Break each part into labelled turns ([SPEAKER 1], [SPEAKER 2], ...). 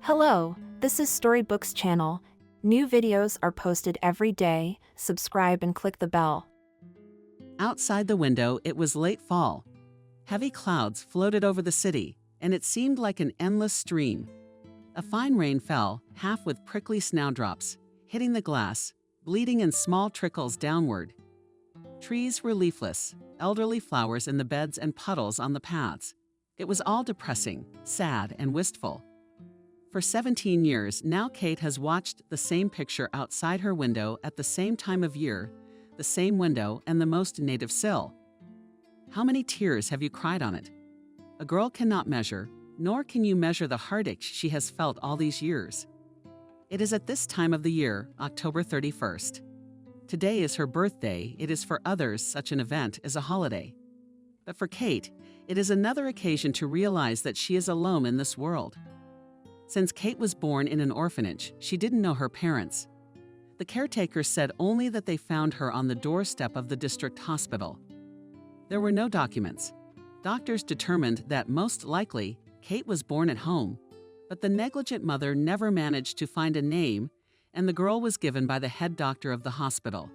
[SPEAKER 1] Hello, this is Storybooks channel. New videos are posted every day. Subscribe and click the bell.
[SPEAKER 2] Outside the window, it was late fall. Heavy clouds floated over the city, and it seemed like an endless stream. A fine rain fell, half with prickly snowdrops, hitting the glass, bleeding in small trickles downward. Trees were leafless, elderly flowers in the beds and puddles on the paths. It was all depressing, sad, and wistful. For 17 years, now Kate has watched the same picture outside her window at the same time of year, the same window and the most native sill. How many tears have you cried on it? A girl cannot measure, nor can you measure the heartache she has felt all these years. It is at this time of the year, October 31st. Today is her birthday. It is for others such an event as a holiday. But for Kate, it is another occasion to realize that she is alone in this world. Since Kate was born in an orphanage, she didn't know her parents. The caretakers said only that they found her on the doorstep of the district hospital. There were no documents. Doctors determined that most likely Kate was born at home, but the negligent mother never managed to find a name, and the girl was given by the head doctor of the hospital.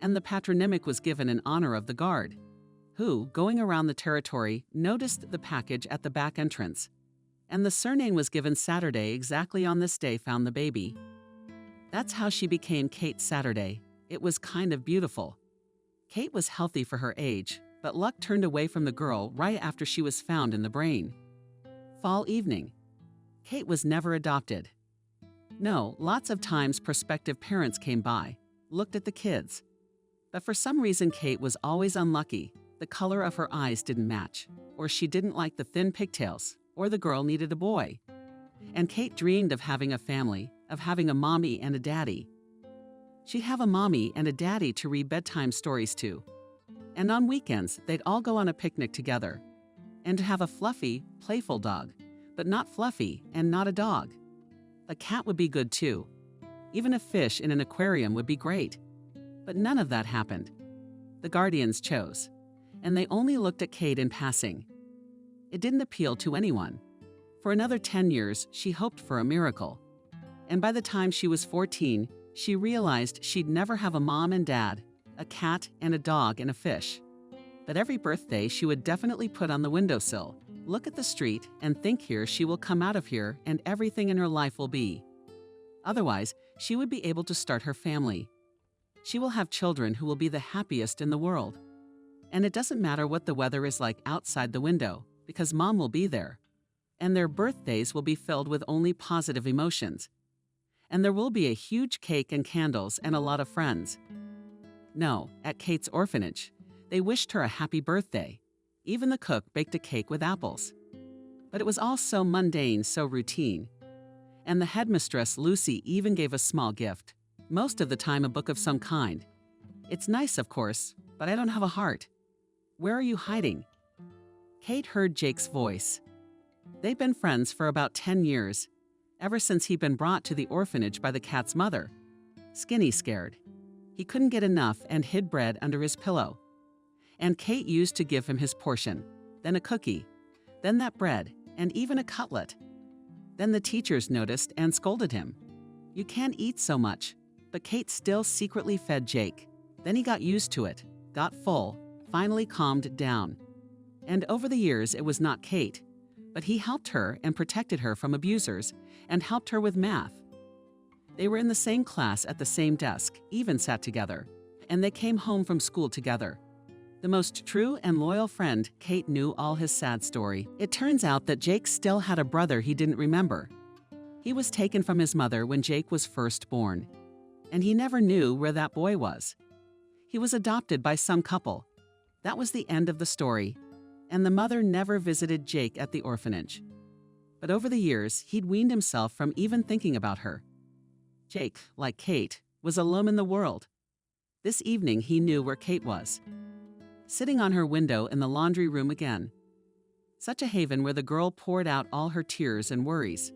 [SPEAKER 2] And the patronymic was given in honor of the guard, who, going around the territory, noticed the package at the back entrance. And the surname was given Saturday, exactly on this day found the baby. That's how she became Kate Saturday. It was kind of beautiful. Kate was healthy for her age, but luck turned away from the girl right after she was found in the brain. Fall evening. Kate was never adopted. No, lots of times prospective parents came by, looked at the kids. But for some reason Kate was always unlucky. The color of her eyes didn't match, or she didn't like the thin pigtails, or the girl needed a boy. And Kate dreamed of having a family, of having a mommy and a daddy. She'd have a mommy and a daddy to read bedtime stories to. And on weekends, they'd all go on a picnic together. And to have a fluffy, playful dog, but not fluffy and not a dog. A cat would be good too. Even a fish in an aquarium would be great. But none of that happened. The guardians chose. And they only looked at Kate in passing. It didn't appeal to anyone. For another 10 years, she hoped for a miracle. And by the time she was 14, she realized she'd never have a mom and dad, a cat and a dog and a fish. But every birthday she would definitely put on the windowsill, look at the street, and think here she will come out of here and everything in her life will be. Otherwise, she would be able to start her family. She will have children who will be the happiest in the world. And it doesn't matter what the weather is like outside the window, because mom will be there. And their birthdays will be filled with only positive emotions. And there will be a huge cake and candles and a lot of friends. No, at Kate's orphanage, they wished her a happy birthday. Even the cook baked a cake with apples. But it was all so mundane, so routine. And the headmistress, Lucy, even gave a small gift. Most of the time a book of some kind. It's nice, of course, but I don't have a heart. Where are you hiding? Kate heard Jake's voice. They'd been friends for about 10 years, ever since he'd been brought to the orphanage by the cat's mother. Skinny scared. He couldn't get enough and hid bread under his pillow. And Kate used to give him his portion, then a cookie, then that bread, and even a cutlet. Then the teachers noticed and scolded him. You can't eat so much. But Kate still secretly fed Jake. Then he got used to it, got full, finally calmed down. And over the years, it was not Kate, but he helped her and protected her from abusers and helped her with math. They were in the same class at the same desk, even sat together, and they came home from school together. The most true and loyal friend, Kate knew all his sad story. It turns out that Jake still had a brother he didn't remember. He was taken from his mother when Jake was first born, and he never knew where that boy was. He was adopted by some couple. That was the end of the story. And the mother never visited Jake at the orphanage. But over the years, he'd weaned himself from even thinking about her. Jake, like Kate, was alone in the world. This evening, he knew where Kate was. Sitting on her window in the laundry room again. Such a haven where the girl poured out all her tears and worries.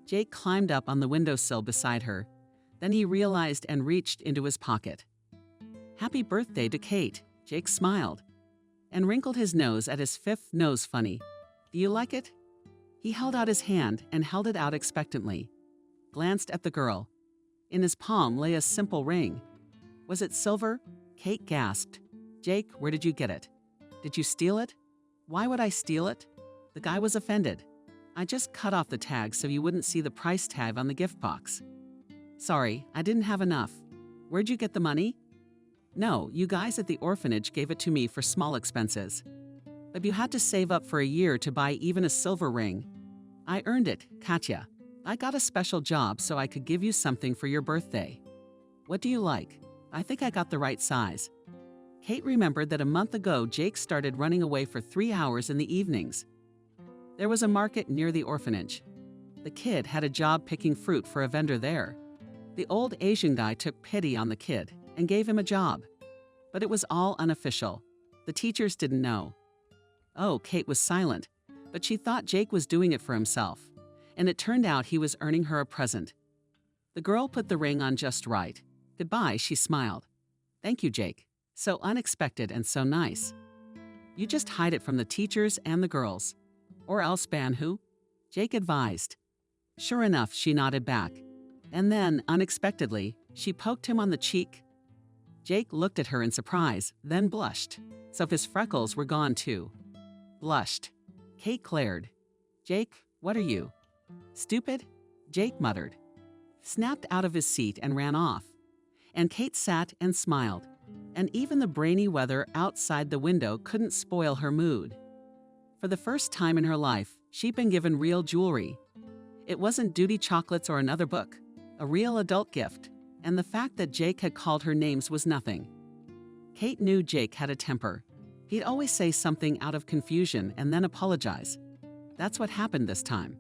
[SPEAKER 2] Jake climbed up on the windowsill beside her. Then he realized and reached into his pocket. Happy birthday to Kate, Jake smiled. And wrinkled his nose at his fifth nose funny. Do you like it? He held out his hand and held it out expectantly, glanced at the girl. In his palm lay a simple ring. Was it silver? Kate gasped. Jake, where did you get it? Did you steal it? Why would I steal it? The guy was offended. I just cut off the tag so you wouldn't see the price tag on the gift box. Sorry, I didn't have enough. Where'd you get the money? No, you guys at the orphanage gave it to me for small expenses. But you had to save up for a year to buy even a silver ring. I earned it, Katya. I got a special job so I could give you something for your birthday. What do you like? I think I got the right size. Kate remembered that a month ago Jake started running away for 3 hours in the evenings. There was a market near the orphanage. The kid had a job picking fruit for a vendor there. The old Asian guy took pity on the kid and gave him a job. But it was all unofficial. The teachers didn't know. Oh, Kate was silent, but she thought Jake was doing it for himself, and it turned out he was earning her a present. The girl put the ring on just right. Goodbye, she smiled. Thank you, Jake. So unexpected and so nice. You just hide it from the teachers and the girls. Or else ban who? Jake advised. Sure enough, she nodded back. And then, unexpectedly, she poked him on the cheek. Jake looked at her in surprise, then blushed. So his freckles were gone too. Blushed. Kate glared. Jake, what are you? Stupid? Jake muttered. Snapped out of his seat and ran off. And Kate sat and smiled. And even the brainy weather outside the window couldn't spoil her mood. For the first time in her life, she'd been given real jewelry. It wasn't duty chocolates or another book, a real adult gift, and the fact that Jake had called her names was nothing. Kate knew Jake had a temper. He'd always say something out of confusion and then apologize. That's what happened this time.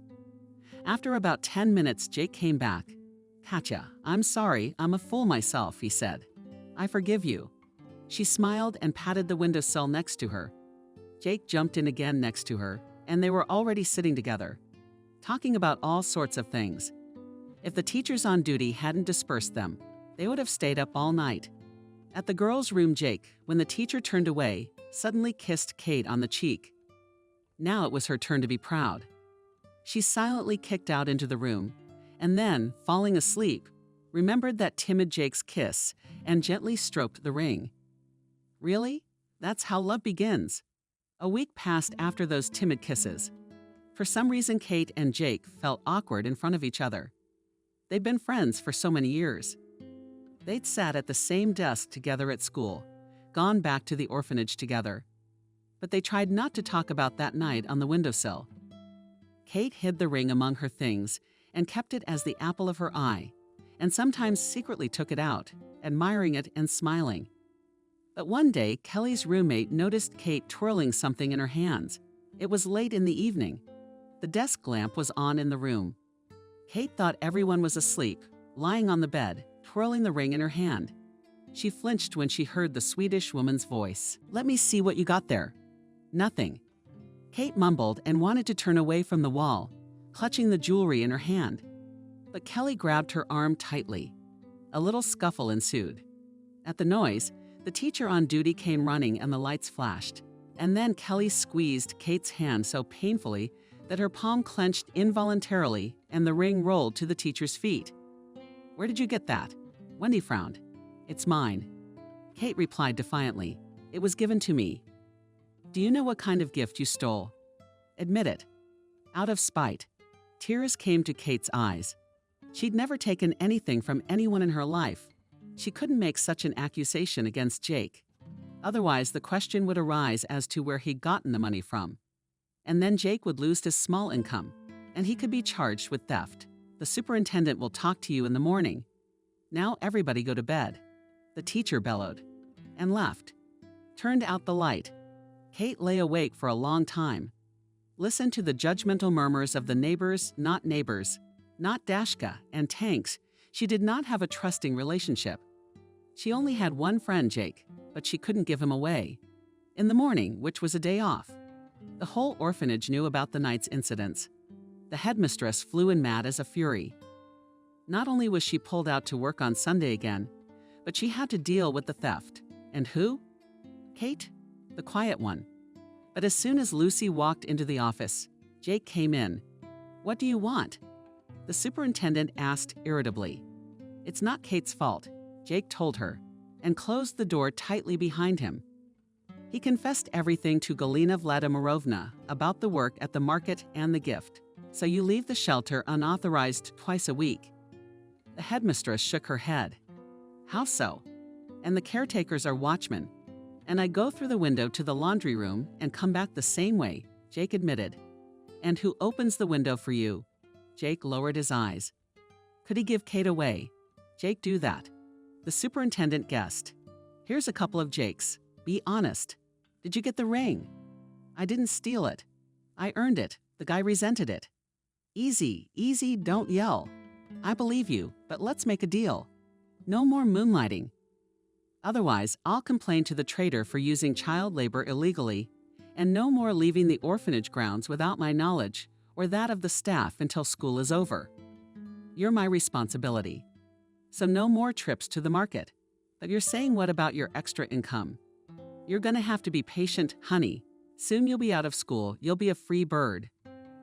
[SPEAKER 2] After about 10 minutes, Jake came back. Katya, I'm sorry, I'm a fool myself, he said. I forgive you. She smiled and patted the windowsill next to her. Jake jumped in again next to her, and they were already sitting together, talking about all sorts of things. If the teachers on duty hadn't dispersed them, they would have stayed up all night. At the girls' room, Jake, when the teacher turned away, suddenly kissed Kate on the cheek. Now it was her turn to be proud. She silently kicked out into the room, and then, falling asleep, remembered that timid Jake's kiss and gently stroked the ring. Really? That's how love begins. A week passed after those timid kisses. For some reason, Kate and Jake felt awkward in front of each other. They'd been friends for so many years. They'd sat at the same desk together at school, gone back to the orphanage together. But they tried not to talk about that night on the windowsill. Kate hid the ring among her things and kept it as the apple of her eye, and sometimes secretly took it out, admiring it and smiling. But one day, Kelly's roommate noticed Kate twirling something in her hands. It was late in the evening. The desk lamp was on in the room. Kate thought everyone was asleep, lying on the bed, twirling the ring in her hand. She flinched when she heard the Swedish woman's voice. Let me see what you got there. Nothing. Kate mumbled and wanted to turn away from the wall, clutching the jewelry in her hand. But Kelly grabbed her arm tightly. A little scuffle ensued. At the noise, the teacher on duty came running and the lights flashed. And then Kelly squeezed Kate's hand so painfully that her palm clenched involuntarily and the ring rolled to the teacher's feet. Where did you get that? Wendy frowned. It's mine. Kate replied defiantly. It was given to me. Do you know what kind of gift you stole? Admit it. Out of spite. Tears came to Kate's eyes. She'd never taken anything from anyone in her life. She couldn't make such an accusation against Jake. Otherwise, the question would arise as to where he'd gotten the money from. And then Jake would lose his small income, and he could be charged with theft. The superintendent will talk to you in the morning. Now everybody go to bed. The teacher bellowed, and left. Turned out the light. Kate lay awake for a long time. Listened to the judgmental murmurs of the neighbors, not Dashka and Tanks. She did not have a trusting relationship. She only had one friend, Jake, but she couldn't give him away. In the morning, which was a day off, the whole orphanage knew about the night's incidents. The headmistress flew in mad as a fury. Not only was she pulled out to work on Sunday again, but she had to deal with the theft. And who? Kate, the quiet one. But as soon as Lucy walked into the office, Jake came in, What do you want? The superintendent asked irritably. It's not Kate's fault, Jake told her, and closed the door tightly behind him. He confessed everything to Galina Vladimirovna about the work at the market and the gift. So you leave the shelter unauthorized twice a week. The headmistress shook her head. How so? And the caretakers are watchmen. And I go through the window to the laundry room and come back the same way, Jake admitted. And who opens the window for you? Jake lowered his eyes. Could he give Kate away? Jake do that. The superintendent guessed. Here's a couple of Jakes. Be honest. Did you get the ring? I didn't steal it. I earned it. The guy resented it. Easy, easy, don't yell. I believe you, but let's make a deal. No more moonlighting. Otherwise, I'll complain to the trader for using child labor illegally, and no more leaving the orphanage grounds without my knowledge or that of the staff until school is over. You're my responsibility. So no more trips to the market. But you're saying what about your extra income? You're gonna have to be patient, honey. Soon you'll be out of school, you'll be a free bird.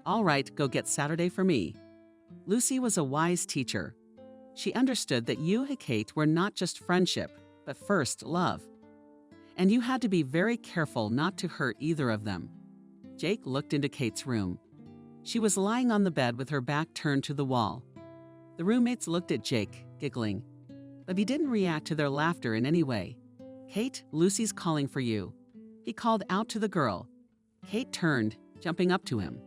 [SPEAKER 2] All right, go get Saturday for me. Lucy was a wise teacher. She understood that you and Kate were not just friendship, but first love. And you had to be very careful not to hurt either of them. Jake looked into Kate's room. She was lying on the bed with her back turned to the wall. The roommates looked at Jake, giggling. But he didn't react to their laughter in any way. Kate, Lucy's calling for you. He called out to the girl. Kate turned, jumping up to him.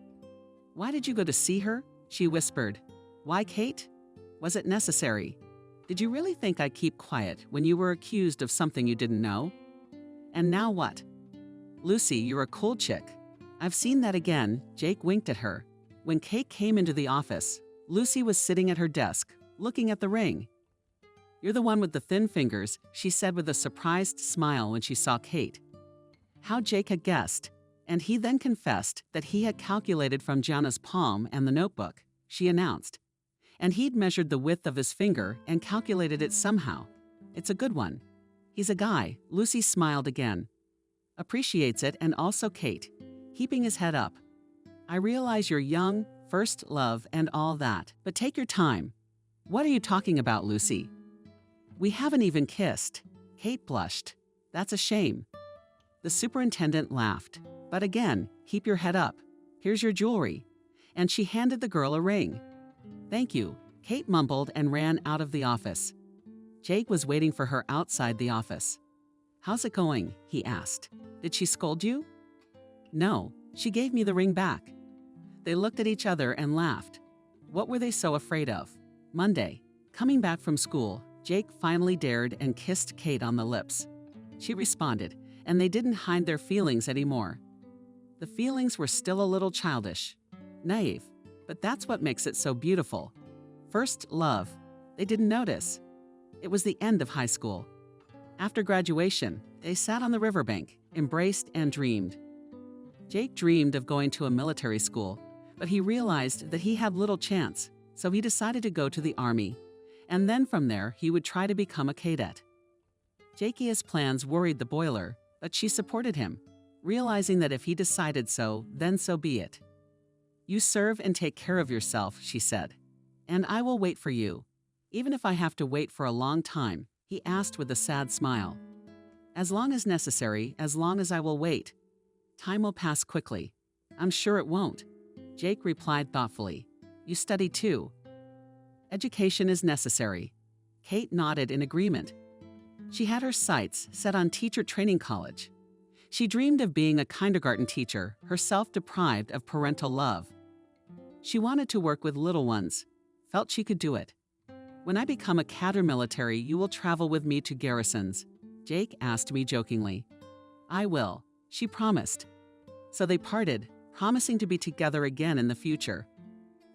[SPEAKER 2] Why did you go to see her? She whispered. Why, Kate? Was it necessary? Did you really think I'd keep quiet when you were accused of something you didn't know? And now what? Lucy, you're a cool chick. I've seen that again, Jake winked at her. When Kate came into the office, Lucy was sitting at her desk, looking at the ring. You're the one with the thin fingers, she said with a surprised smile when she saw Kate. How Jake had guessed, and he then confessed that he had calculated from Gianna's palm and the notebook, she announced. And he'd measured the width of his finger and calculated it somehow. It's a good one. He's a guy, Lucy smiled again. Appreciates it, and also Kate, keeping his head up. I realize you're young, first love, and all that, but take your time. What are you talking about, Lucy? We haven't even kissed. Kate blushed. That's a shame. The superintendent laughed. But again, keep your head up. Here's your jewelry. And she handed the girl a ring. Thank you, Kate mumbled and ran out of the office. Jake was waiting for her outside the office. How's it going? He asked. Did she scold you? No, she gave me the ring back. They looked at each other and laughed. What were they so afraid of? Monday, coming back from school, Jake finally dared and kissed Kate on the lips. She responded, and they didn't hide their feelings anymore. The feelings were still a little childish, naive, but that's what makes it so beautiful. First love. They didn't notice. It was the end of high school. After graduation, they sat on the riverbank, embraced and dreamed. Jake dreamed of going to a military school, but he realized that he had little chance, so he decided to go to the army, and then from there he would try to become a cadet. Jake's plans worried the boiler, but she supported him, realizing that if he decided so, then so be it. You serve and take care of yourself, she said, and I will wait for you, even if I have to wait for a long time, he asked with a sad smile. As long as necessary, as long as I will wait. Time will pass quickly. I'm sure it won't. Jake replied thoughtfully. You study too. Education is necessary. Kate nodded in agreement. She had her sights set on teacher training college. She dreamed of being a kindergarten teacher, herself deprived of parental love. She wanted to work with little ones, felt she could do it. When I become a cadre military, you will travel with me to garrisons, Jake asked me jokingly. I will, she promised. So they parted, promising to be together again in the future.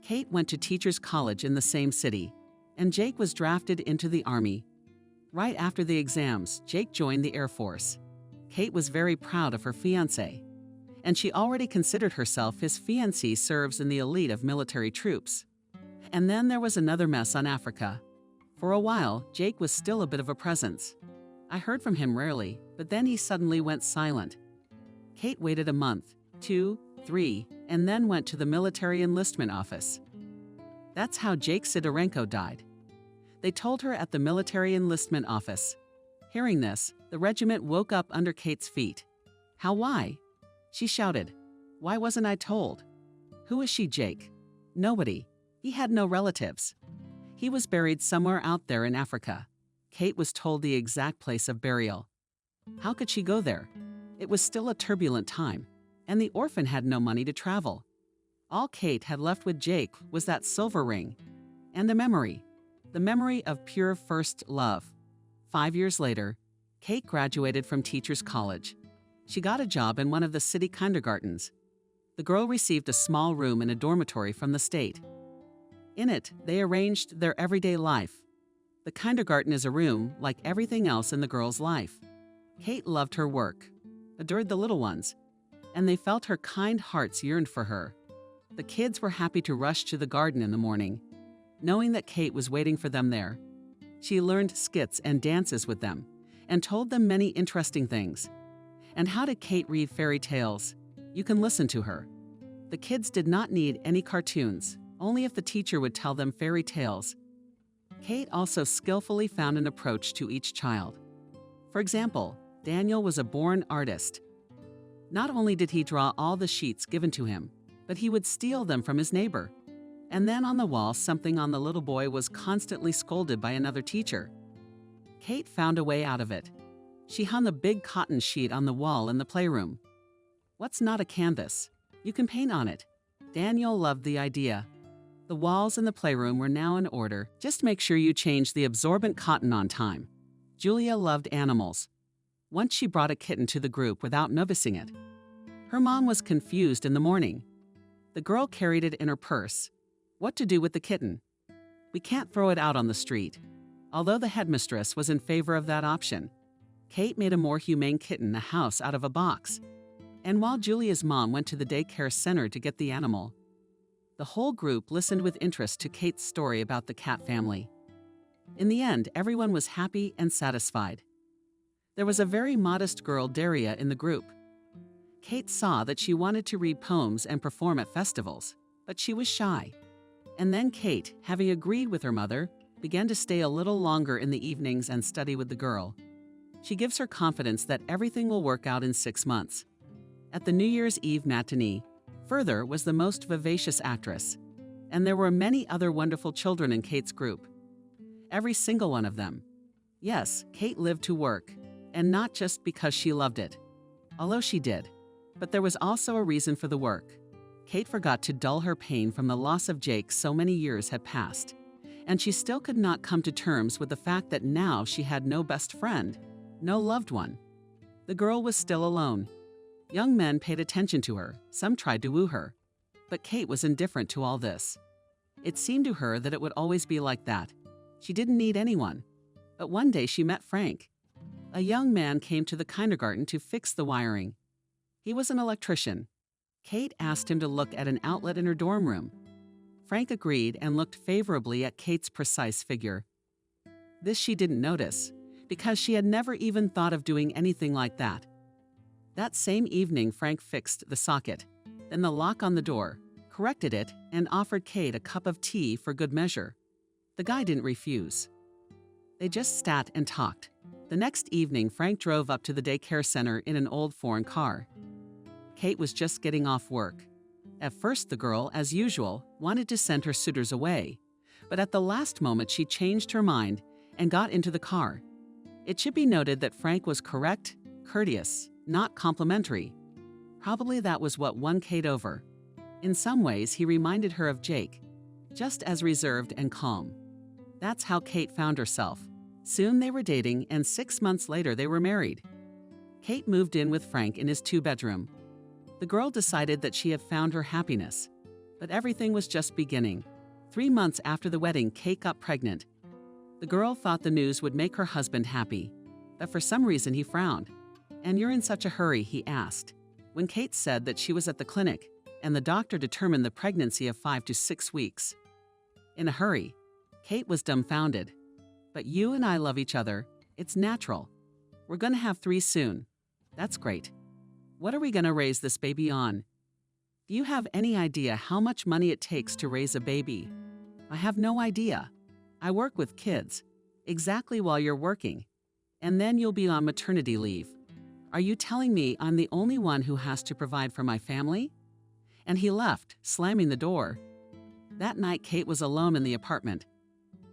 [SPEAKER 2] Kate went to teachers' college in the same city, and Jake was drafted into the Army. Right after the exams, Jake joined the Air Force. Kate was very proud of her fiancé, and she already considered herself his fiancée serves in the elite of military troops. And then there was another mess on Africa. For a while, Jake was still a bit of a presence. I heard from him rarely, but then he suddenly went silent. Kate waited a month, 2, 3 and then went to the military enlistment office. That's how Jake Sidorenko died. They told her at the military enlistment office. Hearing this, the regiment woke up under Kate's feet. How why? She shouted. Why wasn't I told? Who is she, Jake? Nobody. He had no relatives. He was buried somewhere out there in Africa. Kate was told the exact place of burial. How could she go there? It was still a turbulent time, and the orphan had no money to travel. All Kate had left with Jake was that silver ring and the memory of pure first love. 5 years later, Kate graduated from Teachers College. She got a job in one of the city kindergartens. The girl received a small room in a dormitory from the state. In it, they arranged their everyday life. The kindergarten is a room like everything else in the girl's life. Kate loved her work, adored the little ones, and they felt her kind hearts yearned for her. The kids were happy to rush to the garden in the morning, knowing that Kate was waiting for them there. She learned skits and dances with them, and told them many interesting things. And how did Kate read fairy tales? You can listen to her. The kids did not need any cartoons, only if the teacher would tell them fairy tales. Kate also skillfully found an approach to each child. For example, Daniel was a born artist. Not only did he draw all the sheets given to him, but he would steal them from his neighbor. And then on the wall, something on the little boy was constantly scolded by another teacher. Kate found a way out of it. She hung the big cotton sheet on the wall in the playroom. What's not a canvas? You can paint on it. Daniel loved the idea. The walls in the playroom were now in order. Just make sure you change the absorbent cotton on time. Julia loved animals. Once she brought a kitten to the group without noticing it. Her mom was confused in the morning. The girl carried it in her purse. What to do with the kitten? We can't throw it out on the street. Although the headmistress was in favor of that option, Kate made a more humane kitten a house out of a box. And while Julia's mom went to the daycare center to get the animal, the whole group listened with interest to Kate's story about the cat family. In the end, everyone was happy and satisfied. There was a very modest girl, Daria, in the group. Kate saw that she wanted to read poems and perform at festivals, but she was shy. And then Kate, having agreed with her mother, began to stay a little longer in the evenings and study with the girl. She gives her confidence that everything will work out in 6 months. At the New Year's Eve matinee, Further was the most vivacious actress, and there were many other wonderful children in Kate's group. Every single one of them. Yes, Kate lived to work, and not just because she loved it. Although she did. But there was also a reason for the work. Kate forgot to dull her pain from the loss of Jake. So many years had passed, and she still could not come to terms with the fact that now she had no best friend, no loved one. The girl was still alone. Young men paid attention to her, some tried to woo her. But Kate was indifferent to all this. It seemed to her that it would always be like that. She didn't need anyone. But one day she met Frank. A young man came to the kindergarten to fix the wiring. He was an electrician. Kate asked him to look at an outlet in her dorm room. Frank agreed and looked favorably at Kate's precise figure. This she didn't notice, because she had never even thought of doing anything like that. That same evening, Frank fixed the socket, then the lock on the door, corrected it, and offered Kate a cup of tea for good measure. The guy didn't refuse. They just sat and talked. The next evening, Frank drove up to the daycare center in an old foreign car. Kate was just getting off work. At first, the girl, as usual, wanted to send her suitors away, but at the last moment she changed her mind and got into the car. It should be noted that Frank was correct, courteous, not complimentary. Probably that was what won Kate over. In some ways, he reminded her of Jake, just as reserved and calm. That's how Kate found herself. Soon they were dating, and 6 months later they were married. Kate moved in with Frank in his 2-bedroom. The girl decided that she had found her happiness, but everything was just beginning. 3 months after the wedding, Kate got pregnant. The girl thought the news would make her husband happy, but for some reason he frowned. "And you're in such a hurry?" he asked. When Kate said that she was at the clinic, and the doctor determined the pregnancy of 5 to 6 weeks. In a hurry, Kate was dumbfounded. "But you and I love each other. It's natural. We're gonna have 3 soon. That's great. What are we gonna raise this baby on?" Do you have any idea how much money it takes to raise a baby? I have no idea. I work with kids. Exactly while you're working. And then you'll be on maternity leave. Are you telling me I'm the only one who has to provide for my family? And he left, slamming the door. That night, Kate was alone in the apartment.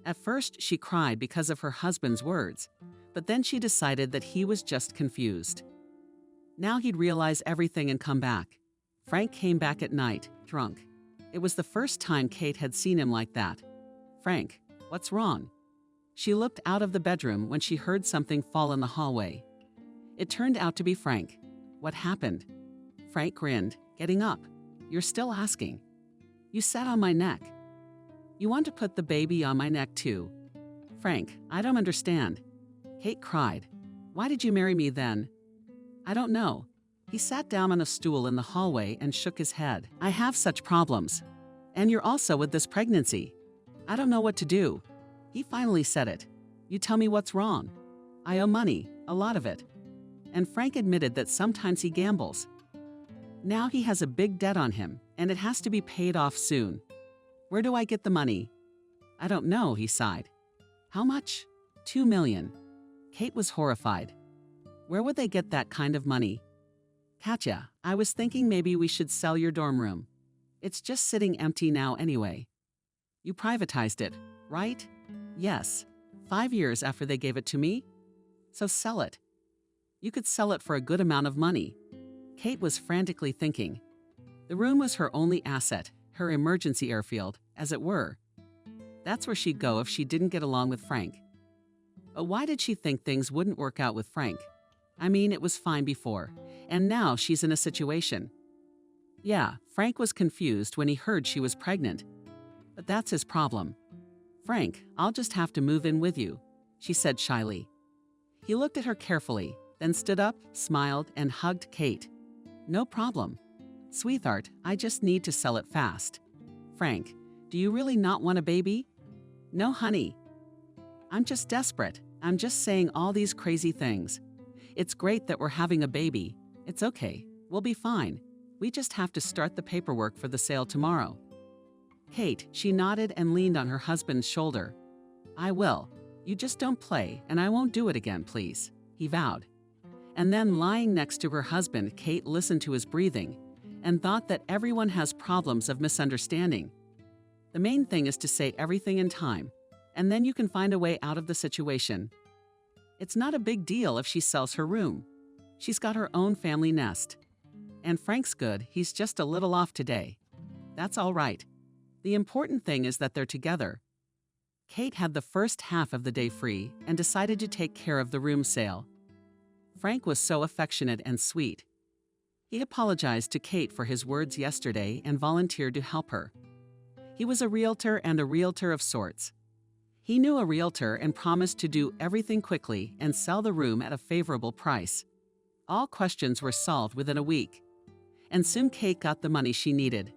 [SPEAKER 2] At first, she cried because of her husband's words, but then she decided that he was just confused. Now he'd realize everything and come back. Frank came back at night, drunk. It was the first time Kate had seen him like that. "Frank, what's wrong?" She looked out of the bedroom when she heard something fall in the hallway. It turned out to be Frank. "What happened?" Frank grinned, getting up. "You're still asking. You sat on my neck. You want to put the baby on my neck too." "Frank, I don't understand." Kate cried. "Why did you marry me then?" "I don't know." He sat down on a stool in the hallway and shook his head. "I have such problems. And you're also with this pregnancy. I don't know what to do." He finally said it. "You tell me what's wrong." "I owe money, a lot of it." And Frank admitted that sometimes he gambles. Now he has a big debt on him, and it has to be paid off soon. "Where do I get the money?" "I don't know," he sighed. "How much?" $2 million. Kate was horrified. Where would they get that kind of money? "Katya, I was thinking maybe we should sell your dorm room. It's just sitting empty now anyway." "You privatized it, right?" "Yes. 5 years after they gave it to me." "So sell it. You could sell it for a good amount of money." Kate was frantically thinking. The room was her only asset, her emergency airfield, as it were. That's where she'd go if she didn't get along with Frank. But why did she think things wouldn't work out with Frank? I mean, it was fine before, and now she's in a situation. Yeah, Frank was confused when he heard she was pregnant. But that's his problem. "Frank, I'll just have to move in with you," she said shyly. He looked at her carefully, then stood up, smiled, and hugged Kate. "No problem. Sweetheart, I just need to sell it fast." "Frank, do you really not want a baby?" "No, honey. I'm just desperate. I'm just saying all these crazy things. It's great that we're having a baby. It's okay. We'll be fine. We just have to start the paperwork for the sale tomorrow." "Kate," she nodded and leaned on her husband's shoulder. "I will. You just don't play, and I won't do it again, please," he vowed. And then, lying next to her husband, Kate listened to his breathing and thought that everyone has problems of misunderstanding. The main thing is to say everything in time, and then you can find a way out of the situation. It's not a big deal if she sells her room. She's got her own family nest. And Frank's good, he's just a little off today. That's all right. The important thing is that they're together. Kate had the first half of the day free and decided to take care of the room sale. Frank was so affectionate and sweet. He apologized to Kate for his words yesterday and volunteered to help her. He was a realtor and a realtor of sorts. He knew a realtor and promised to do everything quickly and sell the room at a favorable price. All questions were solved within a week, and soon Kate got the money she needed.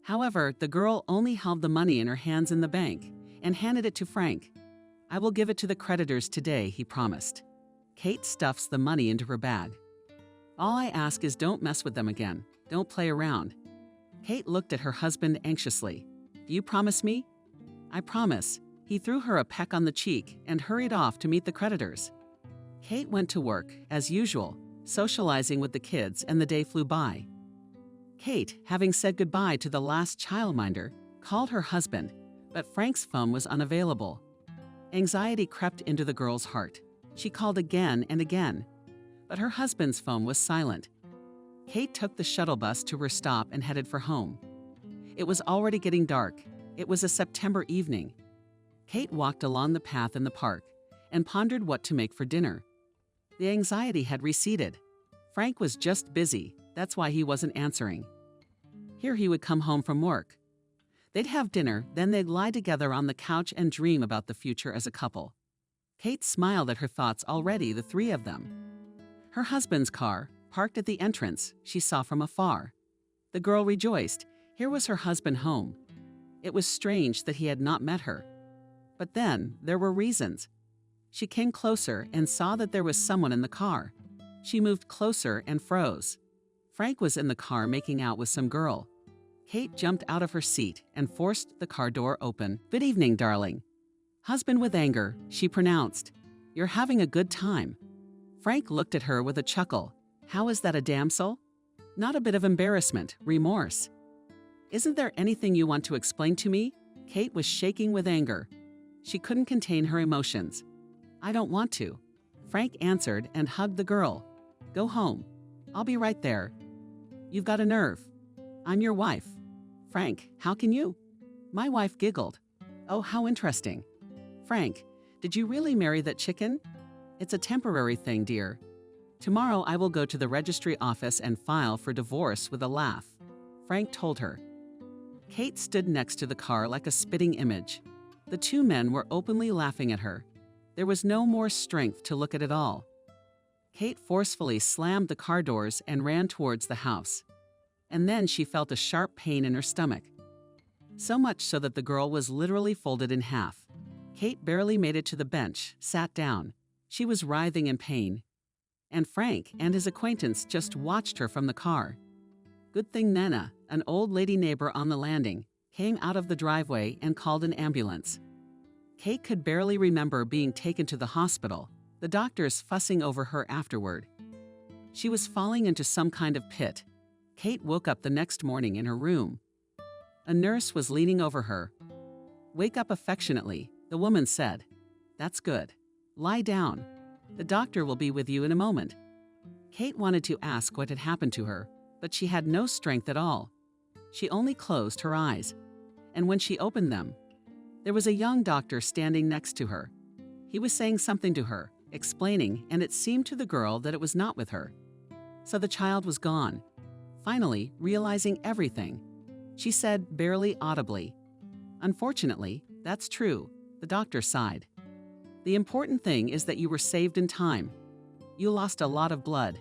[SPEAKER 2] However, the girl only held the money in her hands in the bank and handed it to Frank. "I will give it to the creditors today," he promised. Kate stuffs the money into her bag. "All I ask is don't mess with them again. Don't play around." Kate looked at her husband anxiously. "Do you promise me?" "I promise." He threw her a peck on the cheek and hurried off to meet the creditors. Kate went to work, as usual, socializing with the kids, and the day flew by. Kate, having said goodbye to the last childminder, called her husband, but Frank's phone was unavailable. Anxiety crept into the girl's heart. She called again and again, but her husband's phone was silent. Kate took the shuttle bus to her stop and headed for home. It was already getting dark. It was a September evening. Kate walked along the path in the park and pondered what to make for dinner. The anxiety had receded. Frank was just busy. That's why he wasn't answering. Here he would come home from work. They'd have dinner, then they'd lie together on the couch and dream about the future as a couple. Kate smiled at her thoughts already, the three of them. Her husband's car, parked at the entrance, she saw from afar. The girl rejoiced. Here was her husband home. It was strange that he had not met her. But then, there were reasons. She came closer and saw that there was someone in the car. She moved closer and froze. Frank was in the car making out with some girl. Kate jumped out of her seat and forced the car door open. "Good evening, darling." Husband with anger, she pronounced, "You're having a good time." Frank looked at her with a chuckle. "How is that a damsel?" Not a bit of embarrassment, remorse. "Isn't there anything you want to explain to me?" Kate was shaking with anger. She couldn't contain her emotions. "I don't want to," Frank answered and hugged the girl. "Go home. I'll be right there." "You've got a nerve. I'm your wife." "Frank, how can you?" My wife giggled. "Oh, how interesting." "Frank, did you really marry that chicken?" "It's a temporary thing, dear. Tomorrow I will go to the registry office and file for divorce," with a laugh, Frank told her. Kate stood next to the car like a spitting image. The two men were openly laughing at her. There was no more strength to look at all. Kate forcefully slammed the car doors and ran towards the house. And then she felt a sharp pain in her stomach. So much so that the girl was literally folded in half. Kate barely made it to the bench, sat down. She was writhing in pain. And Frank and his acquaintance just watched her from the car. Good thing Nena, an old lady neighbor on the landing, came out of the driveway and called an ambulance. Kate could barely remember being taken to the hospital, the doctors fussing over her afterward. She was falling into some kind of pit. Kate woke up the next morning in her room. A nurse was leaning over her. "Wake up affectionately," the woman said. "That's good. Lie down. The doctor will be with you in a moment." Kate wanted to ask what had happened to her, but she had no strength at all. She only closed her eyes. And when she opened them, there was a young doctor standing next to her. He was saying something to her, explaining, and it seemed to the girl that it was not with her. So the child was gone. Finally, realizing everything, she said barely audibly, "Unfortunately, that's true," the doctor sighed. "The important thing is that you were saved in time. You lost a lot of blood.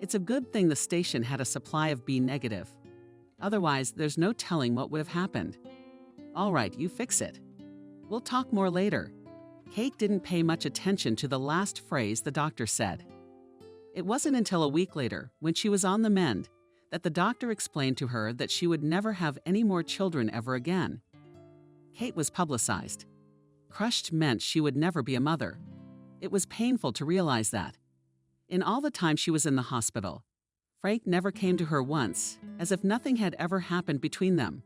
[SPEAKER 2] It's a good thing the station had a supply of B negative. Otherwise, there's no telling what would have happened. All right, you fix it. We'll talk more later." Kate didn't pay much attention to the last phrase the doctor said. It wasn't until a week later, when she was on the mend, that the doctor explained to her that she would never have any more children ever again. Kate was publicized. Crushed meant she would never be a mother. It was painful to realize that. In all the time she was in the hospital, Frank never came to her once, as if nothing had ever happened between them.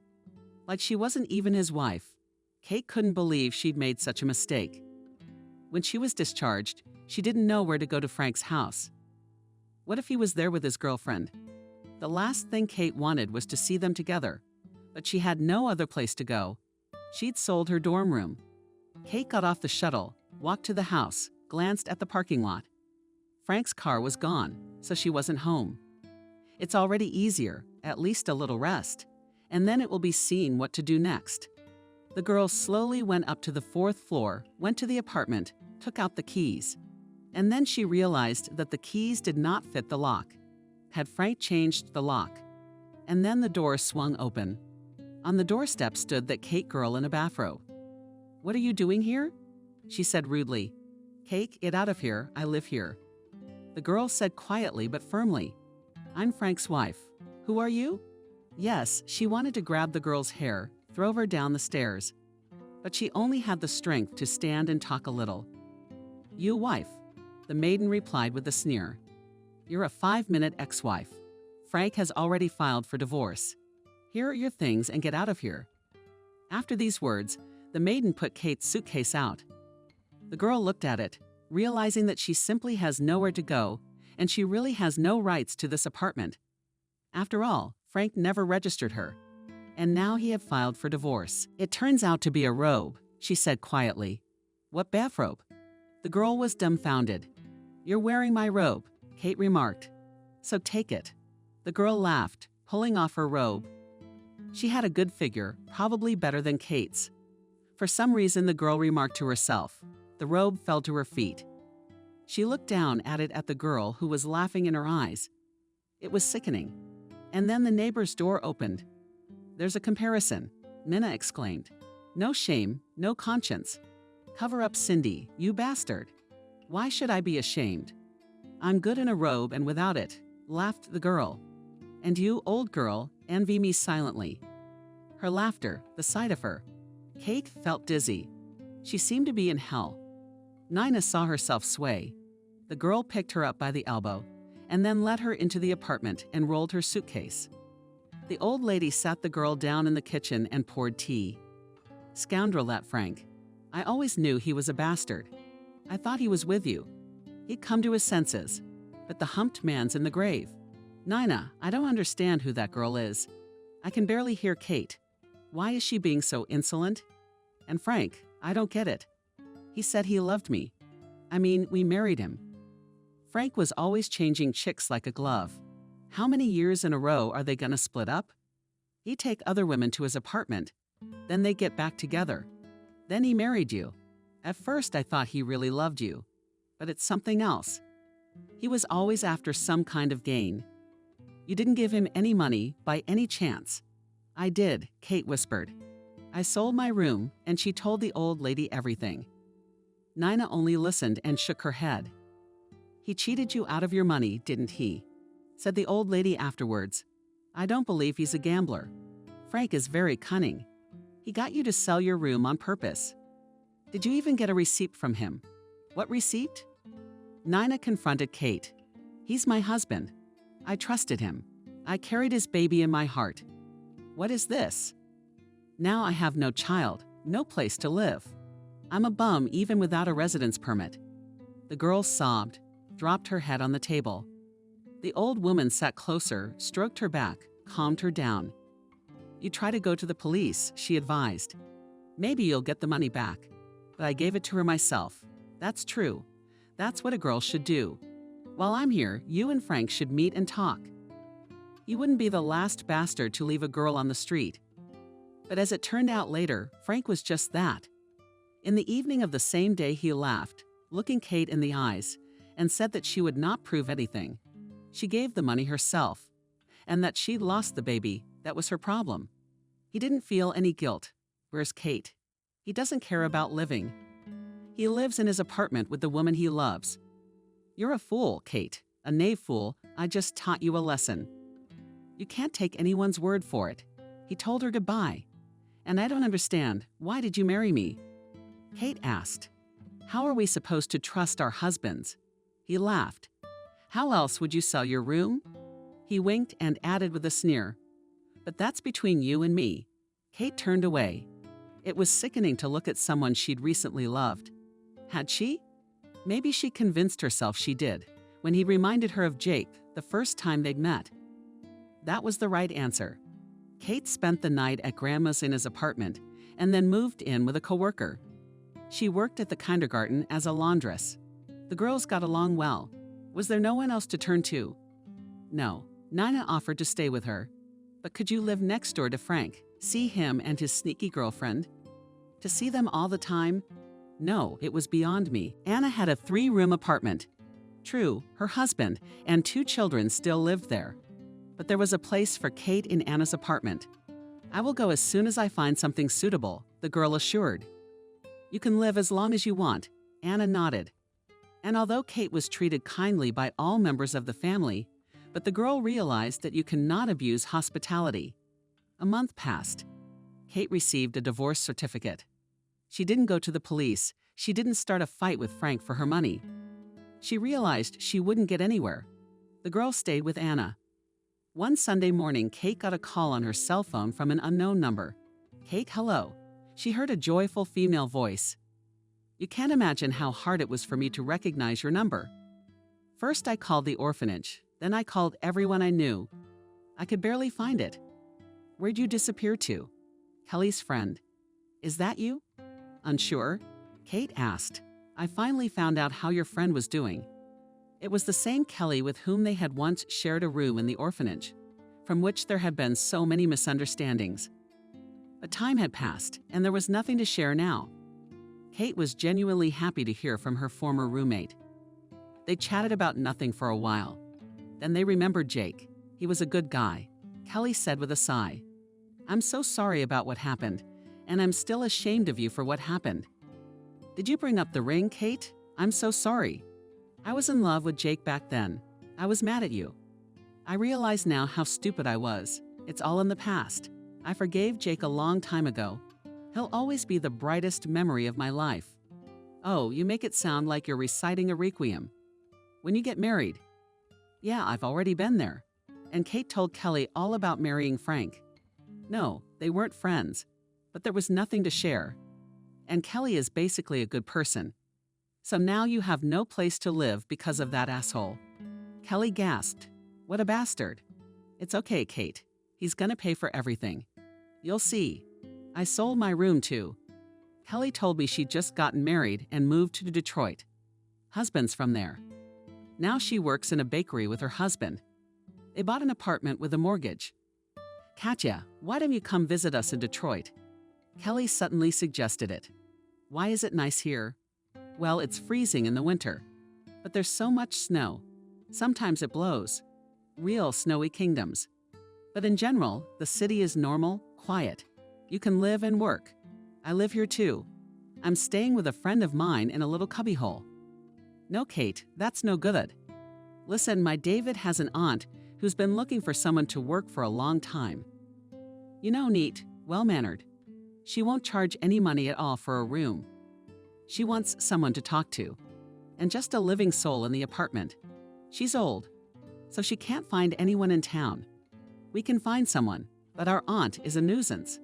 [SPEAKER 2] Like she wasn't even his wife. Kate couldn't believe she'd made such a mistake. When she was discharged, she didn't know where to go to Frank's house. What if he was there with his girlfriend? The last thing Kate wanted was to see them together, but she had no other place to go. She'd sold her dorm room. Kate got off the shuttle, walked to the house, glanced at the parking lot. Frank's car was gone, so she wasn't home. It's already easier, at least a little rest, and then it will be seen what to do next. The girl slowly went up to the 4th floor, went to the apartment, took out the keys. And then she realized that the keys did not fit the lock. Had Frank changed the lock? And then the door swung open. On the doorstep stood that Kate girl in a bathrobe. "What are you doing here?" she said rudely. "Kate, get out of here. I live here." The girl said quietly but firmly, "I'm Frank's wife. Who are you?" Yes, she wanted to grab the girl's hair, throw her down the stairs. But she only had the strength to stand and talk a little. "You wife," the maiden replied with a sneer. "You're a 5-minute ex-wife. Frank has already filed for divorce. Here are your things and get out of here." After these words, the maiden put Kate's suitcase out. The girl looked at it, realizing that she simply has nowhere to go, and she really has no rights to this apartment. After all, Frank never registered her, and now he had filed for divorce. "It turns out to be a robe," she said quietly. "What bathrobe?" The girl was dumbfounded. "You're wearing my robe," Kate remarked. "So take it." The girl laughed, pulling off her robe. She had a good figure, probably better than Kate's. For some reason, the girl remarked to herself. The robe fell to her feet. She looked down at it at the girl, who was laughing in her eyes. It was sickening. And then the neighbor's door opened. "There's a comparison," Minna exclaimed. "No shame, no conscience. Cover up Cindy, you bastard. Why should I be ashamed? I'm good in a robe and without it," laughed the girl. And you, old girl, envy me silently. Her laughter, the sight of her. Kate felt dizzy. She seemed to be in hell. Nina saw herself sway. The girl picked her up by the elbow and then led her into the apartment and rolled her suitcase. The old lady sat the girl down in the kitchen and poured tea. Scoundrel, that Frank. I always knew he was a bastard. I thought he was with you. He'd come to his senses. But the humped man's in the grave. Nina, I don't understand who that girl is. I can barely hear Kate. Why is she being so insolent? And Frank, I don't get it. He said he loved me. I mean, we married him. Frank was always changing chicks like a glove. How many years in a row are they gonna split up? He'd take other women to his apartment. Then they get back together. Then he married you. At first I thought he really loved you. But it's something else. He was always after some kind of gain. You didn't give him any money by any chance. I did, Kate whispered. I sold my room, and she told the old lady everything. Nina only listened and shook her head. He cheated you out of your money, didn't he? Said the old lady afterwards. I don't believe he's a gambler. Frank is very cunning. He got you to sell your room on purpose. Did you even get a receipt from him? What receipt? Nina confronted Kate. He's my husband. I trusted him. I carried his baby in my heart. What is this? Now I have no child, no place to live. I'm a bum even without a residence permit. The girl sobbed, dropped her head on the table. The old woman sat closer, stroked her back, calmed her down. You try to go to the police, she advised. Maybe you'll get the money back. But I gave it to her myself. That's true. That's what a girl should do. While I'm here, you and Frank should meet and talk. You wouldn't be the last bastard to leave a girl on the street. But as it turned out later, Frank was just that. In the evening of the same day he laughed, looking Kate in the eyes, and said that she would not prove anything. She gave the money herself, and that she'd lost the baby, that was her problem. He didn't feel any guilt, whereas Kate, he doesn't care about living. He lives in his apartment with the woman he loves. You're a fool, Kate, a knave fool. I just taught you a lesson. You can't take anyone's word for it. He told her goodbye. And I don't understand, why did you marry me? Kate asked. How are we supposed to trust our husbands? He laughed. How else would you sell your room? He winked and added with a sneer. But that's between you and me. Kate turned away. It was sickening to look at someone she'd recently loved. Had she? Maybe she convinced herself she did, when he reminded her of Jake the first time they'd met. That was the right answer. Kate spent the night at Grandma's in his apartment and then moved in with a coworker. She worked at the kindergarten as a laundress. The girls got along well. Was there no one else to turn to? No. Nina offered to stay with her. But could you live next door to Frank, see him and his sneaky girlfriend? To see them all the time? No, it was beyond me. Anna had a 3-room apartment. True, her husband and 2 children still lived there. But there was a place for Kate in Anna's apartment. I will go as soon as I find something suitable, the girl assured. You can live as long as you want, Anna nodded. And although Kate was treated kindly by all members of the family, but the girl realized that you cannot abuse hospitality. A month passed. Kate received a divorce certificate. She didn't go to the police. She didn't start a fight with Frank for her money. She realized she wouldn't get anywhere. The girl stayed with Anna. One Sunday morning, Kate got a call on her cell phone from an unknown number. Kate, hello. She heard a joyful female voice. You can't imagine how hard it was for me to recognize your number. First I called the orphanage, then I called everyone I knew. I could barely find it. Where'd you disappear to? Kelly's friend. Is that you? Unsure? Kate asked. I finally found out how your friend was doing. It was the same Kelly with whom they had once shared a room in the orphanage, from which there had been so many misunderstandings. But time had passed, and there was nothing to share now. Kate was genuinely happy to hear from her former roommate. They chatted about nothing for a while. Then they remembered Jake. He was a good guy. Kelly said with a sigh, I'm so sorry about what happened, and I'm still ashamed of you for what happened. Did you bring up the ring, Kate? I'm so sorry. I was in love with Jake back then. I was mad at you. I realize now how stupid I was. It's all in the past. I forgave Jake a long time ago. He'll always be the brightest memory of my life. Oh, you make it sound like you're reciting a requiem. When you get married? Yeah, I've already been there. And Kate told Kelly all about marrying Frank. No, they weren't friends, but there was nothing to share. And Kelly is basically a good person. So now you have no place to live because of that asshole. Kelly gasped. What a bastard. It's okay, Kate. He's gonna pay for everything. You'll see. I sold my room too. Kelly told me she'd just gotten married and moved to Detroit. Husband's from there. Now she works in a bakery with her husband. They bought an apartment with a mortgage. Katya, why don't you come visit us in Detroit? Kelly suddenly suggested it. Why is it nice here? Well, it's freezing in the winter. But there's so much snow. Sometimes it blows. Real snowy kingdoms. But in general, the city is normal, quiet. You can live and work. I live here too. I'm staying with a friend of mine in a little cubbyhole. No, Kate, that's no good. Listen, my David has an aunt who's been looking for someone to work for a long time. You know, neat, well-mannered. She won't charge any money at all for a room. She wants someone to talk to. And just a living soul in the apartment. She's old, so she can't find anyone in town. We can find someone, but our aunt is a nuisance.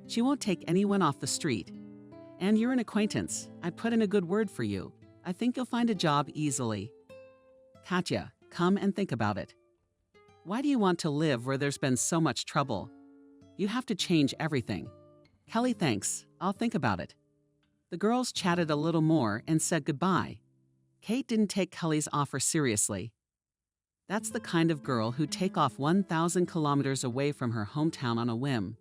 [SPEAKER 2] She won't take anyone off the street. And you're an acquaintance. I put in a good word for you. I think you'll find a job easily. Katya, come and think about it. Why do you want to live where there's been so much trouble? You have to change everything. Kelly, thanks. I'll think about it. The girls chatted a little more and said goodbye. Kate didn't take Kelly's offer seriously. That's the kind of girl who'd take off 1,000 kilometers away from her hometown on a whim.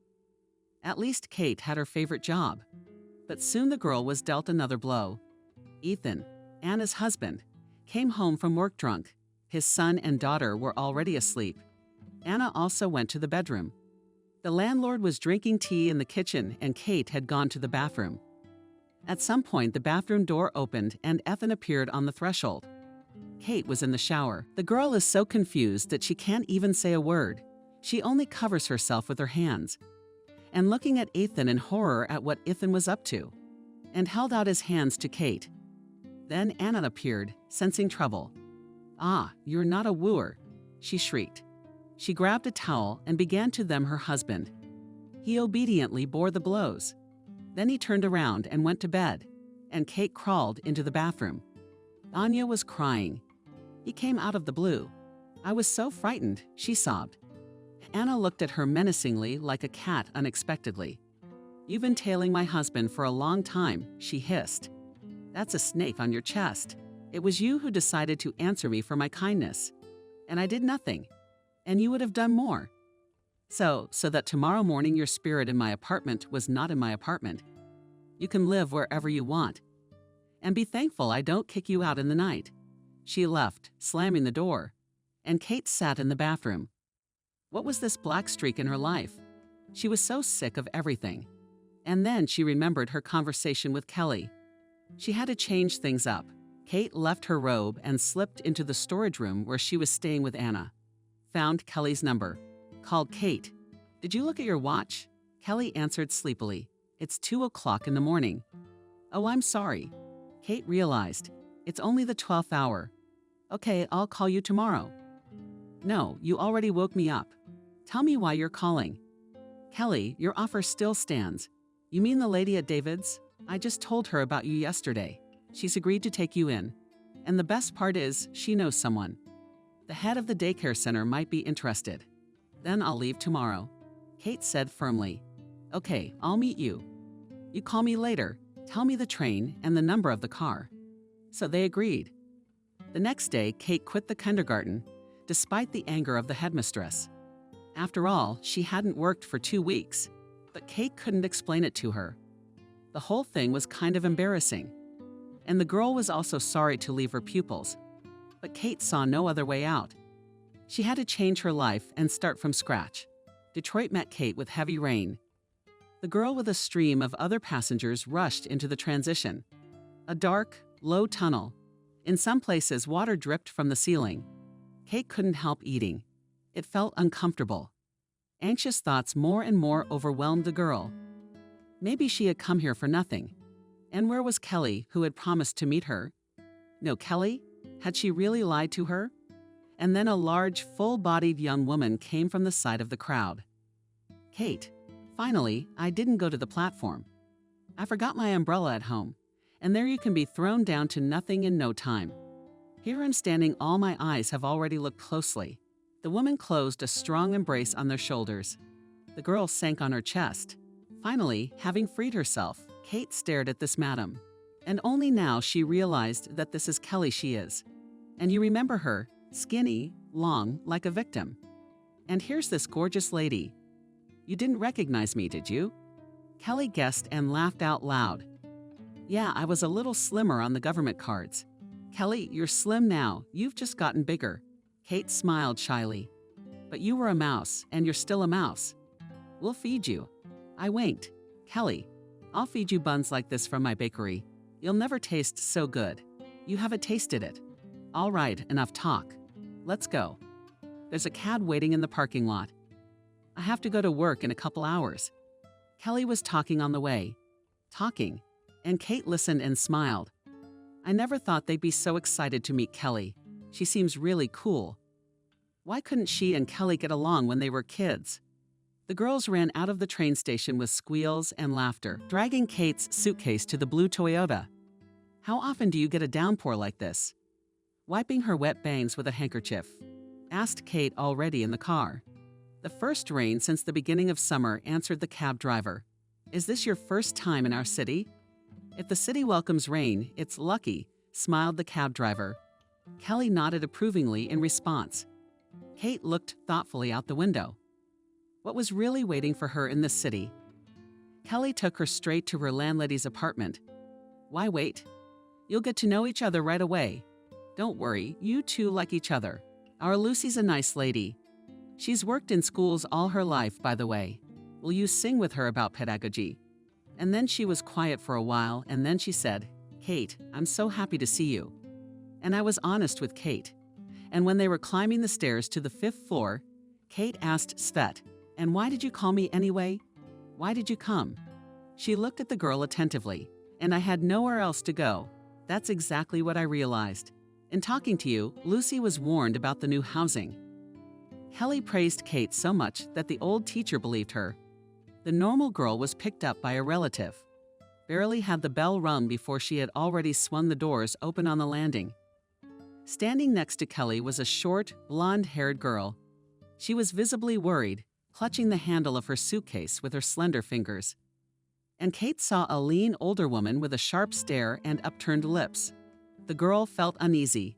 [SPEAKER 2] At least Kate had her favorite job. But soon the girl was dealt another blow. Ethan, Anna's husband, came home from work drunk. His son and daughter were already asleep. Anna also went to the bedroom. The landlord was drinking tea in the kitchen and Kate had gone to the bathroom. At some point, the bathroom door opened and Ethan appeared on the threshold. Kate was in the shower. The girl is so confused that she can't even say a word. She only covers herself with her hands. And looking at Ethan in horror at what Ethan was up to, and held out his hands to Kate. Then Anna appeared, sensing trouble. Ah, you're not a wooer, she shrieked. She grabbed a towel and began to them her husband. He obediently bore the blows. Then he turned around and went to bed, and Kate crawled into the bathroom. Anya was crying. He came out of the blue. I was so frightened, she sobbed. Anna looked at her menacingly like a cat unexpectedly. You've been tailing my husband for a long time, she hissed. That's a snake on your chest. It was you who decided to answer me for my kindness. And I did nothing. And you would have done more. So that tomorrow morning your spirit in my apartment was not in my apartment. You can live wherever you want. And be thankful I don't kick you out in the night. She left, slamming the door. And Kate sat in the bathroom. What was this black streak in her life? She was so sick of everything. And then she remembered her conversation with Kelly. She had to change things up. Kate left her robe and slipped into the storage room where she was staying with Anna. Found Kelly's number. Called Kate. Did you look at your watch? Kelly answered sleepily. It's 2:00 in the morning. Oh, I'm sorry. Kate realized. It's only the 12th hour. Okay, I'll call you tomorrow. No, you already woke me up. Tell me why you're calling. Kelly, your offer still stands. You mean the lady at David's? I just told her about you yesterday. She's agreed to take you in. And the best part is, she knows someone. The head of the daycare center might be interested. Then I'll leave tomorrow. Kate said firmly. Okay, I'll meet you. You call me later. Tell me the train and the number of the car. So they agreed. The next day, Kate quit the kindergarten, despite the anger of the headmistress. After all, she hadn't worked for 2 weeks, but Kate couldn't explain it to her. The whole thing was kind of embarrassing. And the girl was also sorry to leave her pupils. But Kate saw no other way out. She had to change her life and start from scratch. Detroit met Kate with heavy rain. The girl with a stream of other passengers rushed into the transition. A dark, low tunnel. In some places, water dripped from the ceiling. Kate couldn't help eating. It felt uncomfortable. Anxious thoughts more and more overwhelmed the girl. Maybe she had come here for nothing. And where was Kelly, who had promised to meet her? No, Kelly? Had she really lied to her? And then a large, full-bodied young woman came from the side of the crowd. Kate. Finally, I didn't go to the platform. I forgot my umbrella at home, and there you can be thrown down to nothing in no time. Here I'm standing, all my eyes have already looked closely. The woman closed a strong embrace on their shoulders. The girl sank on her chest. Finally, having freed herself, Kate stared at this madam. And only now she realized that this is Kelly she is. And you remember her, skinny, long, like a victim. And here's this gorgeous lady. You didn't recognize me, did you? Kelly guessed and laughed out loud. Yeah, I was a little slimmer on the government cards. Kelly, you're slim now. You've just gotten bigger. Kate smiled shyly. But you were a mouse, and you're still a mouse. We'll feed you. I winked. Kelly, I'll feed you buns like this from my bakery. You'll never taste so good. You haven't tasted it. All right, enough talk. Let's go. There's a cab waiting in the parking lot. I have to go to work in a couple hours. Kelly was talking on the way. Talking. And Kate listened and smiled. I never thought they'd be so excited to meet Kelly. She seems really cool. Why couldn't she and Kelly get along when they were kids? The girls ran out of the train station with squeals and laughter, dragging Kate's suitcase to the blue Toyota. How often do you get a downpour like this? Wiping her wet bangs with a handkerchief, asked Kate already in the car. The first rain since the beginning of summer, answered the cab driver. Is this your first time in our city? If the city welcomes rain, it's lucky, smiled the cab driver. Kelly nodded approvingly in response. Kate looked thoughtfully out the window. What was really waiting for her in this city? Kelly took her straight to her landlady's apartment. Why wait? You'll get to know each other right away. Don't worry, you two like each other. Our Lucy's a nice lady. She's worked in schools all her life, by the way. Will you sing with her about pedagogy? And then she was quiet for a while, and then she said, Kate, I'm so happy to see you. And I was honest with Kate. And when they were climbing the stairs to the 5th floor, Kate asked Svet, and why did you call me anyway? Why did you come? She looked at the girl attentively, and I had nowhere else to go. That's exactly what I realized. In talking to you, Lucy was warned about the new housing. Kelly praised Kate so much that the old teacher believed her. The normal girl was picked up by a relative. Barely had the bell rung before she had already swung the doors open on the landing. Standing next to Kelly was a short, blonde-haired girl. She was visibly worried, clutching the handle of her suitcase with her slender fingers. And Kate saw a lean older woman with a sharp stare and upturned lips. The girl felt uneasy.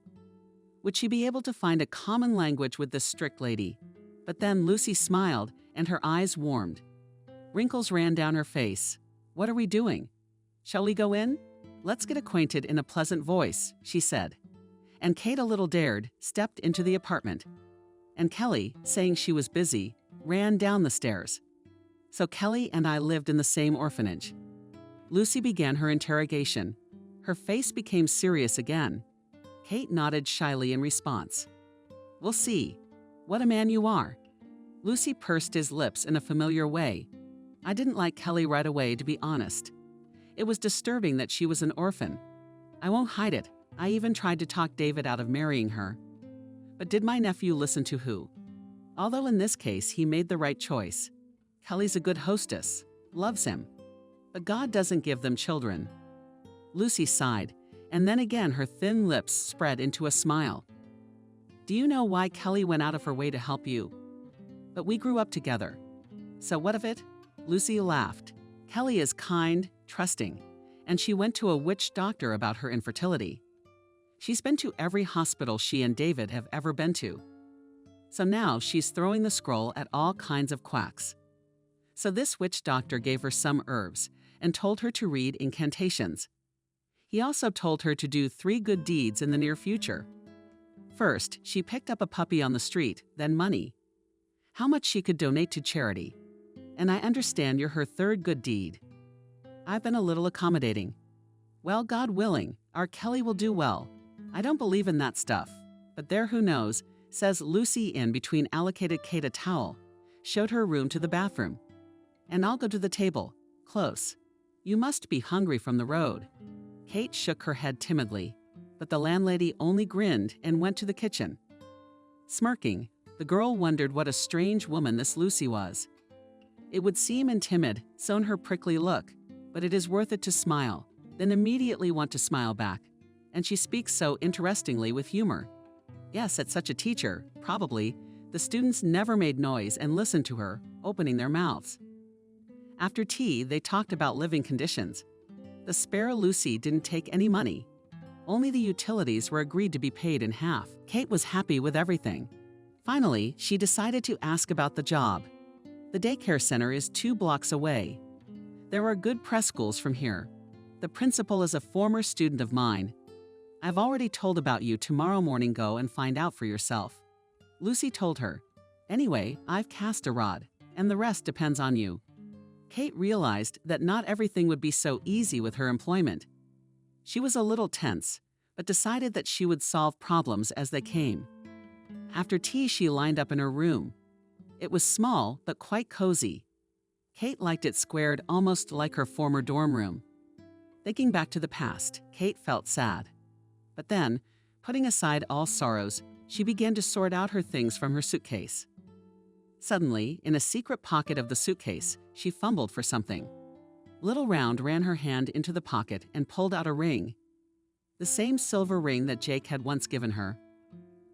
[SPEAKER 2] Would she be able to find a common language with this strict lady? But then Lucy smiled, and her eyes warmed. Wrinkles ran down her face. What are we doing? Shall we go in? Let's get acquainted in a pleasant voice, she said. And Kate, a little dared, stepped into the apartment. And Kelly, saying she was busy, ran down the stairs. So Kelly and I lived in the same orphanage. Lucy began her interrogation. Her face became serious again. Kate nodded shyly in response. We'll see. What a man you are. Lucy pursed his lips in a familiar way. I didn't like Kelly right away, to be honest. It was disturbing that she was an orphan. I won't hide it. I even tried to talk David out of marrying her. But did my nephew listen to who? Although in this case he made the right choice. Kelly's a good hostess, loves him. But God doesn't give them children. Lucy sighed, and then again her thin lips spread into a smile. Do you know why Kelly went out of her way to help you? But we grew up together. So what of it? Lucy laughed. Kelly is kind, trusting, and she went to a witch doctor about her infertility. She's been to every hospital she and David have ever been to. So now she's throwing the scroll at all kinds of quacks. So this witch doctor gave her some herbs and told her to read incantations. He also told her to do 3 good deeds in the near future. First, she picked up a puppy on the street, then money. How much she could donate to charity. And I understand you're her 3rd good deed. I've been a little accommodating. Well, God willing, our Kelly will do well. I don't believe in that stuff. But there, who knows, says Lucy in between allocated Kate a towel, showed her room to the bathroom. And I'll go to the table, close. You must be hungry from the road. Kate shook her head timidly, but the landlady only grinned and went to the kitchen. Smirking, the girl wondered what a strange woman this Lucy was. It would seem timid, so in her prickly look, but it is worth it to smile, then immediately want to smile back. And she speaks so interestingly with humor. Yes, at such a teacher, probably, the students never made noise and listened to her, opening their mouths. After tea, they talked about living conditions. The spare Lucy didn't take any money. Only the utilities were agreed to be paid in half. Kate was happy with everything. Finally, she decided to ask about the job. The daycare center is 2 blocks away. There are good preschools from here. The principal is a former student of mine. I've already told about you. Tomorrow morning, go and find out for yourself. Lucy told her. Anyway, I've cast a rod, and the rest depends on you. Kate realized that not everything would be so easy with her employment. She was a little tense, but decided that she would solve problems as they came. After tea, she lined up in her room. It was small, but quite cozy. Kate liked it squared almost like her former dorm room. Thinking back to the past, Kate felt sad. But then, putting aside all sorrows, she began to sort out her things from her suitcase. Suddenly, in a secret pocket of the suitcase, she fumbled for something. Little Round ran her hand into the pocket and pulled out a ring. The same silver ring that Jake had once given her.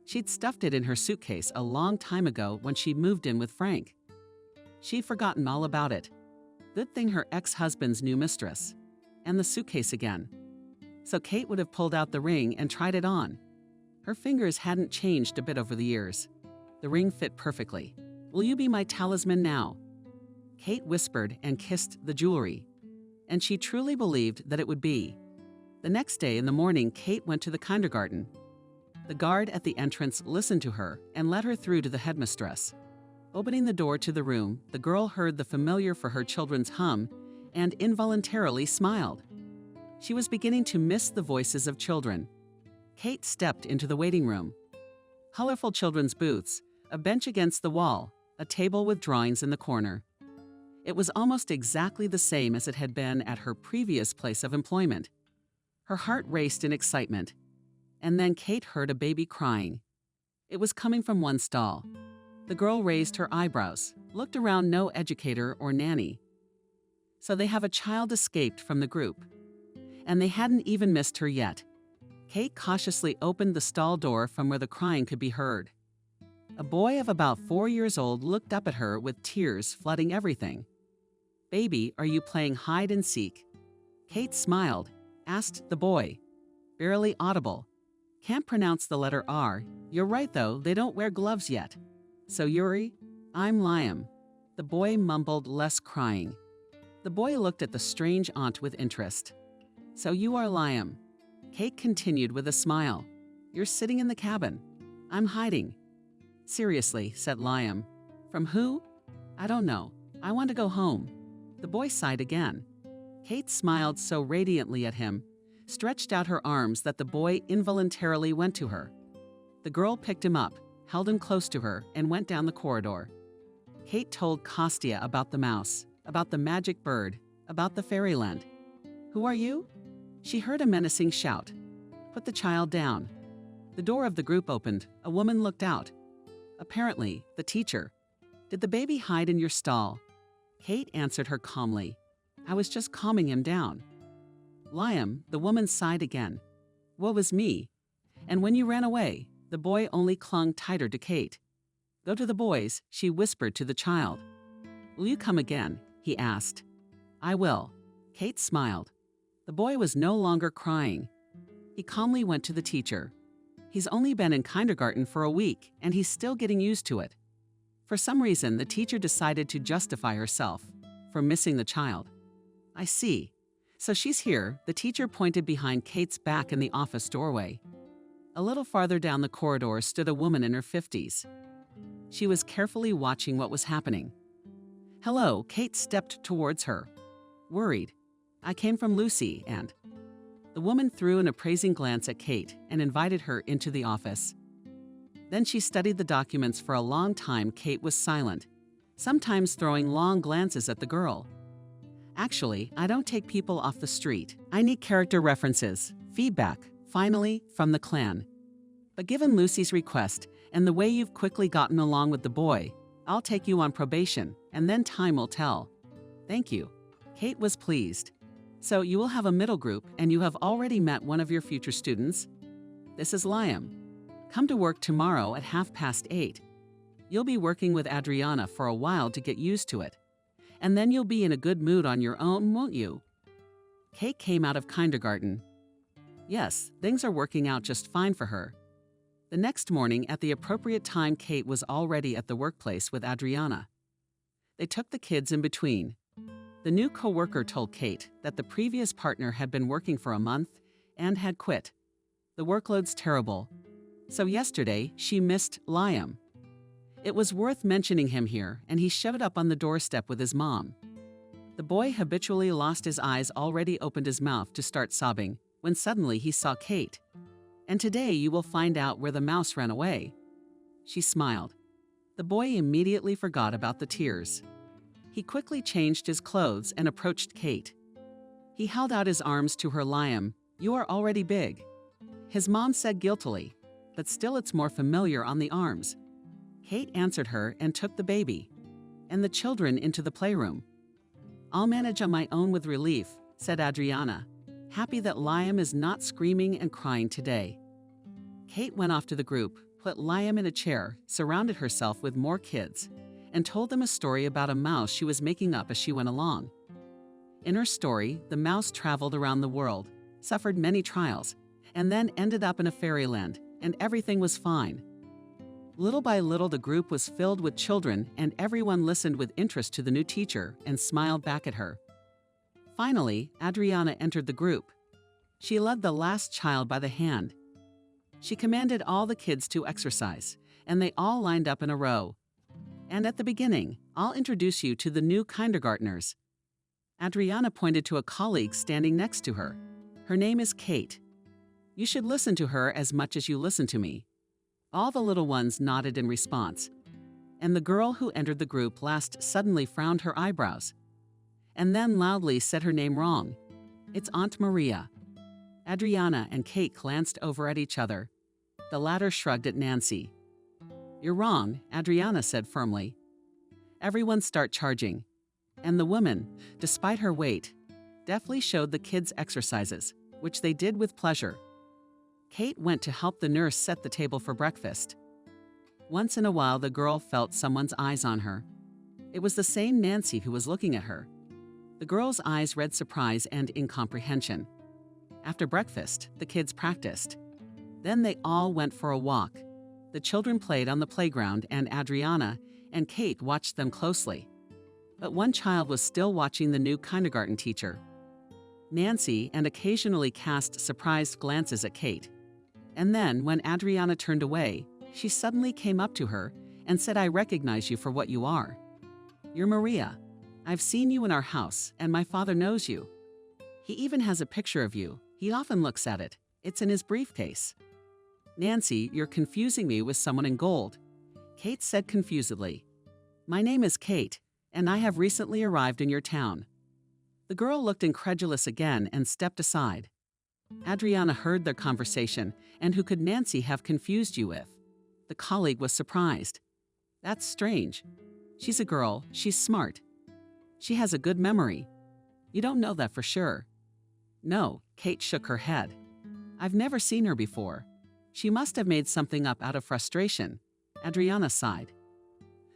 [SPEAKER 2] She'd stuffed it in her suitcase a long time ago when she moved in with Frank. She'd forgotten all about it. Good thing her ex-husband's new mistress. And the suitcase again. So Kate would have pulled out the ring and tried it on. Her fingers hadn't changed a bit over the years. The ring fit perfectly. Will you be my talisman now? Kate whispered and kissed the jewelry. And she truly believed that it would be. The next day in the morning, Kate went to the kindergarten. The guard at the entrance listened to her and led her through to the headmistress. Opening the door to the room, the girl heard the familiar for her children's hum and involuntarily smiled. She was beginning to miss the voices of children. Kate stepped into the waiting room. Colorful children's booths, a bench against the wall, a table with drawings in the corner. It was almost exactly the same as it had been at her previous place of employment. Her heart raced in excitement. And then Kate heard a baby crying. It was coming from one stall. The girl raised her eyebrows, looked around. No educator or nanny. So they have a child escaped from the group. And they hadn't even missed her yet. Kate cautiously opened the stall door from where the crying could be heard. A boy of about 4 years old looked up at her with tears flooding everything. Baby, are you playing hide and seek? Kate smiled, asked the boy. Barely audible. Can't pronounce the letter R. You're right though, they don't wear gloves yet. So Yuri, I'm Liam. The boy mumbled, less crying. The boy looked at the strange aunt with interest. So you are Liam. Kate continued with a smile. You're sitting in the cabin. I'm hiding. Seriously, said Liam. From who? I don't know. I want to go home. The boy sighed again. Kate smiled so radiantly at him, stretched out her arms that the boy involuntarily went to her. The girl picked him up, held him close to her, and went down the corridor. Kate told Kostya about the mouse, about the magic bird, about the fairyland. Who are you? She heard a menacing shout. Put the child down. The door of the group opened. A woman looked out. Apparently, the teacher. Did the baby hide in your stall? Kate answered her calmly. I was just calming him down. Liam, the woman sighed again. Woe is me. And when you ran away, the boy only clung tighter to Kate. Go to the boys, she whispered to the child. Will you come again? He asked. I will. Kate smiled. The boy was no longer crying. He calmly went to the teacher. He's only been in kindergarten for a week, and he's still getting used to it. For some reason, the teacher decided to justify herself for missing the child. I see. So she's here. The teacher pointed behind Kate's back in the office doorway. A little farther down the corridor stood a woman in her 50s. She was carefully watching what was happening. Hello, Kate stepped towards her. Worried. I came from Lucy, and... The woman threw an appraising glance at Kate and invited her into the office. Then she studied the documents for a long time. Kate was silent, sometimes throwing long glances at the girl. Actually, I don't take people off the street. I need character references, feedback, finally, from the clan. But given Lucy's request and the way you've quickly gotten along with the boy, I'll take you on probation, and then time will tell. Thank you. Kate was pleased. So you will have a middle group, and you have already met one of your future students? This is Liam. Come to work tomorrow at 8:30. You'll be working with Adriana for a while to get used to it. And then you'll be in a good mood on your own, won't you? Kate came out of kindergarten. Yes, things are working out just fine for her. The next morning, at the appropriate time, Kate was already at the workplace with Adriana. They took the kids in between. The new co-worker told Kate that the previous partner had been working for a month and had quit. The workload's terrible. So yesterday, she missed Liam. It was worth mentioning him here, and he showed up on the doorstep with his mom. The boy habitually lost his eyes, already opened his mouth to start sobbing, when suddenly he saw Kate. And today you will find out where the mouse ran away. She smiled. The boy immediately forgot about the tears. He quickly changed his clothes and approached Kate. He held out his arms to her. Liam, you are already big. His mom said guiltily, but still it's more familiar on the arms. Kate answered her and took the baby and the children into the playroom. I'll manage on my own with relief, said Adriana, happy that Liam is not screaming and crying today. Kate went off to the group, put Liam in a chair, surrounded herself with more kids, and told them a story about a mouse she was making up as she went along. In her story, the mouse traveled around the world, suffered many trials, and then ended up in a fairyland, and everything was fine. Little by little, the group was filled with children, and everyone listened with interest to the new teacher and smiled back at her. Finally, Adriana entered the group. She led the last child by the hand. She commanded all the kids to exercise, and they all lined up in a row. And at the beginning, I'll introduce you to the new kindergartners. Adriana pointed to a colleague standing next to her. Her name is Kate. You should listen to her as much as you listen to me. All the little ones nodded in response, and the girl who entered the group last suddenly frowned her eyebrows, and then loudly said her name wrong. It's Aunt Maria. Adriana and Kate glanced over at each other. The latter shrugged at Nancy. You're wrong, Adriana said firmly. Everyone start charging, and the woman, despite her weight, deftly showed the kids exercises, which they did with pleasure. Kate went to help the nurse set the table for breakfast. Once in a while, the girl felt someone's eyes on her. It was the same Nancy who was looking at her. The girl's eyes read surprise and incomprehension. After breakfast, the kids practiced. Then they all went for a walk. The children played on the playground, and Adriana and Kate watched them closely. But one child was still watching the new kindergarten teacher. Nancy and occasionally cast surprised glances at Kate. And then, when Adriana turned away, she suddenly came up to her and said, I recognize you for what you are. You're Maria. I've seen you in our house, and my father knows you. He even has a picture of you. He often looks at it. It's in his briefcase. Nancy, you're confusing me with someone in gold. Kate said confusedly. My name is Kate, and I have recently arrived in your town. The girl looked incredulous again and stepped aside. Adriana heard their conversation, and who could Nancy have confused you with? The colleague was surprised. That's strange. She's a girl, she's smart. She has a good memory. You don't know that for sure. No, Kate shook her head. I've never seen her before. She must have made something up out of frustration. Adriana sighed.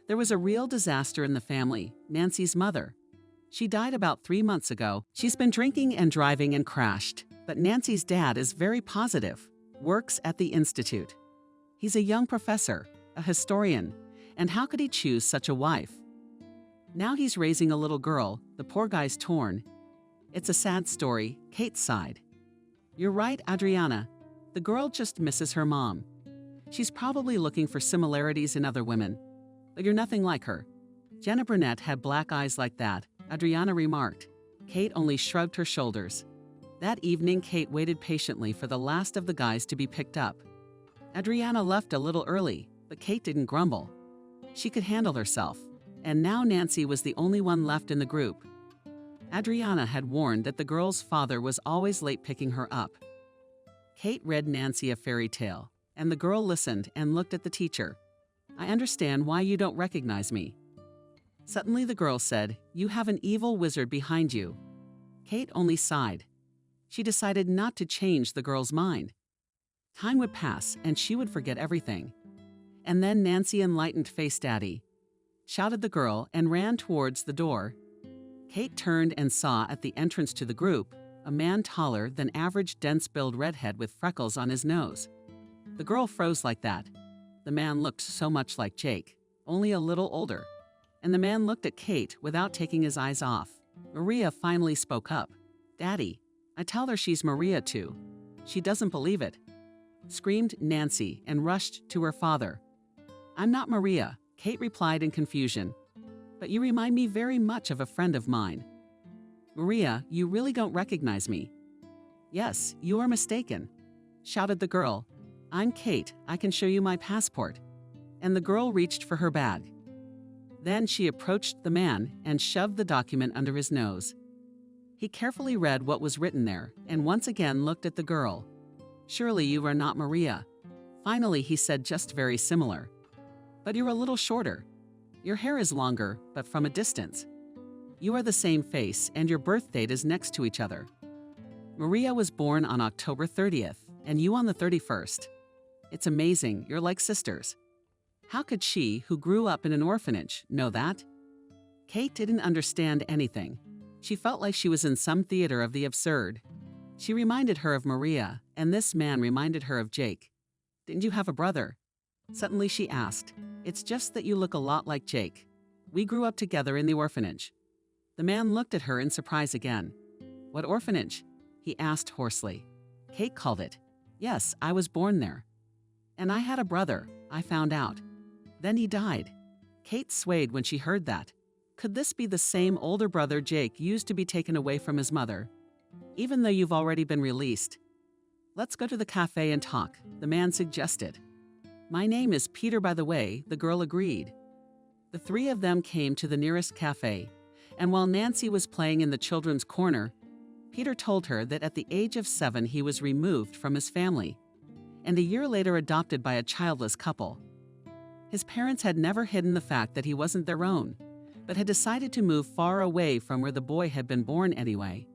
[SPEAKER 2] There was a real disaster in the family, Nancy's mother. She died about 3 months ago. She's been drinking and driving and crashed. But Nancy's dad is very positive, works at the Institute. He's a young professor, a historian, and how could he choose such a wife? Now he's raising a little girl, the poor guy's torn. It's a sad story, Kate sighed. You're right, Adriana. The girl just misses her mom. She's probably looking for similarities in other women, but you're nothing like her. Jenna Burnett had black eyes like that, Adriana remarked. Kate only shrugged her shoulders. That evening, Kate waited patiently for the last of the guys to be picked up. Adriana left a little early, but Kate didn't grumble. She could handle herself, and now Nancy was the only one left in the group. Adriana had warned that the girl's father was always late picking her up. Kate read Nancy a fairy tale, and the girl listened and looked at the teacher. "I understand why you don't recognize me." Suddenly the girl said, "You have an evil wizard behind you." Kate only sighed. She decided not to change the girl's mind. Time would pass and she would forget everything. And then Nancy enlightened Face Daddy, shouted the girl, and ran towards the door. Kate turned and saw at the entrance to the group a man taller than average dense-built redhead with freckles on his nose. The girl froze like that. The man looked so much like Jake, only a little older. And the man looked at Kate without taking his eyes off. Maria finally spoke up. "Daddy, I tell her she's Maria too. She doesn't believe it," screamed Nancy and rushed to her father. "I'm not Maria," Kate replied in confusion. "But you remind me very much of a friend of mine." "Maria, you really don't recognize me." "Yes, you are mistaken," shouted the girl. "I'm Kate. I can show you my passport." And the girl reached for her bag. Then she approached the man and shoved the document under his nose. He carefully read what was written there and once again looked at the girl. "Surely you are not Maria." Finally, he said, "Just very similar. But you're a little shorter. Your hair is longer, but from a distance. You are the same face and your birth date is next to each other. Maria was born on October 30th and you on the 31st. It's amazing, you're like sisters." How could she, who grew up in an orphanage, know that? Kate didn't understand anything. She felt like she was in some theater of the absurd. She reminded her of Maria, and this man reminded her of Jake. "Didn't you have a brother?" Suddenly she asked. "It's just that you look a lot like Jake. We grew up together in the orphanage." The man looked at her in surprise again. "What orphanage?" he asked hoarsely. Kate called it. "Yes, I was born there. And I had a brother, I found out. Then he died." Kate swayed when she heard that. Could this be the same older brother Jake used to be taken away from his mother? "Even though you've already been released." "Let's go to the cafe and talk," the man suggested. "My name is Peter, by the way," the girl agreed. The three of them came to the nearest cafe, and while Nancy was playing in the children's corner, Peter told her that at the age of 7 he was removed from his family, and a year later adopted by a childless couple. His parents had never hidden the fact that he wasn't their own, but had decided to move far away from where the boy had been born anyway.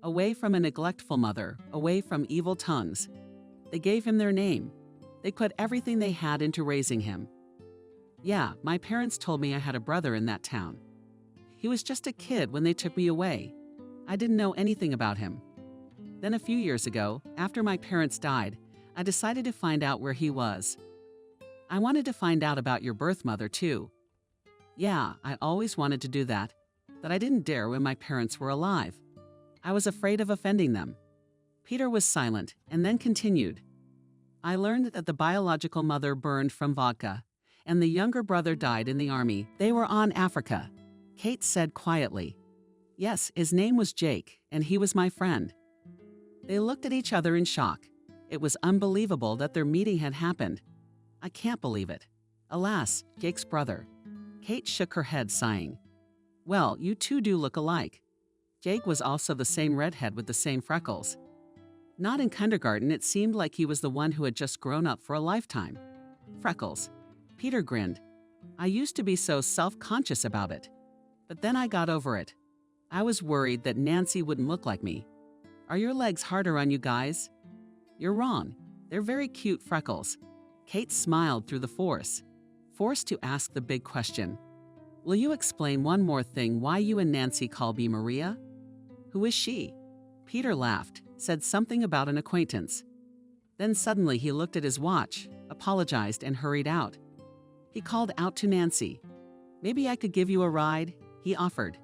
[SPEAKER 2] Away from a neglectful mother, away from evil tongues. They gave him their name. They put everything they had into raising him. "Yeah, my parents told me I had a brother in that town. He was just a kid when they took me away. I didn't know anything about him. Then a few years ago, after my parents died, I decided to find out where he was. I wanted to find out about your birth mother, too. Yeah, I always wanted to do that, but I didn't dare when my parents were alive. I was afraid of offending them." Peter was silent and then continued. "I learned that the biological mother burned from vodka, and the younger brother died in the army. They were on Africa." Kate said quietly. "Yes, his name was Jake, and he was my friend." They looked at each other in shock. It was unbelievable that their meeting had happened. "I can't believe it. Alas, Jake's brother." Kate shook her head, sighing. "Well, you two do look alike. Jake was also the same redhead with the same freckles. Not in kindergarten, it seemed like he was the one who had just grown up for a lifetime. Freckles." Peter grinned. "I used to be so self-conscious about it. But then I got over it. I was worried that Nancy wouldn't look like me. Are your legs harder on you guys?" "You're wrong. They're very cute freckles." Kate smiled through the forced to ask the big question. "Will you explain one more thing why you and Nancy call me Maria? Who is she?" Peter laughed, said something about an acquaintance. Then suddenly he looked at his watch, apologized, and hurried out. He called out to Nancy. "Maybe I could give you a ride?" he offered.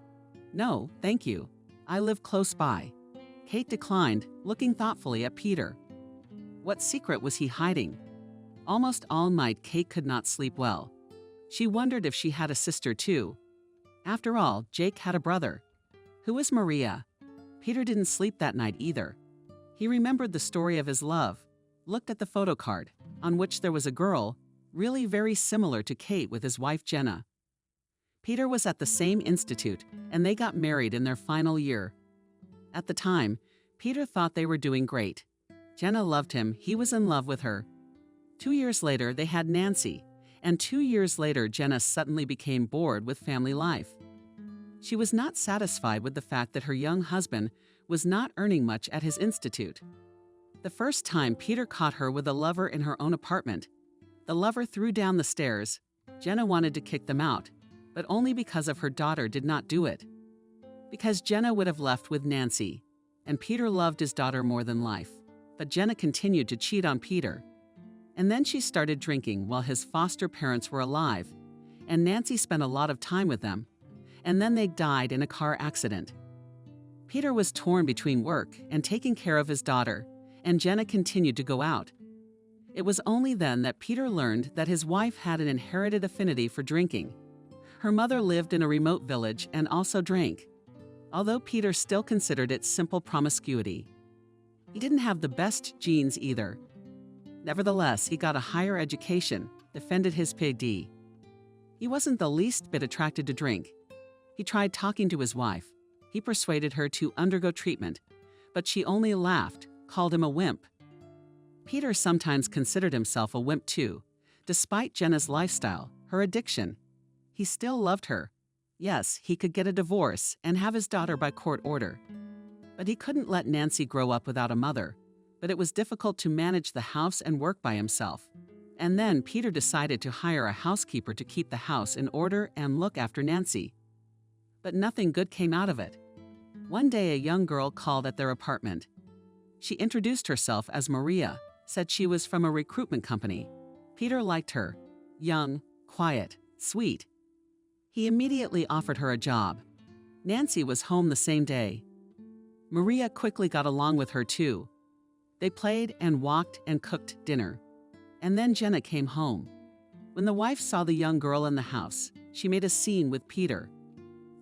[SPEAKER 2] "No, thank you. I live close by." Kate declined, looking thoughtfully at Peter. What secret was he hiding? Almost all night, Kate could not sleep well. She wondered if she had a sister too. After all, Jake had a brother. Who was Maria? Peter didn't sleep that night either. He remembered the story of his love, looked at the photo card. on which there was a girl, really very similar to Kate with his wife Jenna. Peter was at the same institute, and they got married in their final year. At the time, Peter thought they were doing great. Jenna loved him, he was in love with her. 2 years later, they had Nancy, and 2 years later, Jenna suddenly became bored with family life. She was not satisfied with the fact that her young husband was not earning much at his institute. The first time Peter caught her with a lover in her own apartment, the lover threw down the stairs. Jenna wanted to kick them out, but only because of her daughter did not do it. Because Jenna would have left with Nancy, and Peter loved his daughter more than life. But Jenna continued to cheat on Peter. And then she started drinking while his foster parents were alive, and Nancy spent a lot of time with them, and then they died in a car accident. Peter was torn between work and taking care of his daughter, and Jenna continued to go out. It was only then that Peter learned that his wife had an inherited affinity for drinking. Her mother lived in a remote village and also drank, although Peter still considered it simple promiscuity. He didn't have the best genes either. Nevertheless, he got a higher education, defended his PhD. He wasn't the least bit attracted to drink. He tried talking to his wife. He persuaded her to undergo treatment, but she only laughed, called him a wimp. Peter sometimes considered himself a wimp too. Despite Jenna's lifestyle, her addiction, he still loved her. Yes, he could get a divorce and have his daughter by court order. But he couldn't let Nancy grow up without a mother. But it was difficult to manage the house and work by himself. And then Peter decided to hire a housekeeper to keep the house in order and look after Nancy. But nothing good came out of it. One day, a young girl called at their apartment. She introduced herself as Maria, said she was from a recruitment company. Peter liked her. Young, quiet, sweet. He immediately offered her a job. Nancy was home the same day. Maria quickly got along with her too. They played and walked and cooked dinner. And then Jenna came home. When the wife saw the young girl in the house, she made a scene with Peter.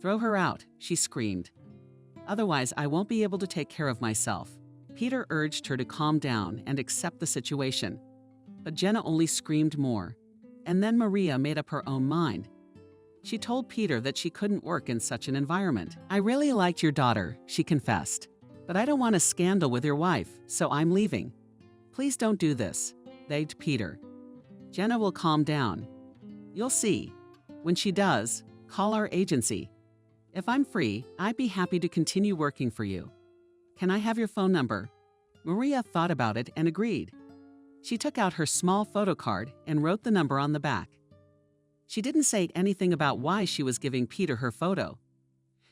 [SPEAKER 2] "Throw her out," she screamed. "Otherwise, I won't be able to take care of myself." Peter urged her to calm down and accept the situation. But Jenna only screamed more. And then Maria made up her own mind. She told Peter that she couldn't work in such an environment. "I really liked your daughter," she confessed. "But I don't want a scandal with your wife, so I'm leaving." "Please don't do this," begged Peter. "Jenna will calm down. You'll see. When she does, call our agency. If I'm free, I'd be happy to continue working for you. Can I have your phone number?" Maria thought about it and agreed. She took out her small photo card and wrote the number on the back. She didn't say anything about why she was giving Peter her photo.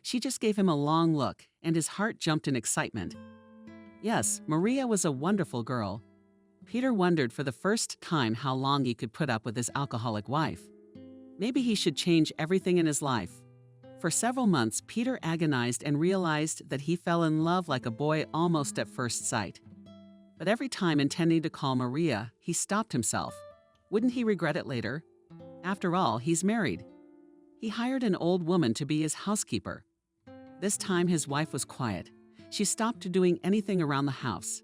[SPEAKER 2] She just gave him a long look, and his heart jumped in excitement. Yes, Maria was a wonderful girl. Peter wondered for the first time how long he could put up with his alcoholic wife. Maybe he should change everything in his life. For several months, Peter agonized and realized that he fell in love like a boy almost at first sight. But every time intending to call Maria, he stopped himself. Wouldn't he regret it later? After all, he's married. He hired an old woman to be his housekeeper. This time his wife was quiet. She stopped doing anything around the house.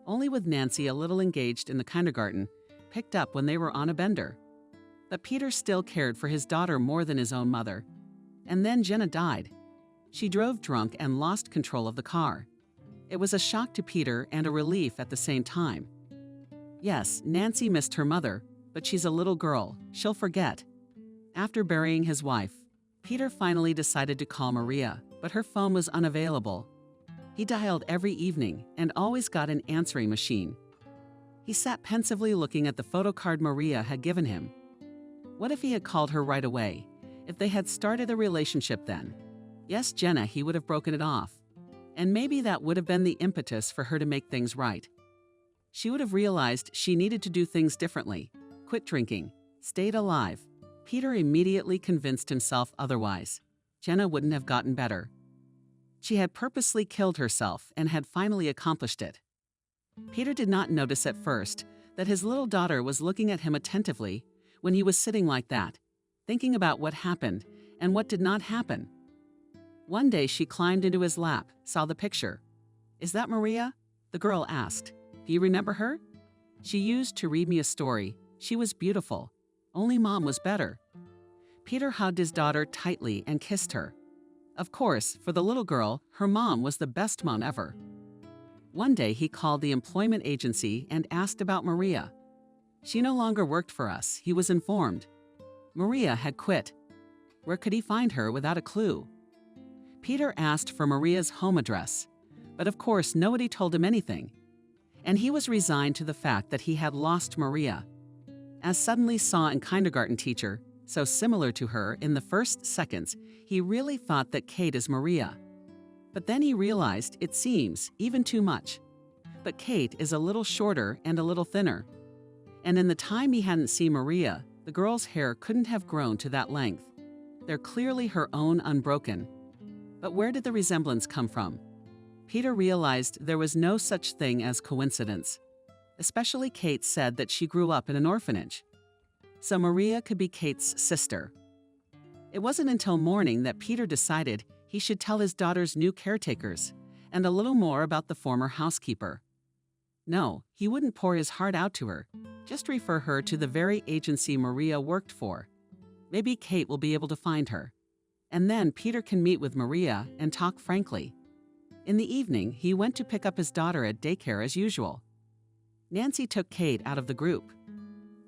[SPEAKER 2] Only with Nancy, a little engaged in the kindergarten, picked up when they were on a bender. But Peter still cared for his daughter more than his own mother. And then Jenna died. She drove drunk and lost control of the car. It was a shock to Peter and a relief at the same time. Yes, Nancy missed her mother, but she's a little girl. She'll forget. After burying his wife, Peter finally decided to call Maria, but her phone was unavailable. He dialed every evening and always got an answering machine. He sat pensively looking at the photo card Maria had given him. What if he had called her right away? If they had started a relationship then? Yes, Jenna, he would have broken it off. And maybe that would have been the impetus for her to make things right. She would have realized she needed to do things differently. Quit drinking. Stayed alive. Peter immediately convinced himself otherwise. Jenna wouldn't have gotten better. She had purposely killed herself and had finally accomplished it. Peter did not notice at first that his little daughter was looking at him attentively when he was sitting like that, thinking about what happened and what did not happen. One day she climbed into his lap, saw the picture. "Is that Maria?" the girl asked. "Do you remember her?" She used to read me a story. She was beautiful. Only Mom was better. Peter hugged his daughter tightly and kissed her. Of course, for the little girl, her mom was the best mom ever. One day he called the employment agency and asked about Maria. She no longer worked for us, he was informed. Maria had quit. Where could he find her without a clue? Peter asked for Maria's home address, but of course nobody told him anything. And he was resigned to the fact that he had lost Maria. As suddenly saw and kindergarten teacher, so similar to her in the first seconds, he really thought that Kate is Maria. But then he realized, it seems, even too much. But Kate is a little shorter and a little thinner. And in the time he hadn't seen Maria, the girl's hair couldn't have grown to that length. They're clearly her own unbroken. But where did the resemblance come from? Peter realized there was no such thing as coincidence. Especially Kate said that she grew up in an orphanage. So Maria could be Kate's sister. It wasn't until morning that Peter decided he should tell his daughter's new caretakers and a little more about the former housekeeper. No, he wouldn't pour his heart out to her, just refer her to the very agency Maria worked for. Maybe Kate will be able to find her. And then Peter can meet with Maria and talk frankly. In the evening, he went to pick up his daughter at daycare as usual. Nancy took Kate out of the group.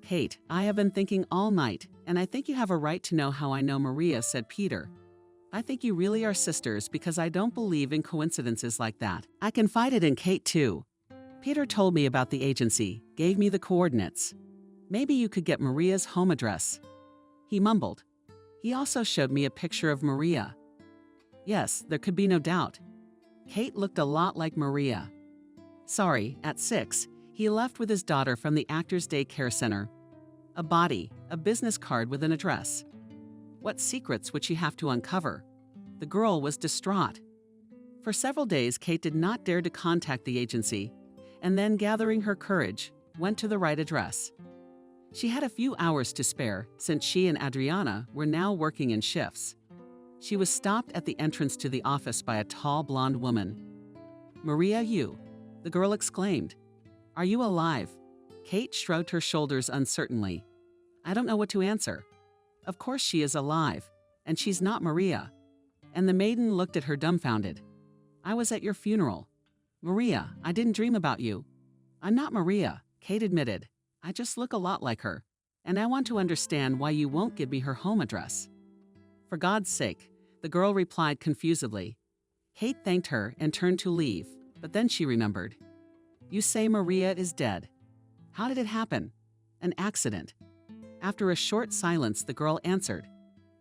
[SPEAKER 2] Kate, I have been thinking all night, and I think you have a right to know how I know Maria, said Peter. I think you really are sisters because I don't believe in coincidences like that. I confided in Kate too. Peter told me about the agency, gave me the coordinates. Maybe you could get Maria's home address. He mumbled. He also showed me a picture of Maria. Yes, there could be no doubt. Kate looked a lot like Maria. Sorry, at 6, he left with his daughter from the Actors Daycare Center. A body, a business card with an address. What secrets would she have to uncover? The girl was distraught. For several days, Kate did not dare to contact the agency, and then, gathering her courage, went to the right address. She had a few hours to spare, since she and Adriana were now working in shifts. She was stopped at the entrance to the office by a tall blonde woman. Maria, you, the girl exclaimed. Are you alive? Kate shrugged her shoulders uncertainly. I don't know what to answer. Of course she is alive, and she's not Maria. And the maiden looked at her dumbfounded. I was at your funeral. Maria, I didn't dream about you. I'm not Maria, Kate admitted. I just look a lot like her, and I want to understand why you won't give me her home address. For God's sake, the girl replied confusedly. Kate thanked her and turned to leave, but then she remembered. You say Maria is dead. How did it happen? An accident. After a short silence, the girl answered.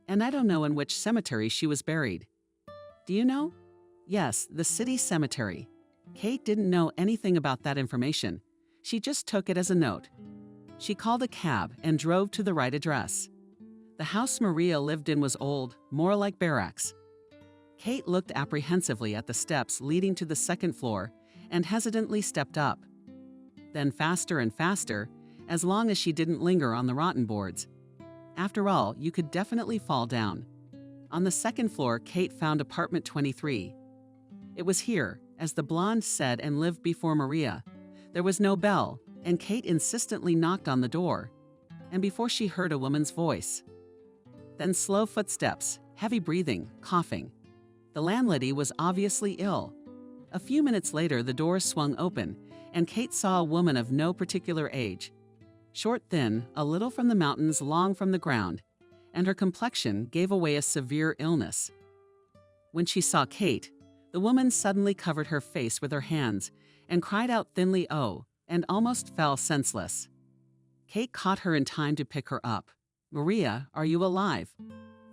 [SPEAKER 2] And I don't know in which cemetery she was buried. Do you know? Yes, the city cemetery. Kate didn't know anything about that information. She just took it as a note. She called a cab and drove to the right address. The house Maria lived in was old, more like barracks. Kate looked apprehensively at the steps leading to the second floor and hesitantly stepped up. Then faster and faster, as long as she didn't linger on the rotten boards. After all, you could definitely fall down. On the second floor, Kate found apartment 23. It was here, as the blonde said and lived before Maria. There was no bell, and Kate insistently knocked on the door. And before she heard a woman's voice. Then slow footsteps, heavy breathing, coughing. The landlady was obviously ill. A few minutes later, the door swung open, and Kate saw a woman of no particular age. Short, thin, a little from the mountains, long from the ground, and her complexion gave away a severe illness. When she saw Kate, the woman suddenly covered her face with her hands and cried out thinly, "Oh," and almost fell senseless. Kate caught her in time to pick her up. "Maria, are you alive?"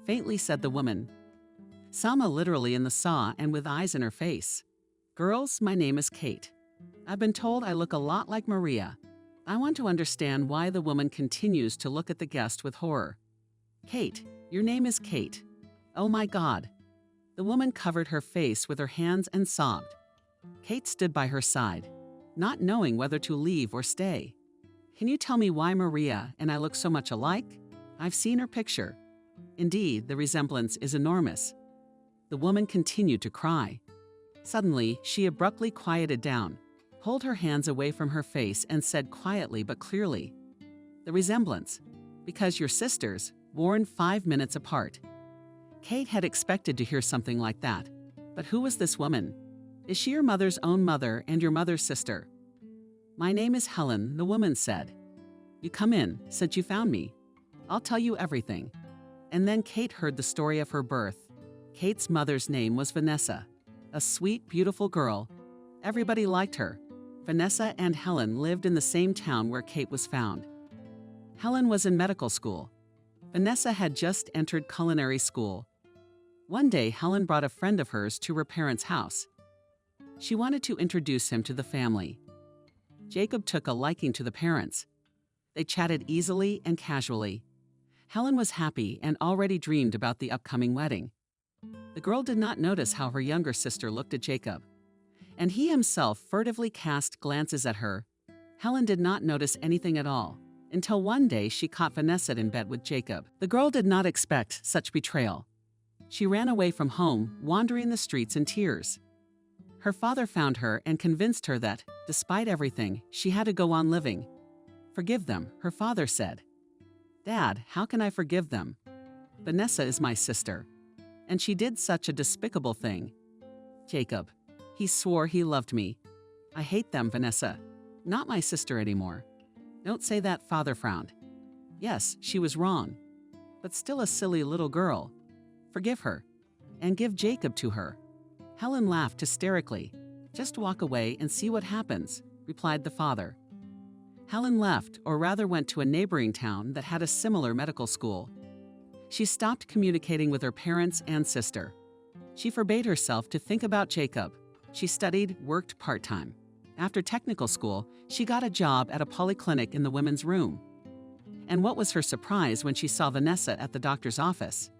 [SPEAKER 2] faintly said the woman. Sama literally in the saw and with eyes in her face. "Girls, my name is Kate. I've been told I look a lot like Maria. I want to understand why the woman continues to look at the guest with horror. Kate, your name is Kate. Oh my God." The woman covered her face with her hands and sobbed. Kate stood by her side, not knowing whether to leave or stay. "Can you tell me why Maria and I look so much alike? I've seen her picture. Indeed, the resemblance is enormous." The woman continued to cry. Suddenly, she abruptly quieted down, pulled her hands away from her face and said quietly but clearly, "The resemblance. Because you're sisters, born 5 minutes apart." Kate had expected to hear something like that. But who was this woman? Is she your mother's own mother and your mother's sister? "My name is Helen," the woman said. "You come in, since you found me. I'll tell you everything." And then Kate heard the story of her birth. Kate's mother's name was Vanessa, a sweet, beautiful girl. Everybody liked her. Vanessa and Helen lived in the same town where Kate was found. Helen was in medical school. Vanessa had just entered culinary school. One day, Helen brought a friend of hers to her parents' house. She wanted to introduce him to the family. Jacob took a liking to the parents. They chatted easily and casually. Helen was happy and already dreamed about the upcoming wedding. The girl did not notice how her younger sister looked at Jacob, and he himself furtively cast glances at her. Helen did not notice anything at all, until one day she caught Vanessa in bed with Jacob. The girl did not expect such betrayal. She ran away from home, wandering the streets in tears. Her father found her and convinced her that, despite everything, she had to go on living. "Forgive them," her father said. "Dad, how can I forgive them? Vanessa is my sister, and she did such a despicable thing." "Jacob, he swore he loved me. I hate them, Vanessa. Not my sister anymore." "Don't say that," father frowned. "Yes, she was wrong, but still a silly little girl. Forgive her, and give Jacob to her." Helen laughed hysterically. "Just walk away and see what happens," replied the father. Helen left, or rather went to a neighboring town that had a similar medical school. She stopped communicating with her parents and sister. She forbade herself to think about Jacob. She studied, worked part-time. After technical school, she got a job at a polyclinic in the women's room. And what was her surprise when she saw Vanessa at the doctor's office?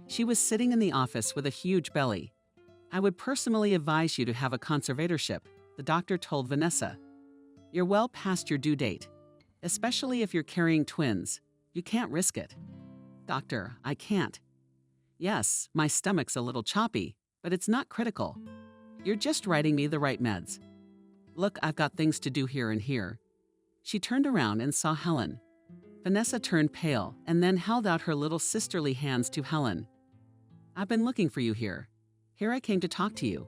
[SPEAKER 2] She was sitting in the office with a huge belly. "I would personally advise you to have a conservatorship," the doctor told Vanessa. "You're well past your due date. Especially if you're carrying twins. You can't risk it." "Doctor, I can't." "Yes, my stomach's a little choppy, but it's not critical. You're just writing me the right meds. Look, I've got things to do here and here." She turned around and saw Helen. Vanessa turned pale and then held out her little sisterly hands to Helen. "I've been looking for you here. Here I came to talk to you."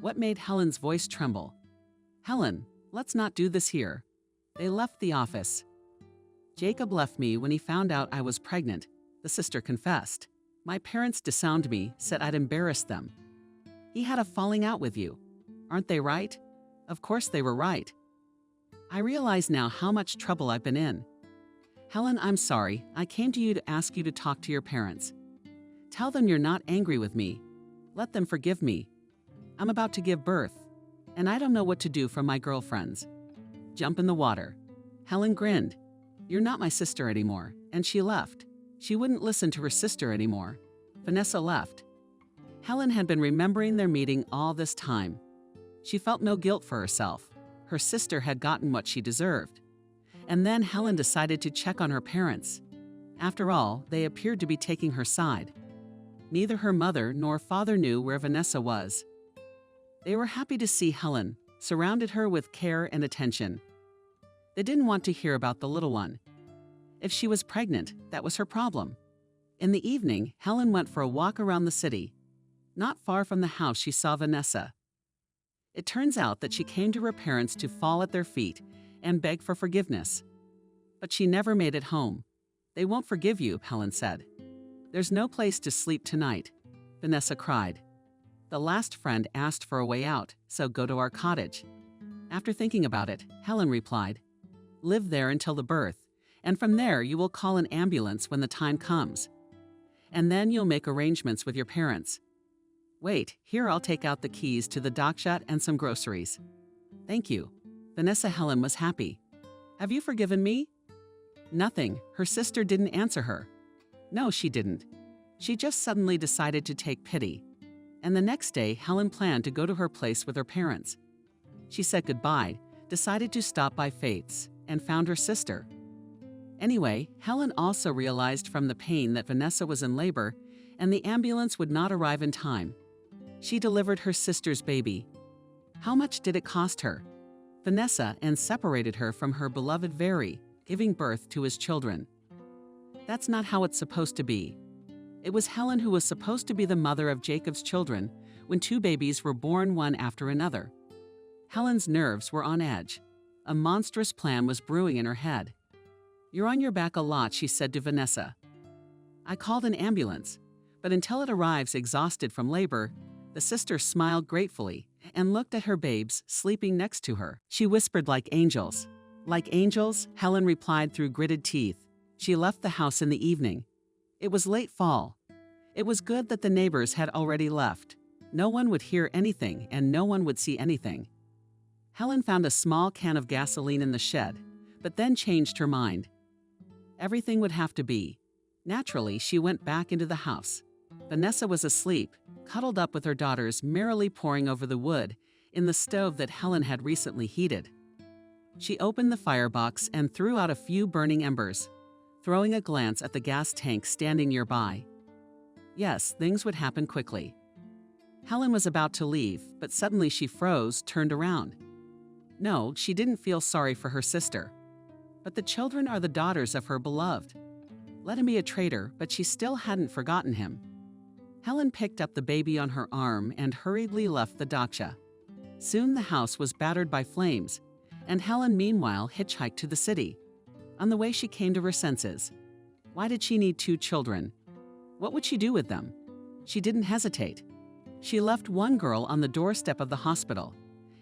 [SPEAKER 2] What made Helen's voice tremble? "Helen, let's not do this here." They left the office. "Jacob left me when he found out I was pregnant," the sister confessed. "My parents disowned me, said I'd embarrassed them. He had a falling out with you. Aren't they right?" Of course they were right. "I realize now how much trouble I've been in. Helen, I'm sorry. I came to you to ask you to talk to your parents. Tell them you're not angry with me. Let them forgive me. I'm about to give birth, and I don't know what to do from my girlfriends. Jump in the water." Helen grinned. "You're not my sister anymore," and she left. She wouldn't listen to her sister anymore. Vanessa left. Helen had been remembering their meeting all this time. She felt no guilt for herself. Her sister had gotten what she deserved. And then Helen decided to check on her parents. After all, they appeared to be taking her side. Neither her mother nor father knew where Vanessa was. They were happy to see Helen, surrounded her with care and attention. They didn't want to hear about the little one. If she was pregnant, that was her problem. In the evening, Helen went for a walk around the city. Not far from the house, she saw Vanessa. It turns out that she came to her parents to fall at their feet and beg for forgiveness. But she never made it home. "They won't forgive you," Helen said. "There's no place to sleep tonight," Vanessa cried. "The last friend asked for a way out, so go to our cottage." After thinking about it, Helen replied, "Live there until the birth, and from there you will call an ambulance when the time comes. And then you'll make arrangements with your parents. Wait, here I'll take out the keys to the dockshot and some groceries." "Thank you." Vanessa Helen was happy. "Have you forgiven me?" Nothing. Her sister didn't answer her. No, she didn't. She just suddenly decided to take pity. And the next day, Helen planned to go to her place with her parents. She said goodbye, decided to stop by Faith's, and found her sister. Anyway, Helen also realized from the pain that Vanessa was in labor, and the ambulance would not arrive in time. She delivered her sister's baby. How much did it cost her? Vanessa, and separated her from her beloved Very, giving birth to his children. That's not how it's supposed to be. It was Helen who was supposed to be the mother of Jacob's children when two babies were born one after another. Helen's nerves were on edge. A monstrous plan was brewing in her head. "You're on your back a lot," she said to Vanessa. "I called an ambulance, but until it arrives exhausted from labor," the sister smiled gratefully and looked at her babes sleeping next to her. She whispered, "Like angels." "Like angels," Helen replied through gritted teeth. She left the house in the evening. It was late fall. It was good that the neighbors had already left. No one would hear anything and no one would see anything. Helen found a small can of gasoline in the shed, but then changed her mind. Everything would have to be. Naturally, she went back into the house. Vanessa was asleep, cuddled up with her daughters, merrily poring over the wood in the stove that Helen had recently heated. She opened the firebox and threw out a few burning embers, throwing a glance at the gas tank standing nearby. Yes, things would happen quickly. Helen was about to leave, but suddenly she froze, turned around. No, she didn't feel sorry for her sister. But the children are the daughters of her beloved. Let him be a traitor, but she still hadn't forgotten him. Helen picked up the baby on her arm and hurriedly left the dacha. Soon the house was battered by flames, and Helen meanwhile hitchhiked to the city. On the way she came to her senses. Why did she need two children? What would she do with them? She didn't hesitate. She left one girl on the doorstep of the hospital,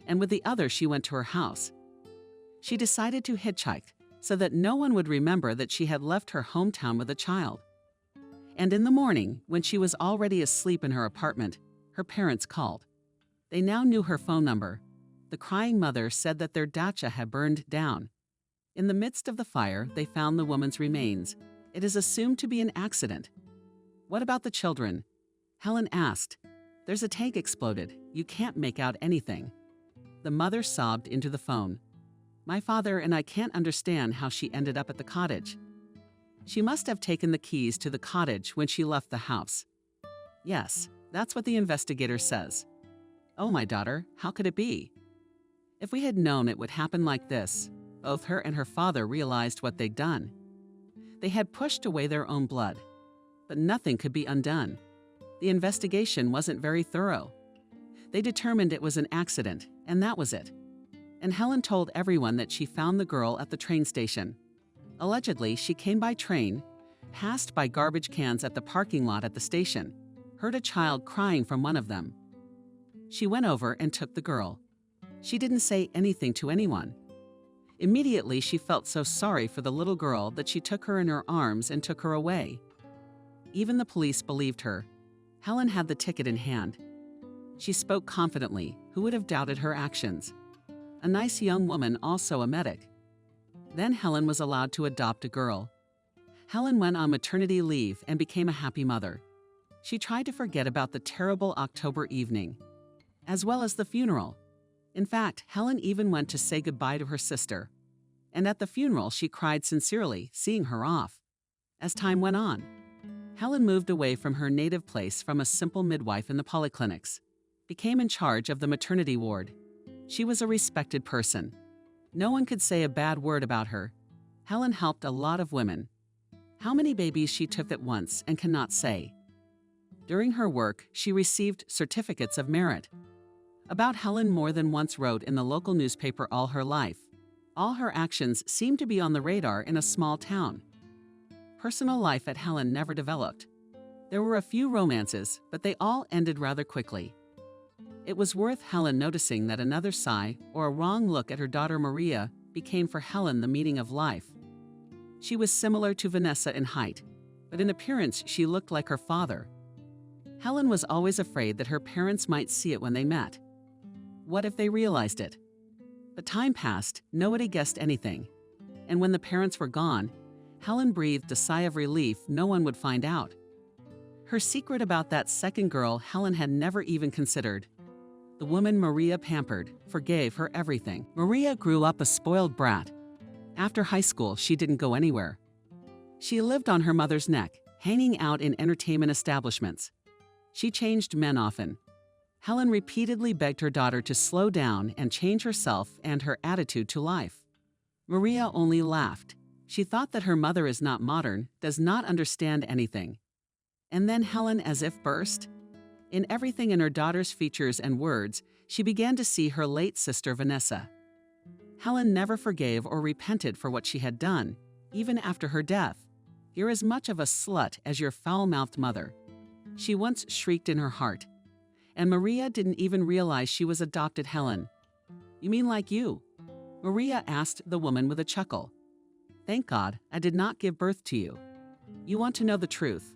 [SPEAKER 2] and with the other she went to her house. She decided to hitchhike so that no one would remember that she had left her hometown with a child. And in the morning, when she was already asleep in her apartment, her parents called. They now knew her phone number. The crying mother said that their dacha had burned down. In the midst of the fire, they found the woman's remains. It is assumed to be an accident. What about the children? Helen asked. There's a tank exploded. You can't make out anything. The mother sobbed into the phone. My father and I can't understand how she ended up at the cottage. She must have taken the keys to the cottage when she left the house. Yes, that's what the investigator says. Oh, my daughter, how could it be? If we had known it would happen like this, both her and her father realized what they'd done. They had pushed away their own blood, but nothing could be undone. The investigation wasn't very thorough. They determined it was an accident, and that was it. And Helen told everyone that she found the girl at the train station. Allegedly, she came by train, passed by garbage cans at the parking lot at the station, heard a child crying from one of them. She went over and took the girl. She didn't say anything to anyone. Immediately, she felt so sorry for the little girl that she took her in her arms and took her away. Even the police believed her. Helen had the ticket in hand. She spoke confidently. Who would have doubted her actions? A nice young woman, also a medic. Then Helen was allowed to adopt a girl. Helen went on maternity leave and became a happy mother. She tried to forget about the terrible October evening, as well as the funeral. In fact, Helen even went to say goodbye to her sister. And at the funeral, she cried sincerely, seeing her off. As time went on, Helen moved away from her native place from a simple midwife in the polyclinics, became in charge of the maternity ward. She was a respected person. No one could say a bad word about her. Helen helped a lot of women. How many babies she took at once and cannot say. During her work, she received certificates of merit. About Helen more than once wrote in the local newspaper all her life. All her actions seemed to be on the radar in a small town. Personal life at Helen never developed. There were a few romances, but they all ended rather quickly. It was worth Helen noticing that another sigh or a wrong look at her daughter Maria became for Helen the meaning of life. She was similar to Vanessa in height, but in appearance she looked like her father. Helen was always afraid that her parents might see it when they met. What if they realized it? But time passed, nobody guessed anything. And when the parents were gone, Helen breathed a sigh of relief no one would find out. Her secret about that second girl Helen had never even considered. The woman Maria pampered, forgave her everything. Maria grew up a spoiled brat. After high school, she didn't go anywhere. She lived on her mother's neck, hanging out in entertainment establishments. She changed men often. Helen repeatedly begged her daughter to slow down and change herself and her attitude to life. Maria only laughed. She thought that her mother is not modern, does not understand anything. And then Helen as if burst. In everything in her daughter's features and words, she began to see her late sister Vanessa. Helen never forgave or repented for what she had done, even after her death. "You're as much of a slut as your foul-mouthed mother," she once shrieked in her heart. And Maria didn't even realize she was adopted Helen. "You mean like you?" Maria asked the woman with a chuckle. "Thank God I did not give birth to you. You want to know the truth?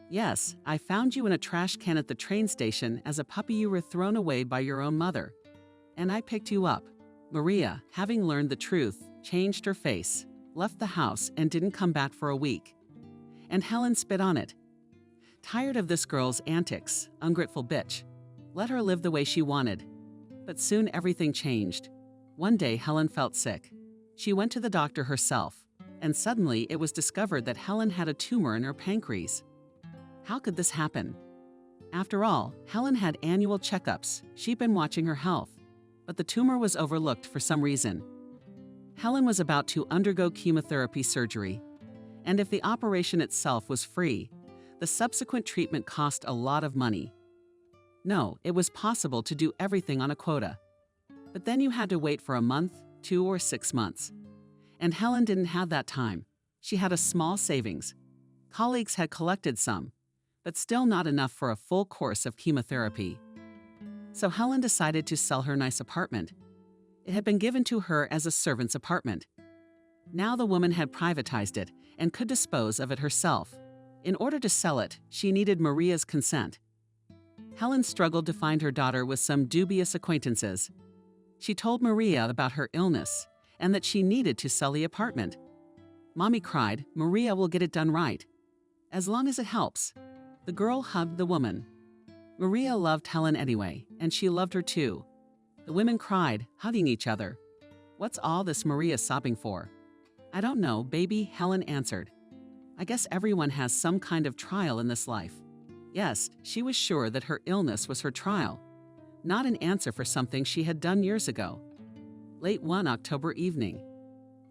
[SPEAKER 2] Yes, I found you in a trash can at the train station as a puppy. You were thrown away by your own mother. And I picked you up." Maria, having learned the truth, changed her face, left the house, and didn't come back for a week. And Helen spit on it. Tired of this girl's antics, ungrateful bitch. Let her live the way she wanted. But soon everything changed. One day Helen felt sick. She went to the doctor herself, and suddenly it was discovered that Helen had a tumor in her pancreas. How could this happen? After all, Helen had annual checkups. She'd been watching her health, but the tumor was overlooked for some reason. Helen was about to undergo chemotherapy surgery, and if the operation itself was free, the subsequent treatment cost a lot of money. No, it was possible to do everything on a quota. But then you had to wait for a month, 2 or 6 months. And Helen didn't have that time. She had a small savings. Colleagues had collected some, but still not enough for a full course of chemotherapy. So Helen decided to sell her nice apartment. It had been given to her as a servant's apartment. Now the woman had privatized it and could dispose of it herself. In order to sell it, she needed Maria's consent. Helen struggled to find her daughter with some dubious acquaintances. She told Maria about her illness and that she needed to sell the apartment. Mommy cried, "Maria will get it done right. As long as it helps." The girl hugged the woman. Maria loved Helen anyway, and she loved her too. The women cried, hugging each other. "What's all this Maria sobbing for?" "I don't know, baby," Helen answered. "I guess everyone has some kind of trial in this life." Yes, she was sure that her illness was her trial, not an answer for something she had done years ago. Late one October evening,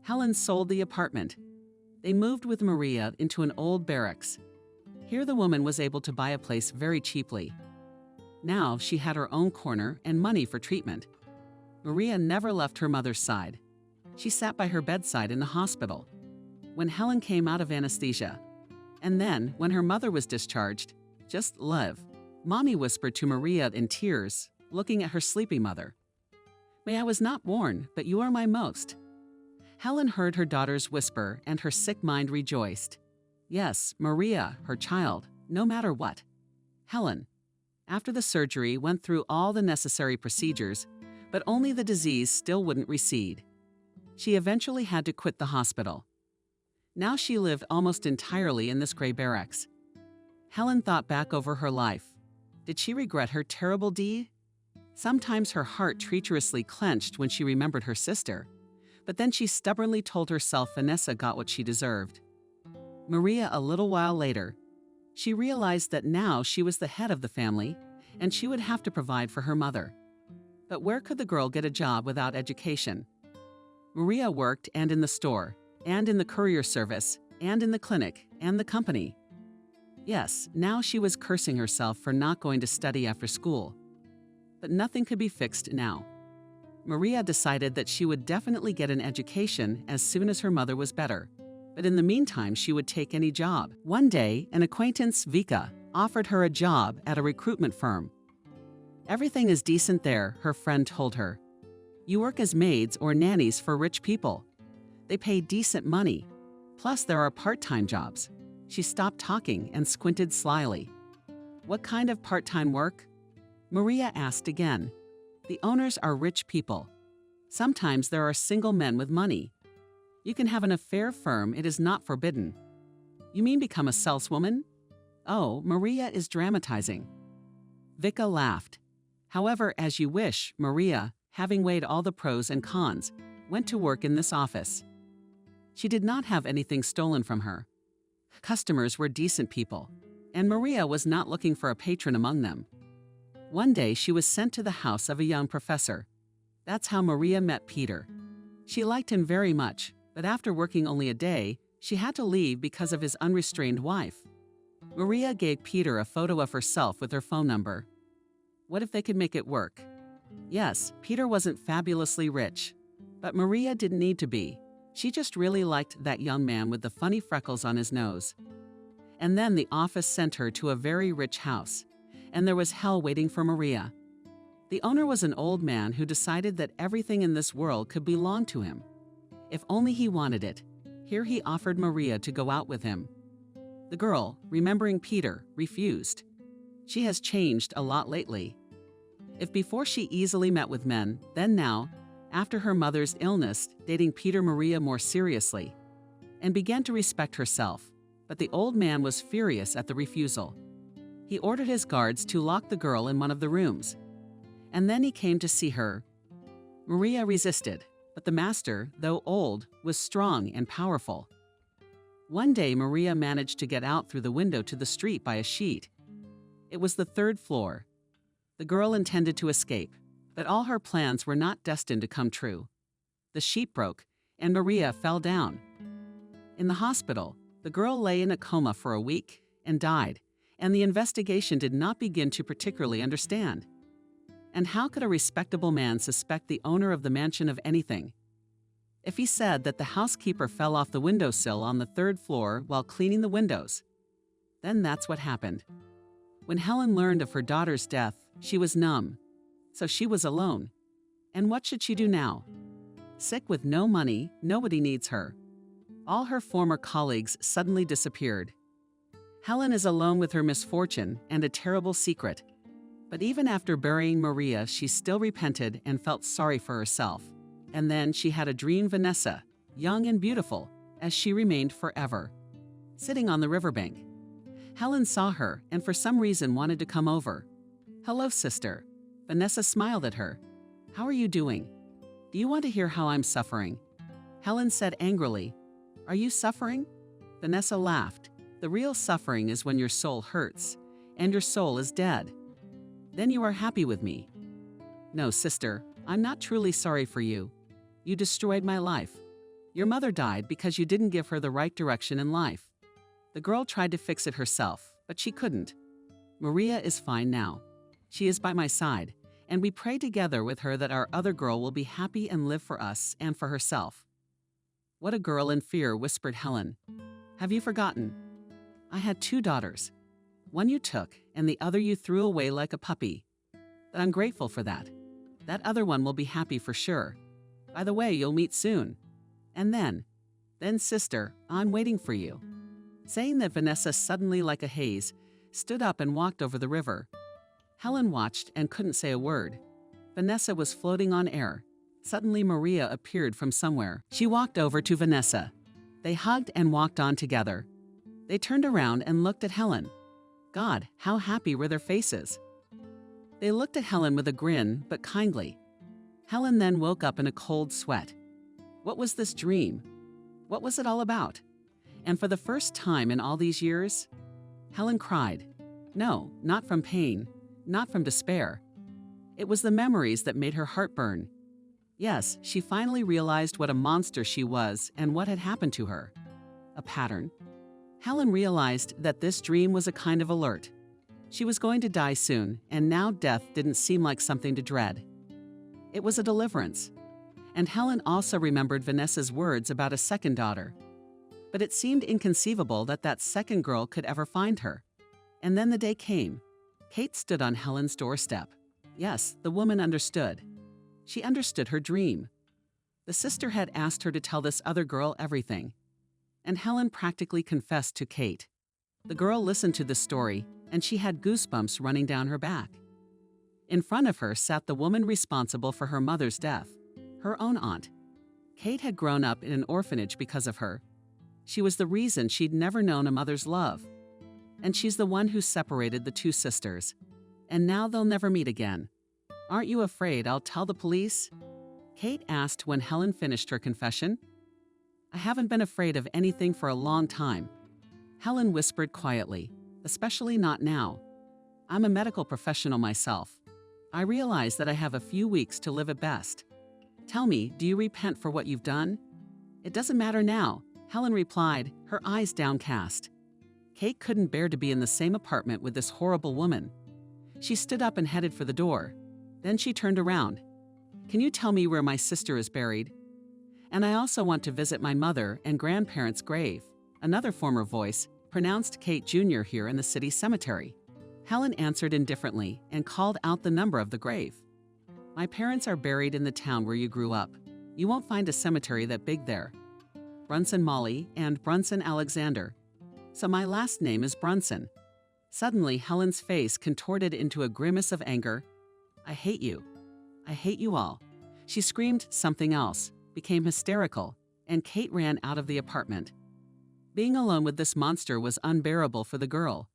[SPEAKER 2] Helen sold the apartment. They moved with Maria into an old barracks. Here the woman was able to buy a place very cheaply. Now she had her own corner and money for treatment. Maria never left her mother's side. She sat by her bedside in the hospital when Helen came out of anesthesia. And then, when her mother was discharged, "Just live," Mommy whispered to Maria in tears, looking at her sleeping mother. "May I was not born, but you are my most." Helen heard her daughter's whisper, and her sick mind rejoiced. Yes, Maria, her child, no matter what. Helen, after the surgery, went through all the necessary procedures, but only the disease still wouldn't recede. She eventually had to quit the hospital. Now she lived almost entirely in this gray barracks. Helen thought back over her life. Did she regret her terrible deed? Sometimes her heart treacherously clenched when she remembered her sister, but then she stubbornly told herself Vanessa got what she deserved. Maria, a little while later, she realized that now she was the head of the family, and she would have to provide for her mother. But where could the girl get a job without education? Maria worked and in the store, and in the courier service, and in the clinic, and the company. Yes, now she was cursing herself for not going to study after school. But nothing could be fixed now. Maria decided that she would definitely get an education as soon as her mother was better. But in the meantime, she would take any job. One day, an acquaintance, Vika, offered her a job at a recruitment firm. "Everything is decent there," her friend told her. "You work as maids or nannies for rich people. They pay decent money. Plus, there are part-time jobs." She stopped talking and squinted slyly. "What kind of part-time work?" Maria asked again. "The owners are rich people. Sometimes there are single men with money. You can have an affair firm, it is not forbidden." "You mean become a saleswoman?" "Oh, Maria is dramatizing." Vika laughed. "However, as you wish," Maria, having weighed all the pros and cons, went to work in this office. She did not have anything stolen from her. Customers were decent people, and Maria was not looking for a patron among them. One day she was sent to the house of a young professor. That's how Maria met Peter. She liked him very much, but after working only a day, she had to leave because of his unrestrained wife. Maria gave Peter a photo of herself with her phone number. What if they could make it work? Yes, Peter wasn't fabulously rich, but Maria didn't need to be. She just really liked that young man with the funny freckles on his nose. And then the office sent her to a very rich house, and there was hell waiting for Maria. The owner was an old man who decided that everything in this world could belong to him. If only he wanted it. Here he offered Maria to go out with him. The girl, remembering Peter, refused. She has changed a lot lately. If before she easily met with men, then now, after her mother's illness, dating Peter Maria more seriously, and began to respect herself, but the old man was furious at the refusal. He ordered his guards to lock the girl in one of the rooms, and then he came to see her. Maria resisted, but the master, though old, was strong and powerful. One day Maria managed to get out through the window to the street by a sheet. It was the 3rd floor. The girl intended to escape, but all her plans were not destined to come true. The sheet broke, and Maria fell down. In the hospital, the girl lay in a coma for a week and died, and the investigation did not begin to particularly understand. And how could a respectable man suspect the owner of the mansion of anything? If he said that the housekeeper fell off the windowsill on the 3rd floor while cleaning the windows, then that's what happened. When Helen learned of her daughter's death, she was numb. So she was alone. And what should she do now? Sick with no money, nobody needs her. All her former colleagues suddenly disappeared. Helen is alone with her misfortune and a terrible secret. But even after burying Maria, she still repented and felt sorry for herself. And then she had a dream Vanessa, young and beautiful, as she remained forever. Sitting on the riverbank. Helen saw her and for some reason wanted to come over. "Hello, sister." Vanessa smiled at her. "How are you doing? Do you want to hear how I'm suffering?" Helen said angrily, "Are you suffering?" Vanessa laughed. "The real suffering is when your soul hurts, and your soul is dead. Then you are happy with me." "No, sister, I'm not truly sorry for you. You destroyed my life. Your mother died because you didn't give her the right direction in life. The girl tried to fix it herself, but she couldn't. Maria is fine now. She is by my side, and we pray together with her that our other girl will be happy and live for us and for herself." "What a girl in fear," whispered Helen. "Have you forgotten? I had 2 daughters. One you took, and the other you threw away like a puppy. But I'm grateful for that. That other one will be happy for sure. By the way, you'll meet soon. And then, sister, I'm waiting for you." Saying that, Vanessa suddenly, like a haze, stood up and walked over the river. Helen watched and couldn't say a word. Vanessa was floating on air. Suddenly Maria appeared from somewhere. She walked over to Vanessa. They hugged and walked on together. They turned around and looked at Helen. God, how happy were their faces. They looked at Helen with a grin, but kindly. Helen then woke up in a cold sweat. What was this dream? What was it all about? And for the first time in all these years, Helen cried. No, not from pain, not from despair. It was the memories that made her heart burn. Yes, she finally realized what a monster she was and what had happened to her. A pattern. Helen realized that this dream was a kind of alert. She was going to die soon, and now death didn't seem like something to dread. It was a deliverance. And Helen also remembered Vanessa's words about a second daughter. But it seemed inconceivable that that second girl could ever find her. And then the day came. Kate stood on Helen's doorstep. Yes, the woman understood. She understood her dream. The sister had asked her to tell this other girl everything. And Helen practically confessed to Kate. The girl listened to the story, and she had goosebumps running down her back. In front of her sat the woman responsible for her mother's death, her own aunt. Kate had grown up in an orphanage because of her. She was the reason she'd never known a mother's love. And she's the one who separated the 2 sisters. And now they'll never meet again. Aren't you afraid I'll tell the police? Kate asked when Helen finished her confession. I haven't been afraid of anything for a long time. Helen whispered quietly, especially not now. I'm a medical professional myself. I realize that I have a few weeks to live at best. Tell me, do you repent for what you've done?" "It doesn't matter now," Helen replied, her eyes downcast. Kate couldn't bear to be in the same apartment with this horrible woman. She stood up and headed for the door. Then she turned around. "Can you tell me where my sister is buried?" "And I also want to visit my mother and grandparents' grave," another former voice pronounced Kate Jr. here in the city cemetery. Helen answered indifferently and called out the number of the grave. "My parents are buried in the town where you grew up. You won't find a cemetery that big there. Brunson Molly and Brunson Alexander. So my last name is Brunson." Suddenly, Helen's face contorted into a grimace of anger. "I hate you. I hate you all." She screamed something else, became hysterical, and Kate ran out of the apartment. Being alone with this monster was unbearable for the girl.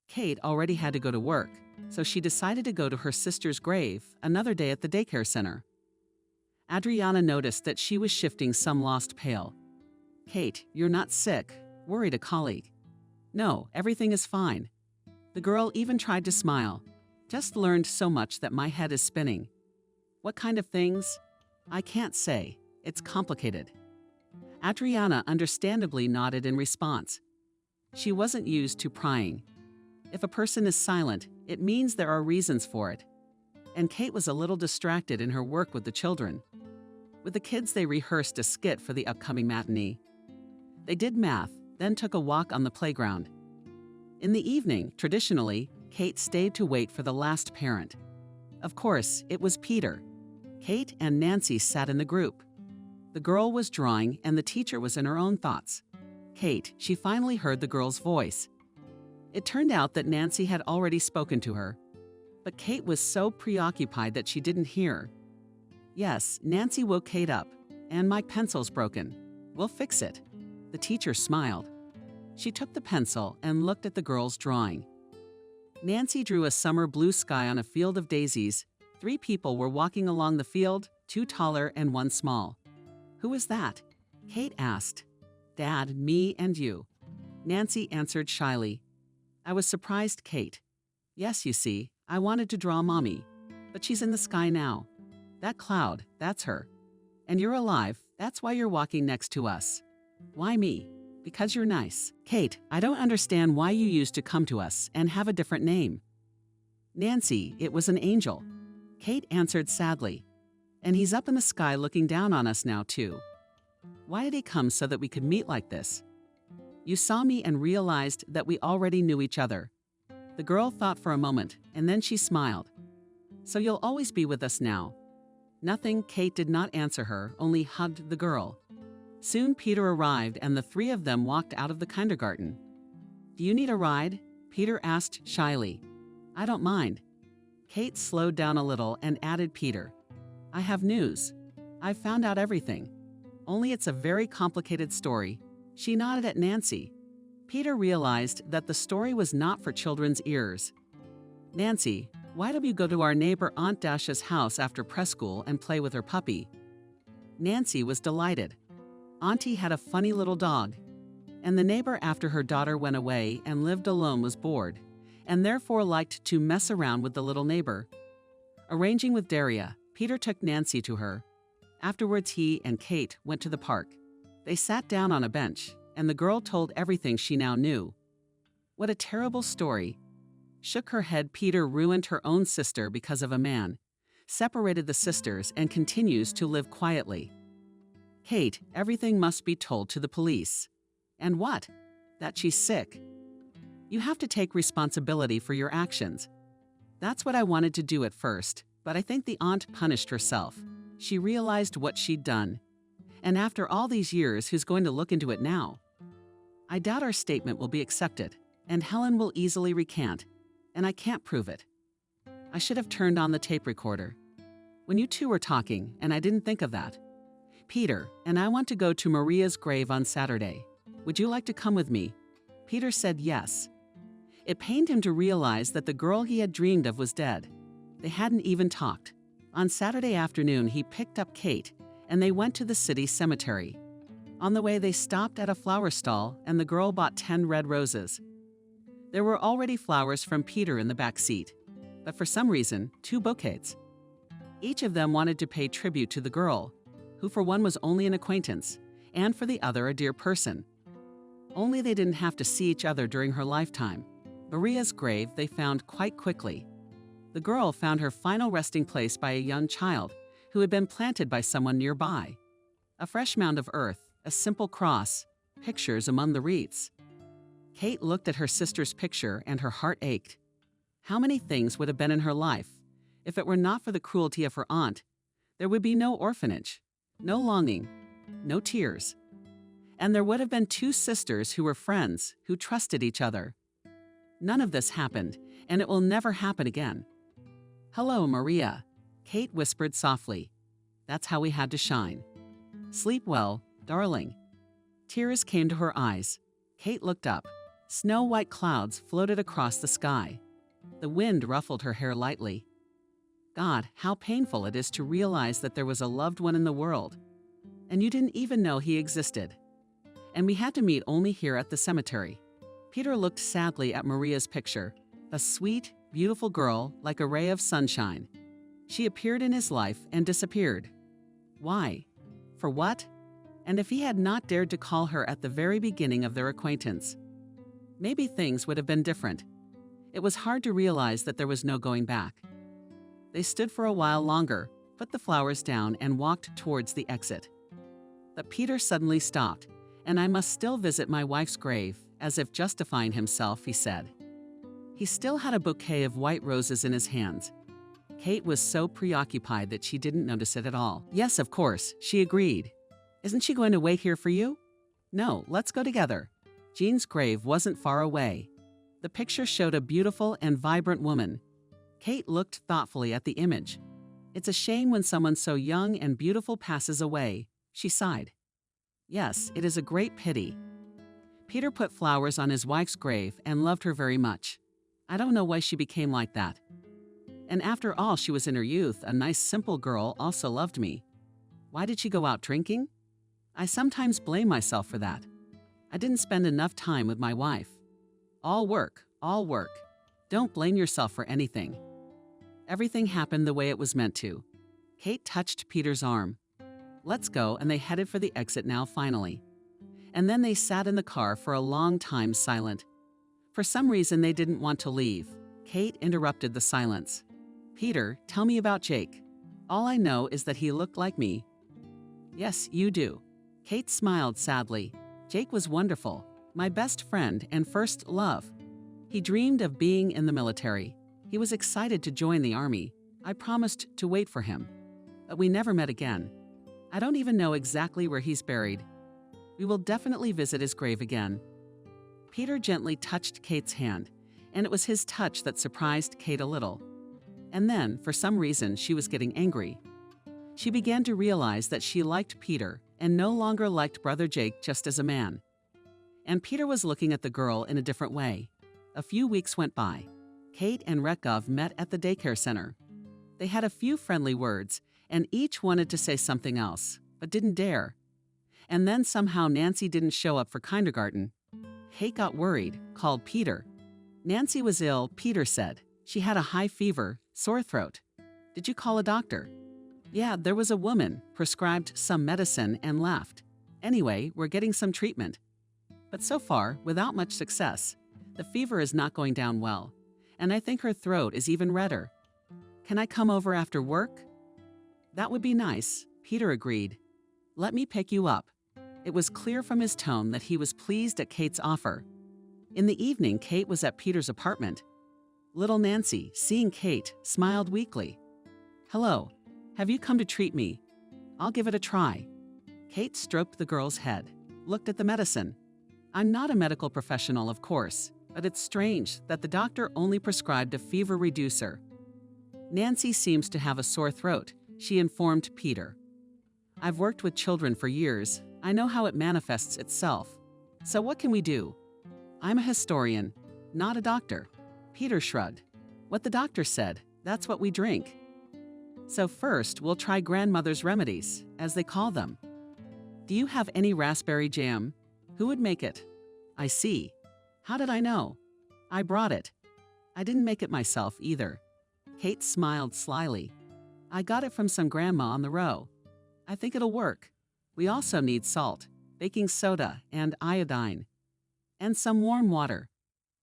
[SPEAKER 2] Kate already had to go to work, so she decided to go to her sister's grave another day at the daycare center. Adriana noticed that she was shifting some lost pail. "Kate, you're not sick," worried a colleague. "No, everything is fine." The girl even tried to smile. "Just learned so much that my head is spinning." "What kind of things?" "I can't say. It's complicated." Adriana understandably nodded in response. She wasn't used to prying. If a person is silent, it means there are reasons for it. And Kate was a little distracted in her work with the children. With the kids, they rehearsed a skit for the upcoming matinee. They did math, then took a walk on the playground. In the evening, traditionally, Kate stayed to wait for the last parent. Of course, it was Peter. Kate and Nancy sat in the group. The girl was drawing and the teacher was in her own thoughts. Kate, she finally heard the girl's voice. It turned out that Nancy had already spoken to her. But Kate was so preoccupied that she didn't hear. "Yes, Nancy woke Kate up. And my pencil's broken. We'll fix it." The teacher smiled. She took the pencil and looked at the girl's drawing. Nancy drew a summer blue sky on a field of daisies. 3 people were walking along the field, 2 taller and 1 small. "Who was that?" Kate asked. "Dad, me, and you." Nancy answered shyly. "I was surprised, Kate. Yes, you see, I wanted to draw Mommy, but she's in the sky now. That cloud, that's her. And you're alive, that's why you're walking next to us." "Why me?" "Because you're nice." "Kate, I don't understand why you used to come to us and have a different name." "Nancy, it was an angel." Kate answered sadly. "And he's up in the sky looking down on us now, too. Why did he come so that we could meet like this?" "You saw me and realized that we already knew each other." The girl thought for a moment, and then she smiled. "So you'll always be with us now." Nothing. Kate did not answer her, only hugged the girl. Soon Peter arrived and the 3 of them walked out of the kindergarten. "Do you need a ride?" Peter asked shyly. "I don't mind." Kate slowed down a little and added Peter. "I have news. I've found out everything. Only it's a very complicated story." She nodded at Nancy. Peter realized that the story was not for children's ears. "Nancy, why don't you go to our neighbor Aunt Dasha's house after preschool and play with her puppy?" Nancy was delighted. Auntie had a funny little dog. And the neighbor, after her daughter went away and lived alone, was bored, and therefore liked to mess around with the little neighbor. Arranging with Daria, Peter took Nancy to her. Afterwards, he and Kate went to the park. They sat down on a bench, and the girl told everything she now knew. What a terrible story. Shook her head. Peter ruined her own sister because of a man, separated the sisters, and continues to live quietly. Kate, everything must be told to the police. And what? That she's sick. You have to take responsibility for your actions. That's what I wanted to do at first, but I think the aunt punished herself. She realized what she'd done. And after all these years, who's going to look into it now? I doubt our statement will be accepted, and Helen will easily recant, and I can't prove it. I should have turned on the tape recorder. When you 2 were talking, and I didn't think of that. Peter, and I want to go to Maria's grave on Saturday. Would you like to come with me? Peter said yes. It pained him to realize that the girl he had dreamed of was dead. They hadn't even talked. On Saturday afternoon, he picked up Kate, and they went to the city cemetery. On the way, they stopped at a flower stall, and the girl bought 10 red roses. There were already flowers from Peter in the back seat. but for some reason, 2 bouquets. Each of them wanted to pay tribute to the girl, who for one was only an acquaintance, and for the other a dear person. Only they didn't have to see each other during her lifetime. Maria's grave they found quite quickly. The girl found her final resting place by a young child who had been planted by someone nearby. A fresh mound of earth, a simple cross, pictures among the wreaths. Kate looked at her sister's picture and her heart ached. How many things would have been in her life if it were not for the cruelty of her aunt? There would be no orphanage, no longing, no tears. And there would have been 2 sisters who were friends, who trusted each other. None of this happened, and it will never happen again. "Hello, Maria," Kate whispered softly. "That's how we had to shine. Sleep well, darling." Tears came to her eyes. Kate looked up. Snow-white clouds floated across the sky. The wind ruffled her hair lightly. God, how painful it is to realize that there was a loved one in the world, and you didn't even know he existed. And we had to meet only here at the cemetery. Peter looked sadly at Maria's picture, a sweet, beautiful girl like a ray of sunshine. She appeared in his life and disappeared. Why? For what? And if he had not dared to call her at the very beginning of their acquaintance, maybe things would have been different. It was hard to realize that there was no going back. They stood for a while longer, put the flowers down, and walked towards the exit. But Peter suddenly stopped. "And I must still visit my wife's grave," as if justifying himself, he said. He still had a bouquet of white roses in his hands. Kate was so preoccupied that she didn't notice it at all. "Yes, of course," she agreed. "Isn't she going to wait here for you?" "No, let's go together." Jean's grave wasn't far away. The picture showed a beautiful and vibrant woman. Kate looked thoughtfully at the image. "It's a shame when someone so young and beautiful passes away," she sighed. "Yes, it is a great pity." Peter put flowers on his wife's grave and loved her very much. I don't know why she became like that. And after all, she was in her youth, a nice simple girl also loved me. Why did she go out drinking? I sometimes blame myself for that. I didn't spend enough time with my wife. All work, all work. Don't blame yourself for anything. Everything happened the way it was meant to. Kate touched Peter's arm. "Let's go," and they headed for the exit now finally. And then they sat in the car for a long time silent. For some reason they didn't want to leave. Kate interrupted the silence. "Peter, tell me about Jake. All I know is that he looked like me." "Yes, you do." Kate smiled sadly. "Jake was wonderful, my best friend and first love. He dreamed of being in the military. He was excited to join the army. I promised to wait for him. But we never met again. I don't even know exactly where he's buried. We will definitely visit his grave again." Peter gently touched Kate's hand, and it was his touch that surprised Kate a little. And then, for some reason, she was getting angry. She began to realize that she liked Peter and no longer liked Brother Jake just as a man. And Peter was looking at the girl in a different way. A few weeks went by. Kate and Retkov met at the daycare center. They had a few friendly words, and each wanted to say something else, but didn't dare. And then somehow Nancy didn't show up for kindergarten. Kate got worried, called Peter. Nancy was ill, Peter said. She had a high fever, sore throat. "Did you call a doctor?" "Yeah, there was a woman, prescribed some medicine and left. Anyway, we're getting some treatment. But so far, without much success. The fever is not going down well, and I think her throat is even redder. Can I come over after work?" "That would be nice," Peter agreed. "Let me pick you up." It was clear from his tone that he was pleased at Kate's offer. In the evening, Kate was at Peter's apartment. Little Nancy, seeing Kate, smiled weakly. "Hello. Have you come to treat me? I'll give it a try." Kate stroked the girl's head, looked at the medicine. "I'm not a medical professional, of course, but it's strange that the doctor only prescribed a fever reducer." "Nancy seems to have a sore throat," she informed Peter. "I've worked with children for years. I know how it manifests itself. So what can we do?" "I'm a historian, not a doctor." Peter shrugged. "What the doctor said, that's what we drink. So first, we'll try grandmother's remedies, as they call them. Do you have any raspberry jam? Who would make it?" "I see. How did I know?" "I brought it. I didn't make it myself either." Kate smiled slyly. I got it from some grandma on the row. I think it'll work. We also need salt, baking soda, and iodine. And some warm water.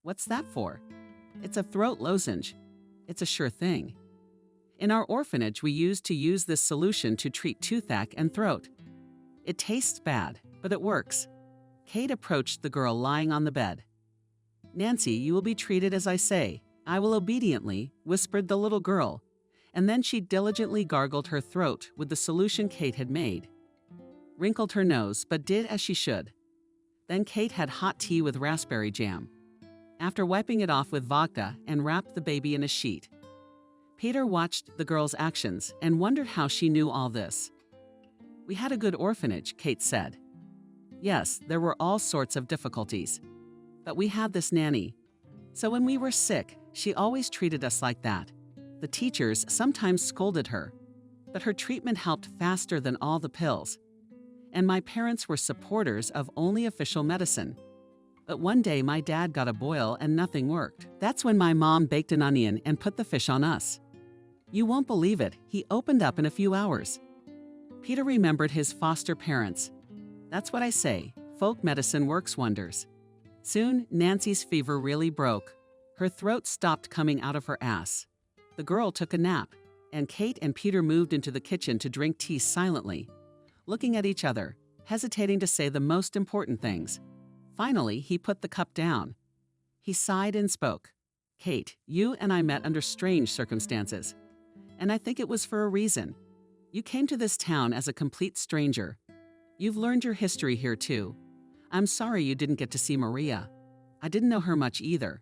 [SPEAKER 2] What's that for? It's a throat lozenge. It's a sure thing. In our orphanage, we used to use this solution to treat toothache and throat. It tastes bad, but it works. Kate approached the girl lying on the bed. Nancy, you will be treated as I say. I will obediently, whispered the little girl, and then she diligently gargled her throat with the solution Kate had made. Wrinkled her nose, but did as she should. Then Kate had hot tea with raspberry jam. After wiping it off with vodka and wrapped the baby in a sheet. Peter watched the girl's actions and wondered how she knew all this. We had a good orphanage, Kate said. Yes, there were all sorts of difficulties. But we had this nanny. So when we were sick, she always treated us like that. The teachers sometimes scolded her, but her treatment helped faster than all the pills. And my parents were supporters of only official medicine. But one day my dad got a boil and nothing worked. That's when my mom baked an onion and put the fish on us. You won't believe it, he opened up in a few hours. Peter remembered his foster parents. That's what I say, folk medicine works wonders. Soon, Nancy's fever really broke. Her throat stopped coming out of her ass. The girl took a nap, and Kate and Peter moved into the kitchen to drink tea silently, looking at each other, hesitating to say the most important things. Finally, he put the cup down. He sighed and spoke. Kate, you and I met under strange circumstances. And I think it was for a reason. You came to this town as a complete stranger. You've learned your history here too. I'm sorry you didn't get to see Maria. I didn't know her much either.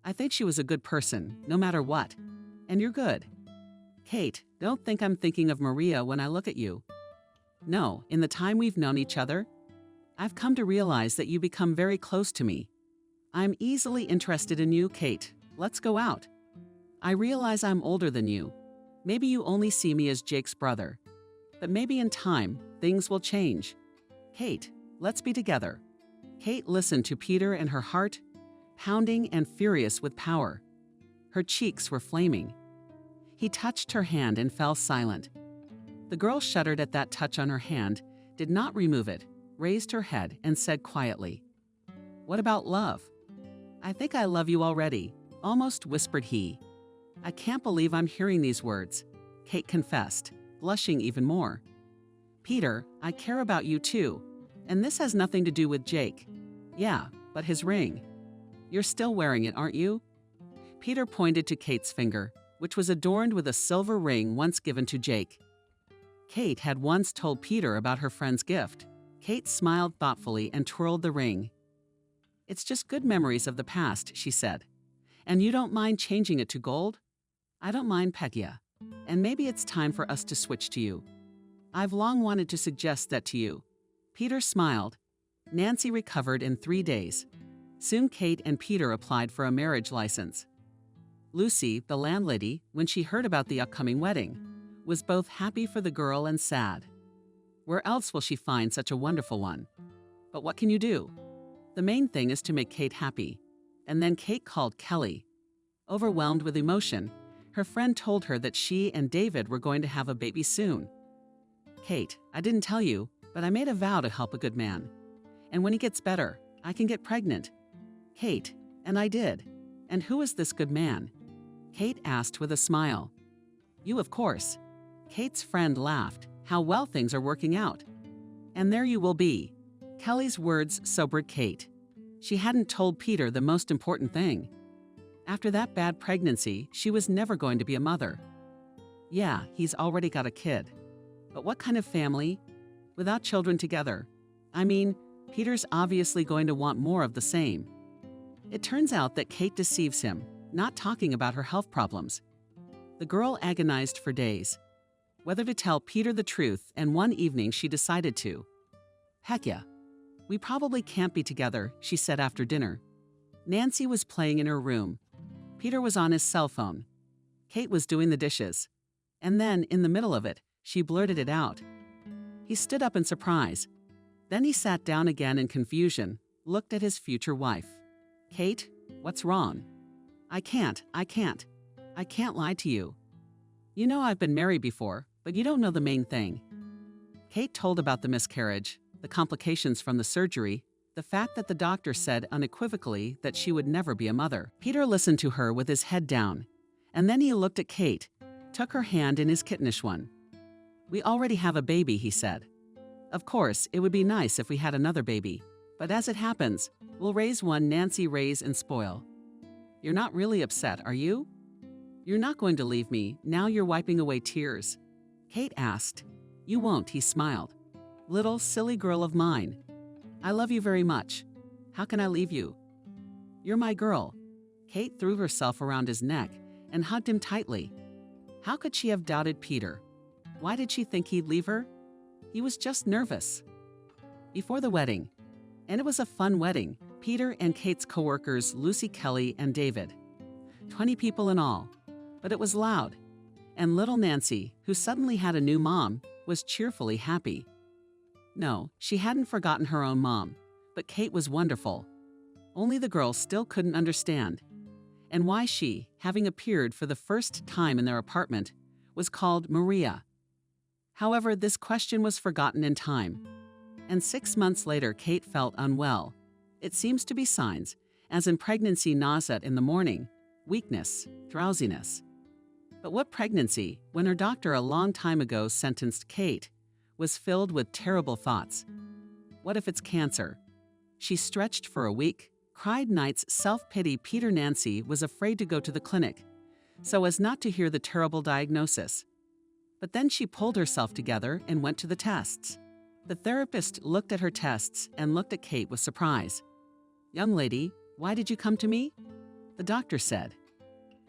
[SPEAKER 2] I think she was a good person, no matter what. And you're good. Kate, don't think I'm thinking of Maria when I look at you. No, in the time we've known each other, I've come to realize that you become very close to me. I'm easily interested in you, Kate. Let's go out. I realize I'm older than you. Maybe you only see me as Jake's brother. But maybe in time, things will change. Kate, let's be together. Kate listened to Peter and her heart, pounding and furious with power. Her cheeks were flaming. He touched her hand and fell silent. The girl shuddered at that touch on her hand, did not remove it, raised her head and said quietly, "What about love?" "I think I love you already," almost whispered he. "I can't believe I'm hearing these words," Kate confessed, blushing even more. "Peter, I care about you too, and this has nothing to do with Jake." "Yeah, but his ring. You're still wearing it, aren't you?" Peter pointed to Kate's finger, which was adorned with a silver ring once given to Jake. Kate had once told Peter about her friend's gift. Kate smiled thoughtfully and twirled the ring. "It's just good memories of the past," she said. "And you don't mind changing it to gold?" "I don't mind, Peggy. And maybe it's time for us to switch to you. I've long wanted to suggest that to you." Peter smiled. Nancy recovered in 3 days. Soon Kate and Peter applied for a marriage license. Lucy, the landlady, when she heard about the upcoming wedding, was both happy for the girl and sad. Where else will she find such a wonderful one? But what can you do? The main thing is to make Kate happy. And then Kate called Kelly. Overwhelmed with emotion, her friend told her that she and David were going to have a baby soon. "Kate, I didn't tell you, but I made a vow to help a good man. And when he gets better, I can get pregnant." "Kate, and I did. And who is this good man?" Kate asked with a smile. "You, of course." Kate's friend laughed. "How well things are working out." "And there you will be." Kelly's words sobered Kate. She hadn't told Peter the most important thing. After that bad pregnancy, she was never going to be a mother. Yeah, he's already got a kid. But what kind of family? Without children together. I mean, Peter's obviously going to want more of the same. It turns out that Kate deceives him, not talking about her health problems. The girl agonized for days, whether to tell Peter the truth, and one evening she decided to. "Heck yeah. We probably can't be together," she said after dinner. Nancy was playing in her room. Peter was on his cell phone. Kate was doing the dishes. And then, in the middle of it, she blurted it out. He stood up in surprise. Then he sat down again in confusion, looked at his future wife. "Kate, what's wrong?" I can't. I I can't lie to you. You know I've been married before, but you don't know the main thing. Kate told about the miscarriage, the complications from the surgery, the fact that the doctor said unequivocally that she would never be a mother. Peter listened to her with his head down, and then he looked at Kate, took her hand in his kittenish one. We already have a baby, he said. Of course, it would be nice if we had another baby, but as it happens, we'll raise one Nancy raise and spoil. You're not really upset, are you? You're not going to leave me, now you're wiping away tears. Kate asked. You won't, he smiled. Little silly girl of mine. I love you very much. How can I leave you? You're my girl. Kate threw herself around his neck and hugged him tightly. How could she have doubted Peter? Why did she think he'd leave her? He was just nervous. Before the wedding, and it was a fun wedding, Peter and Kate's co-workers Lucy Kelly and David. 20 people in all, but it was loud. And little Nancy, who suddenly had a new mom, was cheerfully happy. No, she hadn't forgotten her own mom, but Kate was wonderful. Only the girls still couldn't understand. And why she, having appeared for the first time in their apartment, was called Maria. However, this question was forgotten in time. And 6 months later, Kate felt unwell. It seems to be signs, as in pregnancy nausea in the morning, weakness, drowsiness. But what pregnancy, when her doctor a long time ago sentenced Kate, was filled with terrible thoughts. What if it's cancer? She stretched for a week, cried nights, self-pity. Peter Nancy was afraid to go to the clinic, so as not to hear the terrible diagnosis. But then she pulled herself together and went to the tests. The therapist looked at her tests and looked at Kate with surprise. Young lady, why did you come to me? The doctor said.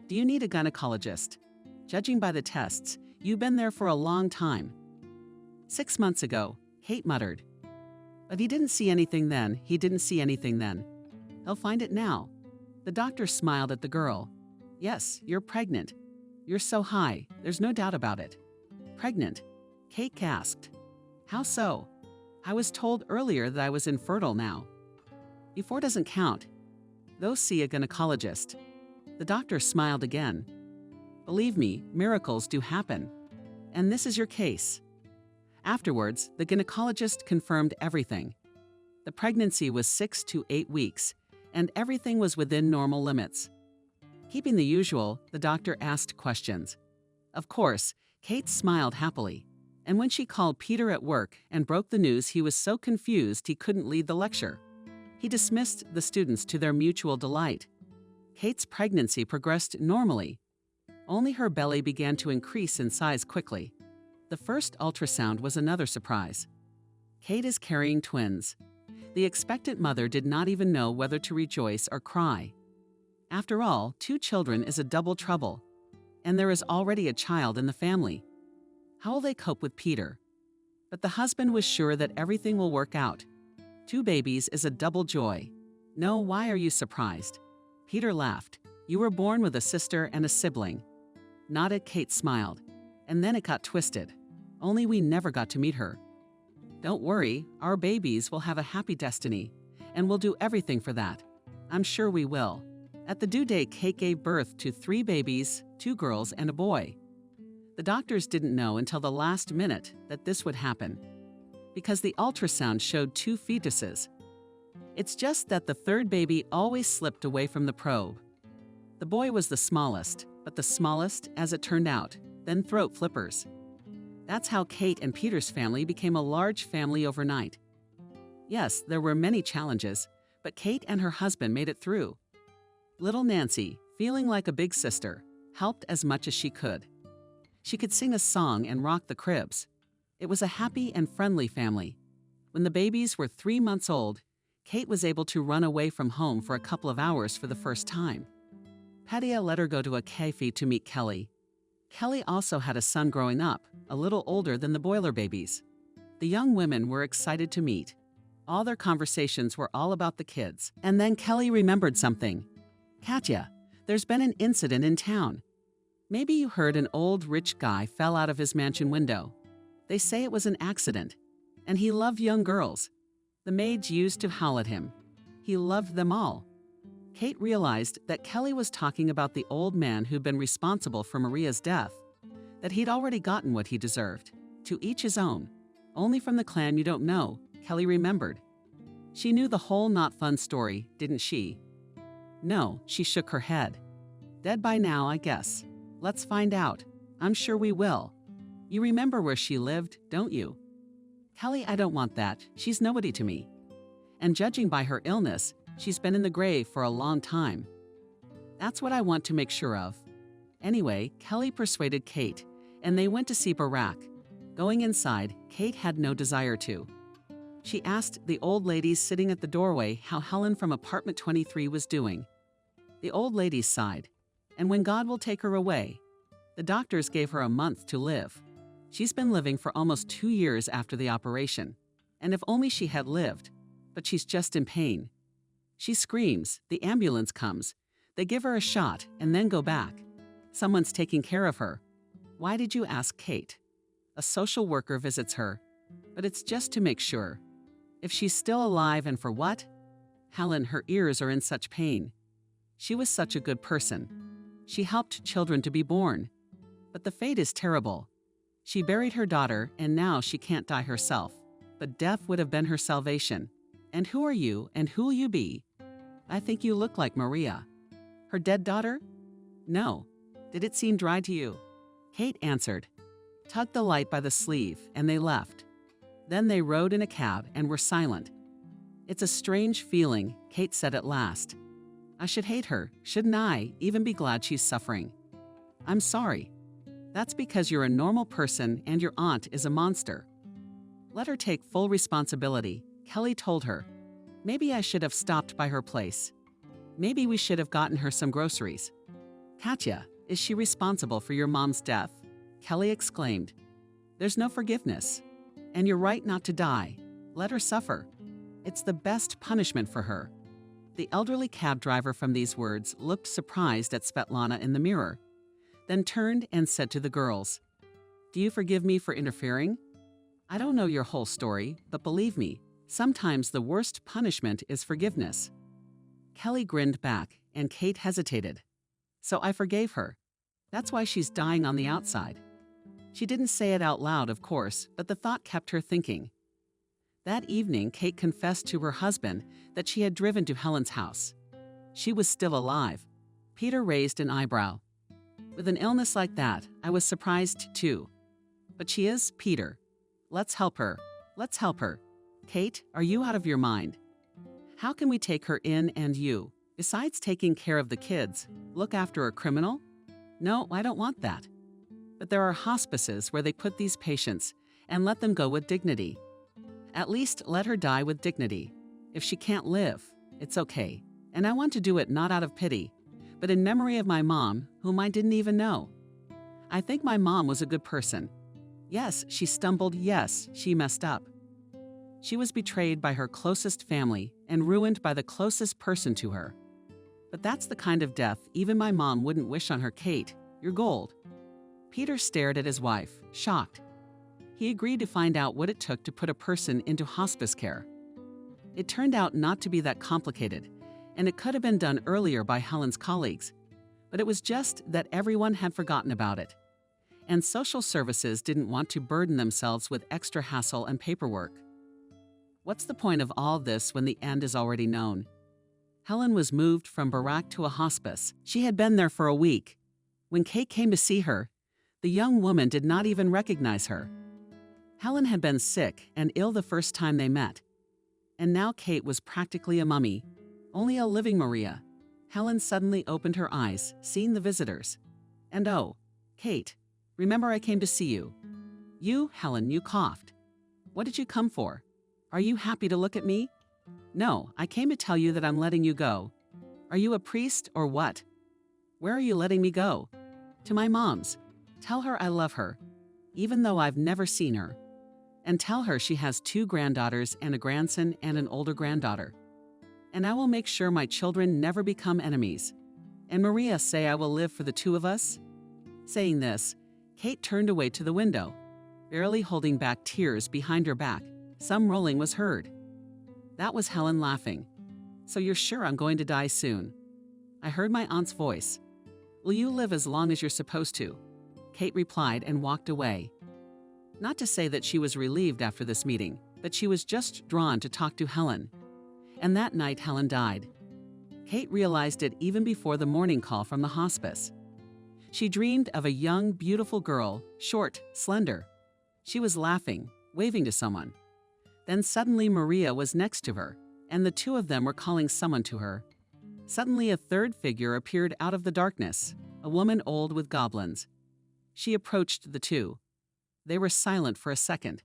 [SPEAKER 2] Do you need a gynecologist? Judging by the tests, you've been there for a long time. 6 months ago, Kate muttered. But he didn't see anything then, he didn't see anything then. He'll find it now. The doctor smiled at the girl. Yes, you're pregnant. You're so high, there's no doubt about it. Pregnant? Kate gasped. How so? I was told earlier that I was infertile now. Before doesn't count. Go see a gynecologist. The doctor smiled again. Believe me, miracles do happen. And this is your case. Afterwards, the gynecologist confirmed everything. The pregnancy was 6 to 8 weeks, and everything was within normal limits. Keeping the usual, the doctor asked questions. Of course, Kate smiled happily, and when she called Peter at work and broke the news, he was so confused he couldn't lead the lecture. He dismissed the students to their mutual delight. Kate's pregnancy progressed normally. Only her belly began to increase in size quickly. The first ultrasound was another surprise. Kate is carrying twins. The expectant mother did not even know whether to rejoice or cry. After all, 2 children is a double trouble, and there is already a child in the family. How will they cope with Peter? But the husband was sure that everything will work out. 2 babies is a double joy. No, why are you surprised? Peter laughed. You were born with a sister and a sibling. Nodded. Kate smiled. And then it got twisted. Only we never got to meet her. Don't worry, our babies will have a happy destiny, and we'll do everything for that. I'm sure we will. At the due date, Kate gave birth to 3 babies, 2 girls and a boy. The doctors didn't know until the last minute that this would happen, because the ultrasound showed 2 fetuses. It's just that the 3rd baby always slipped away from the probe. The boy was the smallest, but the smallest, as it turned out, then throat flippers. That's how Kate and Peter's family became a large family overnight. Yes, there were many challenges, but Kate and her husband made it through. Little Nancy, feeling like a big sister, helped as much as she could. She could sing a song and rock the cribs. It was a happy and friendly family. When the babies were 3 months old, Kate was able to run away from home for a couple of hours for the first time. Padia let her go to a cafe to meet Kelly. Kelly also had a son growing up, a little older than the Boiler babies. The young women were excited to meet. All their conversations were all about the kids. And then Kelly remembered something. Katya, there's been an incident in town. Maybe you heard an old rich guy fell out of his mansion window. They say it was an accident. And he loved young girls. The maids used to howl at him. He loved them all. Kate realized that Kelly was talking about the old man who'd been responsible for Maria's death, that he'd already gotten what he deserved. To each his own. Only from the clan you don't know, Kelly remembered. She knew the whole not fun story, didn't she? No, she shook her head. Dead by now, I guess. Let's find out. I'm sure we will. You remember where she lived, don't you? Kelly, I don't want that. She's nobody to me. And judging by her illness, she's been in the grave for a long time. That's what I want to make sure of. Anyway, Kelly persuaded Kate, and they went to see Barack. Going inside, Kate had no desire to. She asked the old ladies sitting at the doorway how Helen from apartment 23 was doing. The old ladies sighed. And when God will take her away? The doctors gave her a month to live. She's been living for almost 2 years after the operation. And if only she had lived. But she's just in pain. She screams, the ambulance comes. They give her a shot and then go back. Someone's taking care of her. Why did you ask Kate? A social worker visits her. But it's just to make sure. If she's still alive and for what? Helen, her ears are in such pain. She was such a good person. She helped children to be born. But the fate is terrible. She buried her daughter and now she can't die herself. But death would have been her salvation. And who are you and who'll you be? I think you look like Maria. Her dead daughter? No. Did it seem dry to you? Kate answered, tugged the light by the sleeve, and they left. Then they rode in a cab and were silent. It's a strange feeling, Kate said at last. I should hate her, shouldn't I, even be glad she's suffering? I'm sorry. That's because you're a normal person and your aunt is a monster. Let her take full responsibility, Kelly told her. Maybe I should have stopped by her place. Maybe we should have gotten her some groceries. Katya, is she responsible for your mom's death? Kelly exclaimed. There's no forgiveness. And you're right not to die. Let her suffer. It's the best punishment for her. The elderly cab driver from these words looked surprised at Svetlana in the mirror, then turned and said to the girls, Do you forgive me for interfering? I don't know your whole story, but believe me, sometimes the worst punishment is forgiveness. Kelly grinned back, and Kate hesitated. So I forgave her. That's why she's dying on the outside. She didn't say it out loud, of course, but the thought kept her thinking. That evening, Kate confessed to her husband that she had driven to Helen's house. She was still alive. Peter raised an eyebrow. With an illness like that, I was surprised too. But she is, Peter. Let's help her. Let's help her. Kate, are you out of your mind? How can we take her in and you, besides taking care of the kids, look after a criminal? No, I don't want that. But there are hospices where they put these patients and let them go with dignity. At least let her die with dignity. If she can't live, it's okay. And I want to do it not out of pity, but in memory of my mom, whom I didn't even know. I think my mom was a good person. Yes, she stumbled. Yes, she messed up. She was betrayed by her closest family and ruined by the closest person to her. But that's the kind of death even my mom wouldn't wish on her. Kate, you're gold. Peter stared at his wife, shocked. He agreed to find out what it took to put a person into hospice care. It turned out not to be that complicated, and it could have been done earlier by Helen's colleagues, but it was just that everyone had forgotten about it. And social services didn't want to burden themselves with extra hassle and paperwork. What's the point of all this when the end is already known? Helen was moved from Barack to a hospice. She had been there for a week. When Kate came to see her, the young woman did not even recognize her. Helen had been sick and ill the first time they met. And now Kate was practically a mummy, only a living Maria. Helen suddenly opened her eyes, seeing the visitors. And oh, Kate, remember I came to see you. You, Helen, you coughed. What did you come for? Are you happy to look at me? No, I came to tell you that I'm letting you go. Are you a priest or what? Where are you letting me go? To my mom's. Tell her I love her, even though I've never seen her. And tell her she has 2 granddaughters and a grandson and an older granddaughter. And I will make sure my children never become enemies. And Maria, say I will live for the 2 of us. Saying this, Kate turned away to the window, barely holding back tears behind her back. Some rolling was heard. That was Helen laughing. So you're sure I'm going to die soon? I heard my aunt's voice. Will you live as long as you're supposed to? Kate replied and walked away. Not to say that she was relieved after this meeting, but she was just drawn to talk to Helen. And that night Helen died. Kate realized it even before the morning call from the hospice. She dreamed of a young, beautiful girl, short, slender. She was laughing, waving to someone. Then suddenly Maria was next to her, and the two of them were calling someone to her. Suddenly a third figure appeared out of the darkness, a woman old with goblins. She approached the two. They were silent for a second.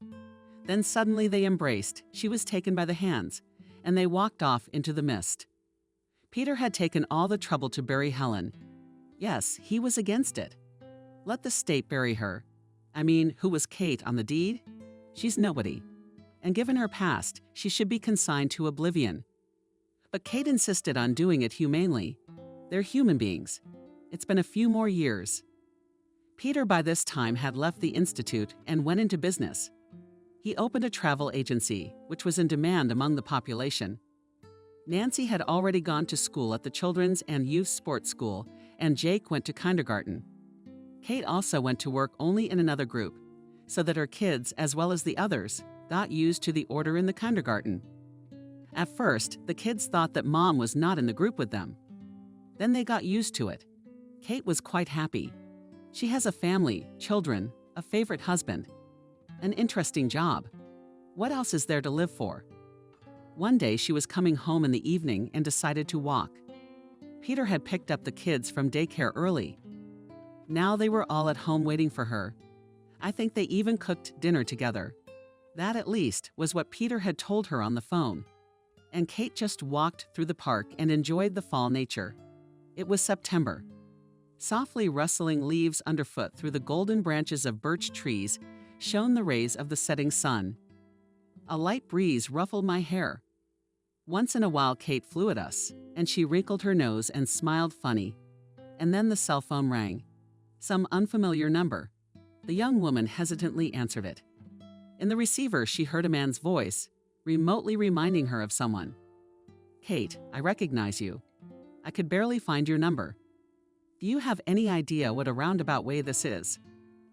[SPEAKER 2] Then suddenly they embraced. She was taken by the hands, and they walked off into the mist. Peter had taken all the trouble to bury Helen. Yes, he was against it. Let the state bury her. I mean, who was Kate on the deed? She's nobody. And given her past, she should be consigned to oblivion. But Kate insisted on doing it humanely. They're human beings. It's been a few more years. Peter by this time had left the institute and went into business. He opened a travel agency, which was in demand among the population. Nancy had already gone to school at the Children's and Youth Sports School, and Jake went to kindergarten. Kate also went to work only in another group, so that her kids, as well as the others, got used to the order in the kindergarten. At first, the kids thought that Mom was not in the group with them. Then they got used to it. Kate was quite happy. She has a family, children, a favorite husband, an interesting job. What else is there to live for? One day she was coming home in the evening and decided to walk. Peter had picked up the kids from daycare early. Now they were all at home waiting for her. I think they even cooked dinner together. That, at least, was what Peter had told her on the phone. And Kate just walked through the park and enjoyed the fall nature. It was September. Softly rustling leaves underfoot through the golden branches of birch trees shone the rays of the setting sun. A light breeze ruffled my hair. Once in a while Kate flew at us, and she wrinkled her nose and smiled funny. And then the cell phone rang. Some unfamiliar number. The young woman hesitantly answered it. In the receiver she heard a man's voice, remotely reminding her of someone. Kate, I recognize you. I could barely find your number. Do you have any idea what a roundabout way this is?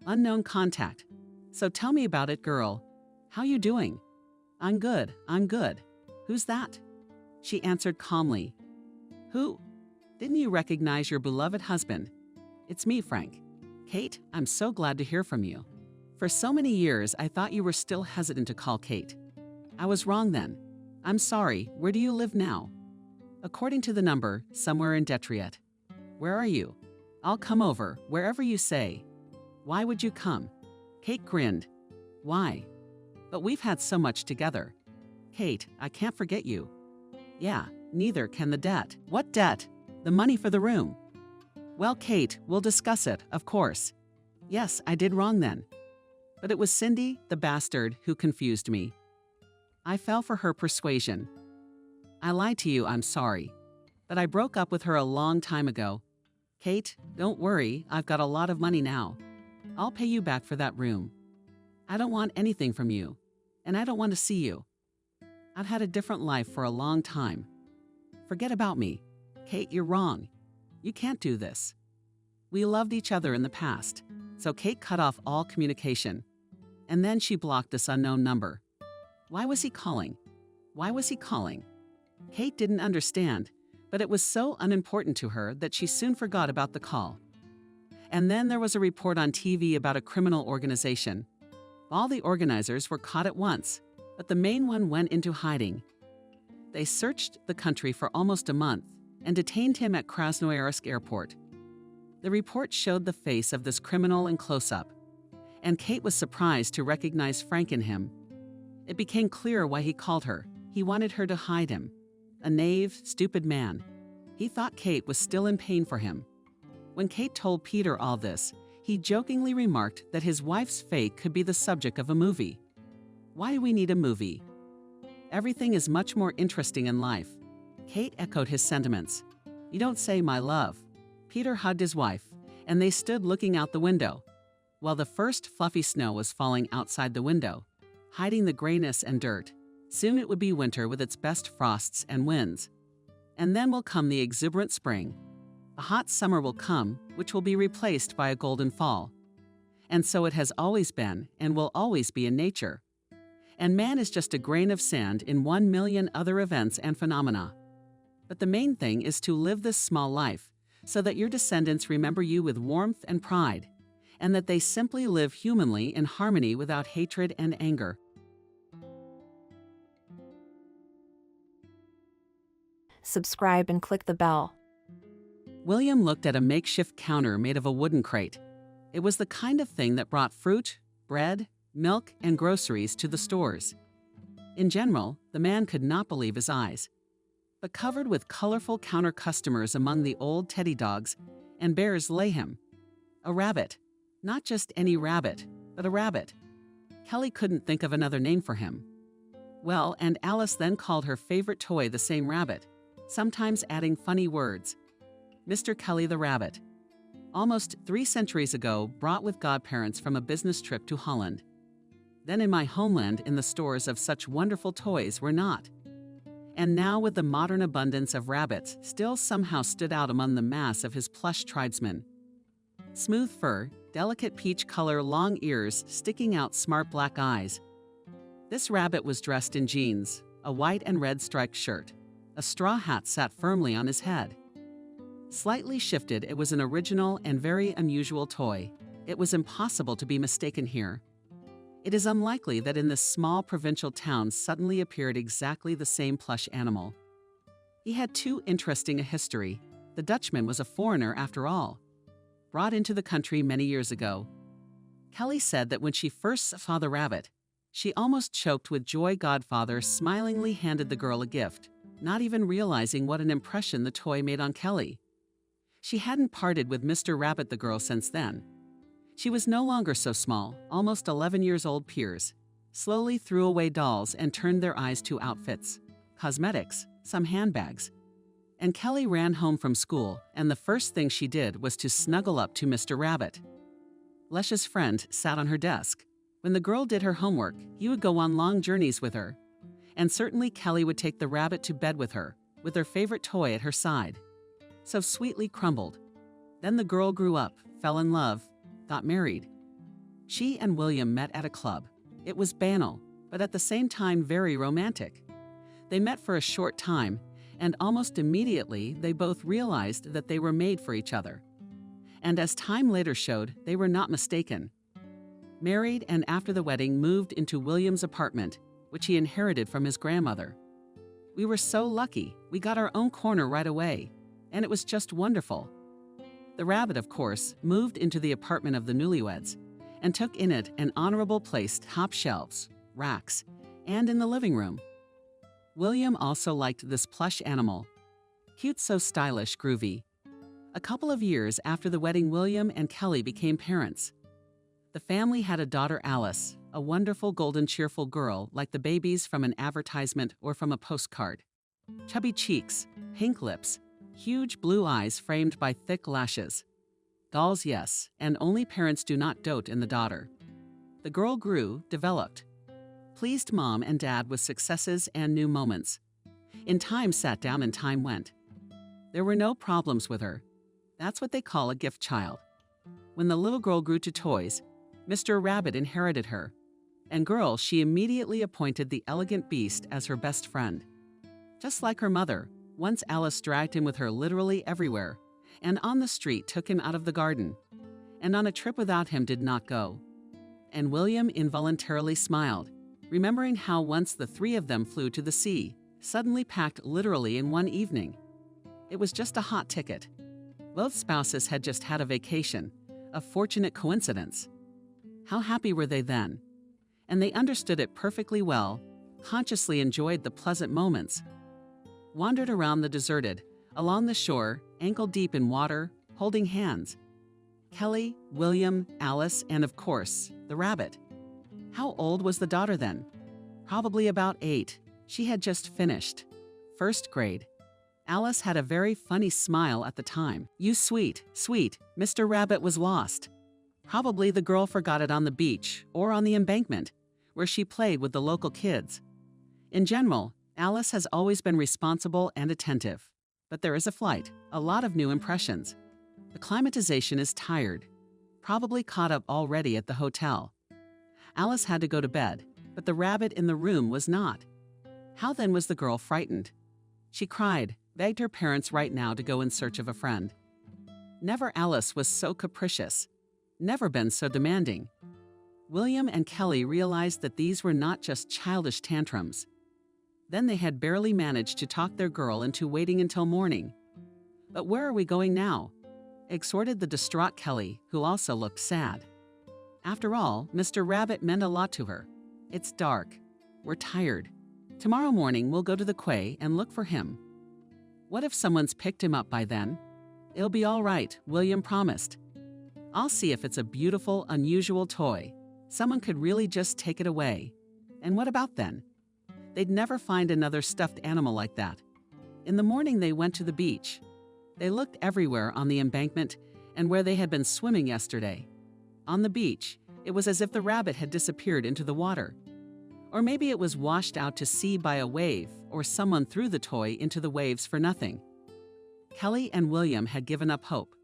[SPEAKER 2] Unknown contact. So tell me about it, girl. How you doing? I'm good. Who's that? She answered calmly. Who? Didn't you recognize your beloved husband? It's me, Frank. Kate, I'm so glad to hear from you. For so many years, I thought you were still hesitant to call Kate. I was wrong then. I'm sorry. Where do you live now? According to the number, somewhere in Detriot. Where are you? I'll come over, wherever you say. Why would you come? Kate grinned. Why? But we've had so much together. Kate, I can't forget you. Yeah, neither can the debt. What debt? The money for the room. Well, Kate, we'll discuss it, of course. Yes, I did wrong then. But it was Cindy, the bastard, who confused me. I fell for her persuasion. I lied to you, I'm sorry. But I broke up with her a long time ago. Kate, don't worry, I've got a lot of money now. I'll pay you back for that room. I don't want anything from you, and I don't want to see you. I've had a different life for a long time. Forget about me. Kate, you're wrong. You can't do this. We loved each other in the past, so Kate cut off all communication. And then she blocked this unknown number. Why was he calling? Why was he calling? Kate didn't understand, but it was so unimportant to her that she soon forgot about the call. And then there was a report on TV about a criminal organization. All the organizers were caught at once, but the main one went into hiding. They searched the country for almost a month and detained him at Krasnoyarsk Airport. The report showed the face of this criminal in close-up, and Kate was surprised to recognize Frank in him. It became clear why he called her. He wanted her to hide him. A naive, stupid man. He thought Kate was still in pain for him. When Kate told Peter all this, he jokingly remarked that his wife's fate could be the subject of a movie. Why do we need a movie? Everything is much more interesting in life. Kate echoed his sentiments. You don't say, my love. Peter hugged his wife, and they stood looking out the window, while the first fluffy snow was falling outside the window, hiding the grayness and dirt. Soon it would be winter with its best frosts and winds. And then will come the exuberant spring, A hot summer will come, which will be replaced by a golden fall. And so it has always been and will always be in nature. And man is just a grain of sand in 1,000,000 other events and phenomena. But the main thing is to live this small life so that your descendants remember you with warmth and pride, and that they simply live humanly in harmony without hatred and anger.
[SPEAKER 1] Subscribe and click the bell.
[SPEAKER 2] William looked at a makeshift counter made of a wooden crate. It was the kind of thing that brought fruit, bread, milk, and groceries to the stores. In general, the man could not believe his eyes. But covered with colorful counter customers among the old teddy dogs and bears lay him. A rabbit. Not just any rabbit, but a rabbit. Kelly couldn't think of another name for him. Well, and Alice then called her favorite toy the same rabbit, sometimes adding funny words. Mr. Kelly the Rabbit. Almost 3 centuries ago, brought with godparents from a business trip to Holland. Then in my homeland, in the stores of such wonderful toys were not. And now with the modern abundance of rabbits, still somehow stood out among the mass of his plush tribesmen. Smooth fur, delicate peach color, long ears, sticking out smart black eyes. This rabbit was dressed in jeans, a white and red striped shirt. A straw hat sat firmly on his head. Slightly shifted, it was an original and very unusual toy. It was impossible to be mistaken here. It is unlikely that in this small provincial town suddenly appeared exactly the same plush animal. He had too interesting a history. The Dutchman was a foreigner after all, brought into the country many years ago. Kelly said that when she first saw the rabbit, she almost choked with joy. Godfather smilingly handed the girl a gift, not even realizing what an impression the toy made on Kelly. She hadn't parted with Mr. Rabbit the girl since then. She was no longer so small, almost 11 years old. Peers slowly threw away dolls and turned their eyes to outfits, cosmetics, some handbags. And Kelly ran home from school, and the first thing she did was to snuggle up to Mr. Rabbit. Lesh's friend sat on her desk. When the girl did her homework, he would go on long journeys with her. And certainly Kelly would take the rabbit to bed with her, with her favorite toy at her side. So sweetly crumbled. Then the girl grew up, fell in love, got married. She and William met at a club. It was banal, but at the same time very romantic. They met for a short time, and almost immediately they both realized that they were made for each other. And as time later showed, they were not mistaken. Married, and after the wedding moved into William's apartment, which he inherited from his grandmother. We were so lucky, we got our own corner right away, and it was just wonderful. The rabbit, of course, moved into the apartment of the newlyweds and took in it an honorable place, top shelves, racks, and in the living room. William also liked this plush animal. Cute, so stylish, groovy. A couple of years after the wedding, William and Kelly became parents. The family had a daughter, Alice, a wonderful, golden, cheerful girl like the babies from an advertisement or from a postcard. Chubby cheeks, pink lips, huge blue eyes framed by thick lashes. Dolls, yes, and only parents do not dote in the daughter. The girl grew, developed. Pleased mom and dad with successes and new moments. In time sat down and time went. There were no problems with her. That's what they call a gift child. When the little girl grew to toys, Mr. Rabbit inherited her. And girl, she immediately appointed the elegant beast as her best friend. Just like her mother, once Alice dragged him with her literally everywhere, and on the street took him out of the garden, and on a trip without him did not go. And William involuntarily smiled, remembering how once the 3 of them flew to the sea, suddenly packed literally in one evening. It was just a hot ticket. Both spouses had just had a vacation, a fortunate coincidence. How happy were they then? And they understood it perfectly well, consciously enjoyed the pleasant moments. Wandered around the deserted, along the shore, ankle deep in water, holding hands. Kelly, William, Alice, and of course, the rabbit. How old was the daughter then? Probably about 8. She had just finished 1st grade. Alice had a very funny smile at the time. You sweet, sweet, Mr. Rabbit was lost. Probably the girl forgot it on the beach or on the embankment, where she played with the local kids. In general, Alice has always been responsible and attentive. But there is a flight, a lot of new impressions. The climatization is tired, probably caught up already at the hotel. Alice had to go to bed, but the rabbit in the room was not. How then was the girl frightened? She cried, begged her parents right now to go in search of a friend. Never Alice was so capricious, never been so demanding. William and Kelly realized that these were not just childish tantrums. Then they had barely managed to talk their girl into waiting until morning. "But where are we going now?" exhorted the distraught Kelly, who also looked sad. After all, Mr. Rabbit meant a lot to her. "It's dark. We're tired. Tomorrow morning we'll go to the quay and look for him." "What if someone's picked him up by then?" "It'll be all right," William promised. "I'll see if it's a beautiful, unusual toy. Someone could really just take it away. And what about then? They'd never find another stuffed animal like that." In the morning they went to the beach. They looked everywhere on the embankment and where they had been swimming yesterday. On the beach, it was as if the rabbit had disappeared into the water. Or maybe it was washed out to sea by a wave, or someone threw the toy into the waves for nothing. Kelly and William had given up hope.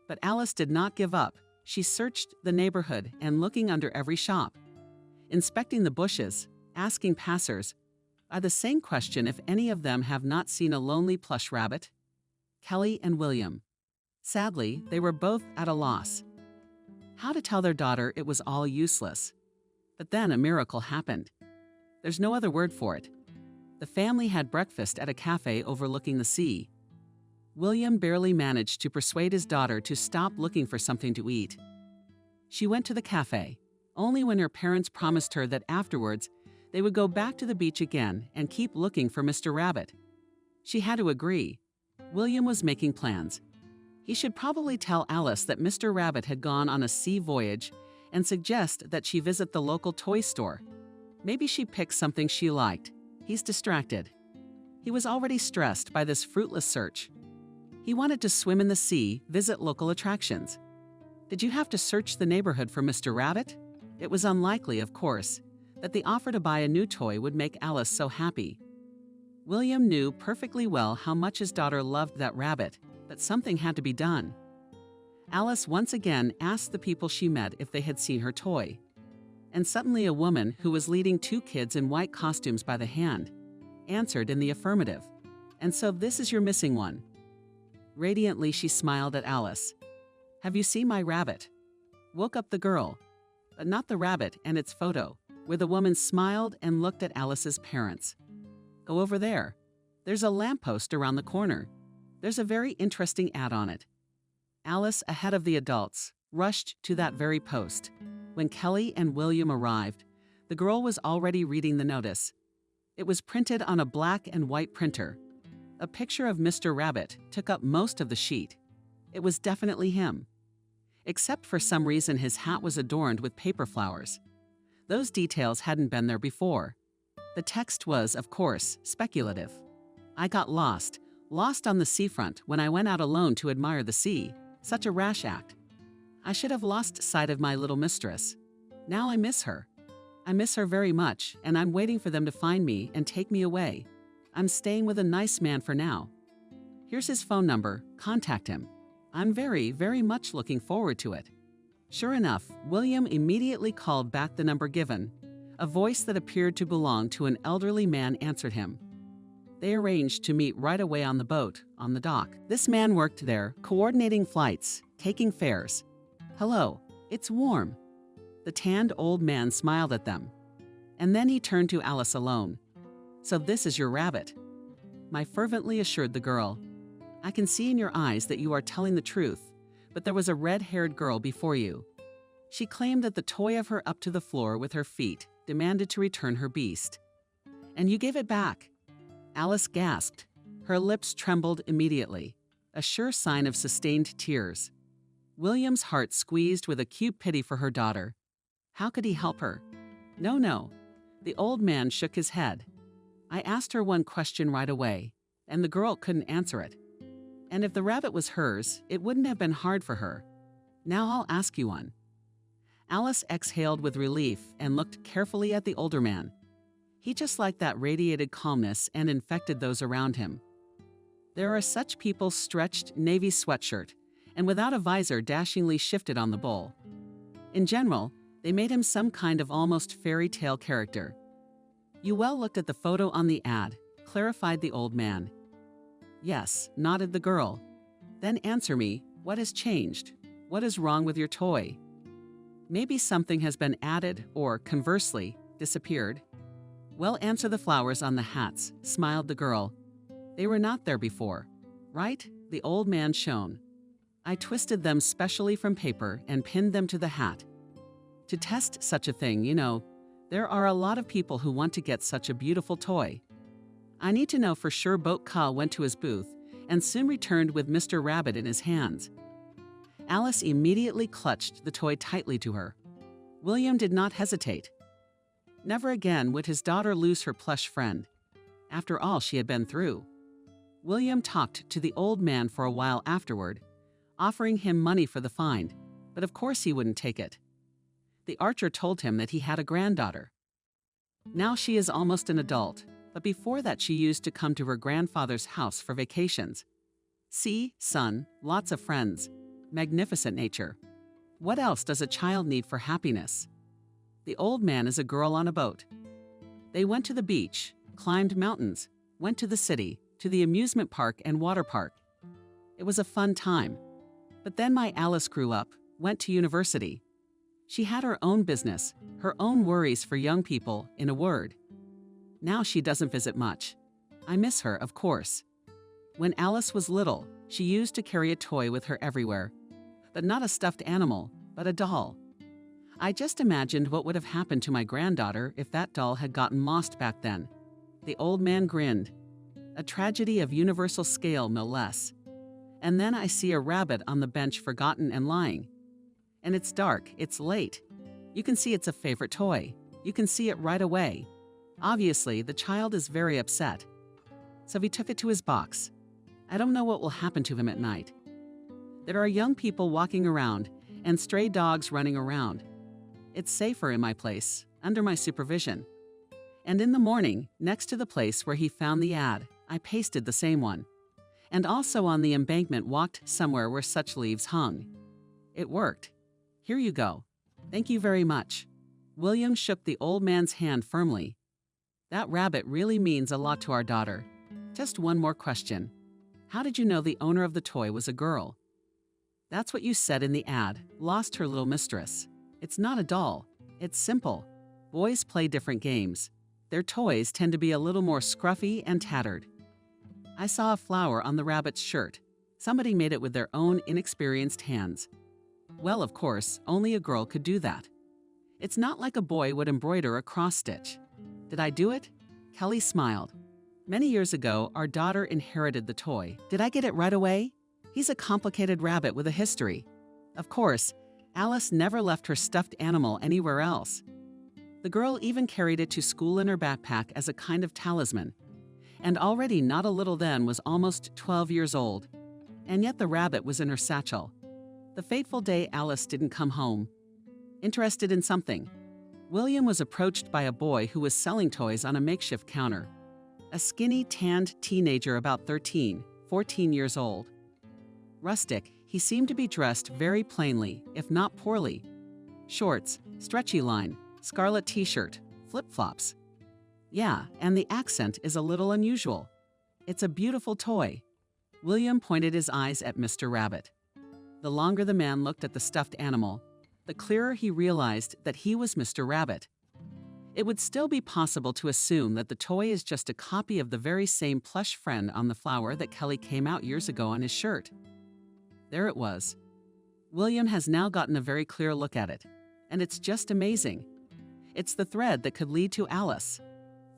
[SPEAKER 2] But Alice did not give up. She searched the neighborhood and looking under every shop, inspecting the bushes, asking passers, "Are the same question if any of them have not seen a lonely plush rabbit?" Kelly and William. Sadly, they were both at a loss. How to tell their daughter it was all useless? But then a miracle happened. There's no other word for it. The family had breakfast at a cafe overlooking the sea. William barely managed to persuade his daughter to stop looking for something to eat. She went to the cafe, only when her parents promised her that afterwards they would go back to the beach again and keep looking for Mr. Rabbit. She had to agree. William was making plans. He should probably tell Alice that Mr. Rabbit had gone on a sea voyage and suggest that she visit the local toy store. Maybe she picked something she liked. He's distracted. He was already stressed by this fruitless search. He wanted to swim in the sea, visit local attractions. Did you have to search the neighborhood for Mr. Rabbit? It was unlikely, of course, that the offer to buy a new toy would make Alice so happy. William knew perfectly well how much his daughter loved that rabbit, but something had to be done. Alice once again asked the people she met if they had seen her toy. And suddenly a woman who was leading two kids in white costumes by the hand answered in the affirmative. "And so this is your missing one." Radiantly, she smiled at Alice. "Have you seen my rabbit?" Woke up the girl, but not the rabbit and its photo, where the woman smiled and looked at Alice's parents. "Go over there. There's a lamppost around the corner. There's a very interesting ad on it." Alice, ahead of the adults, rushed to that very post. When Kelly and William arrived, the girl was already reading the notice. It was printed on a black and white printer. A picture of Mr. Rabbit took up most of the sheet. It was definitely him. Except for some reason his hat was adorned with paper flowers. Those details hadn't been there before. The text was, of course, speculative. "I got lost on the seafront when I went out alone to admire the sea. Such a rash act. I should have lost sight of my little mistress. Now I miss her. I miss her very much, and I'm waiting for them to find me and take me away. I'm staying with a nice man for now. Here's his phone number. Contact him. I'm very, very much looking forward to it." Sure enough, William immediately called back the number given. A voice that appeared to belong to an elderly man answered him. They arranged to meet right away on the boat, on the dock. This man worked there, coordinating flights, taking fares. "Hello, it's warm." The tanned old man smiled at them. And then he turned to Alice alone. "So this is your rabbit?" "My," fervently assured the girl. "I can see in your eyes that you are telling the truth, but there was a red-haired girl before you." She claimed that the toy of her up to the floor with her feet demanded to return her beast. "And you gave it back?" Alice gasped. Her lips trembled immediately, a sure sign of sustained tears. William's heart squeezed with acute pity for her daughter. How could he help her? No. The old man shook his head. "I asked her one question right away, and the girl couldn't answer it. And if the rabbit was hers, it wouldn't have been hard for her. Now I'll ask you one." Alice exhaled with relief and looked carefully at the older man. He just like that radiated calmness and infected those around him. There are such people's stretched navy sweatshirt, and without a visor dashingly shifted on the bowl. In general, they made him some kind of almost fairy tale character. You well looked at the photo on the ad, clarified the old man. Yes, nodded the girl. Then answer me, what has changed? What is wrong with your toy? Maybe something has been added or, conversely, disappeared. Well, answer the flowers on the hats, smiled the girl. They were not there before, right? The old man shone. I twisted them specially from paper and pinned them to the hat. To test such a thing, there are a lot of people who want to get such a beautiful toy. I need to know for sure. Boat Ka went to his booth and soon returned with Mr. Rabbit in his hands. Alice immediately clutched the toy tightly to her. William did not hesitate. Never again would his daughter lose her plush friend, after all she had been through. William talked to the old man for a while afterward, offering him money for the find, but of course he wouldn't take it. The archer told him that he had a granddaughter. Now she is almost an adult, but before that she used to come to her grandfather's house for vacations. Sea, sun, lots of friends, magnificent nature. What else does a child need for happiness? The old man is a girl on a boat. They went to the beach, climbed mountains, went to the city, to the amusement park and water park. It was a fun time. But then my Alice grew up, went to university. She had her own business, her own worries for young people, in a word. Now she doesn't visit much. I miss her, of course. When Alice was little, she used to carry a toy with her everywhere. But not a stuffed animal, but a doll. I just imagined what would have happened to my granddaughter if that doll had gotten lost back then. The old man grinned. A tragedy of universal scale, no less. And then I see a rabbit on the bench, forgotten and lying. And it's dark, it's late. You can see it's a favorite toy. You can see it right away. Obviously, the child is very upset. So he took it to his box. I don't know what will happen to him at night. There are young people walking around and stray dogs running around. It's safer in my place, under my supervision. And in the morning, next to the place where he found the ad, I pasted the same one. And also on the embankment walked somewhere where such leaves hung. It worked. Here you go. Thank you very much. William shook the old man's hand firmly. That rabbit really means a lot to our daughter. Just one more question. How did you know the owner of the toy was a girl? That's what you said in the ad, lost her little mistress. It's not a doll. It's simple. Boys play different games. Their toys tend to be a little more scruffy and tattered. I saw a flower on the rabbit's shirt. Somebody made it with their own inexperienced hands. Well, of course, only a girl could do that. It's not like a boy would embroider a cross-stitch. Did I do it? Kelly smiled. Many years ago, our daughter inherited the toy. Did I get it right away? He's a complicated rabbit with a history. Of course, Alice never left her stuffed animal anywhere else. The girl even carried it to school in her backpack as a kind of talisman. And already not a little then was almost 12 years old. And yet the rabbit was in her satchel. The fateful day Alice didn't come home. Interested in something, William was approached by a boy who was selling toys on a makeshift counter. A skinny, tanned teenager about 13, 14 years old. Rustic, he seemed to be dressed very plainly, if not poorly. Shorts, stretchy line, scarlet t-shirt, flip-flops. Yeah, and the accent is a little unusual. It's a beautiful toy. William pointed his eyes at Mr. Rabbit. The longer the man looked at the stuffed animal, the clearer he realized that he was Mr. Rabbit. It would still be possible to assume that the toy is just a copy of the very same plush friend on the flower that Kelly came out years ago on his shirt. There it was. William has now gotten a very clear look at it, and it's just amazing. It's the thread that could lead to Alice.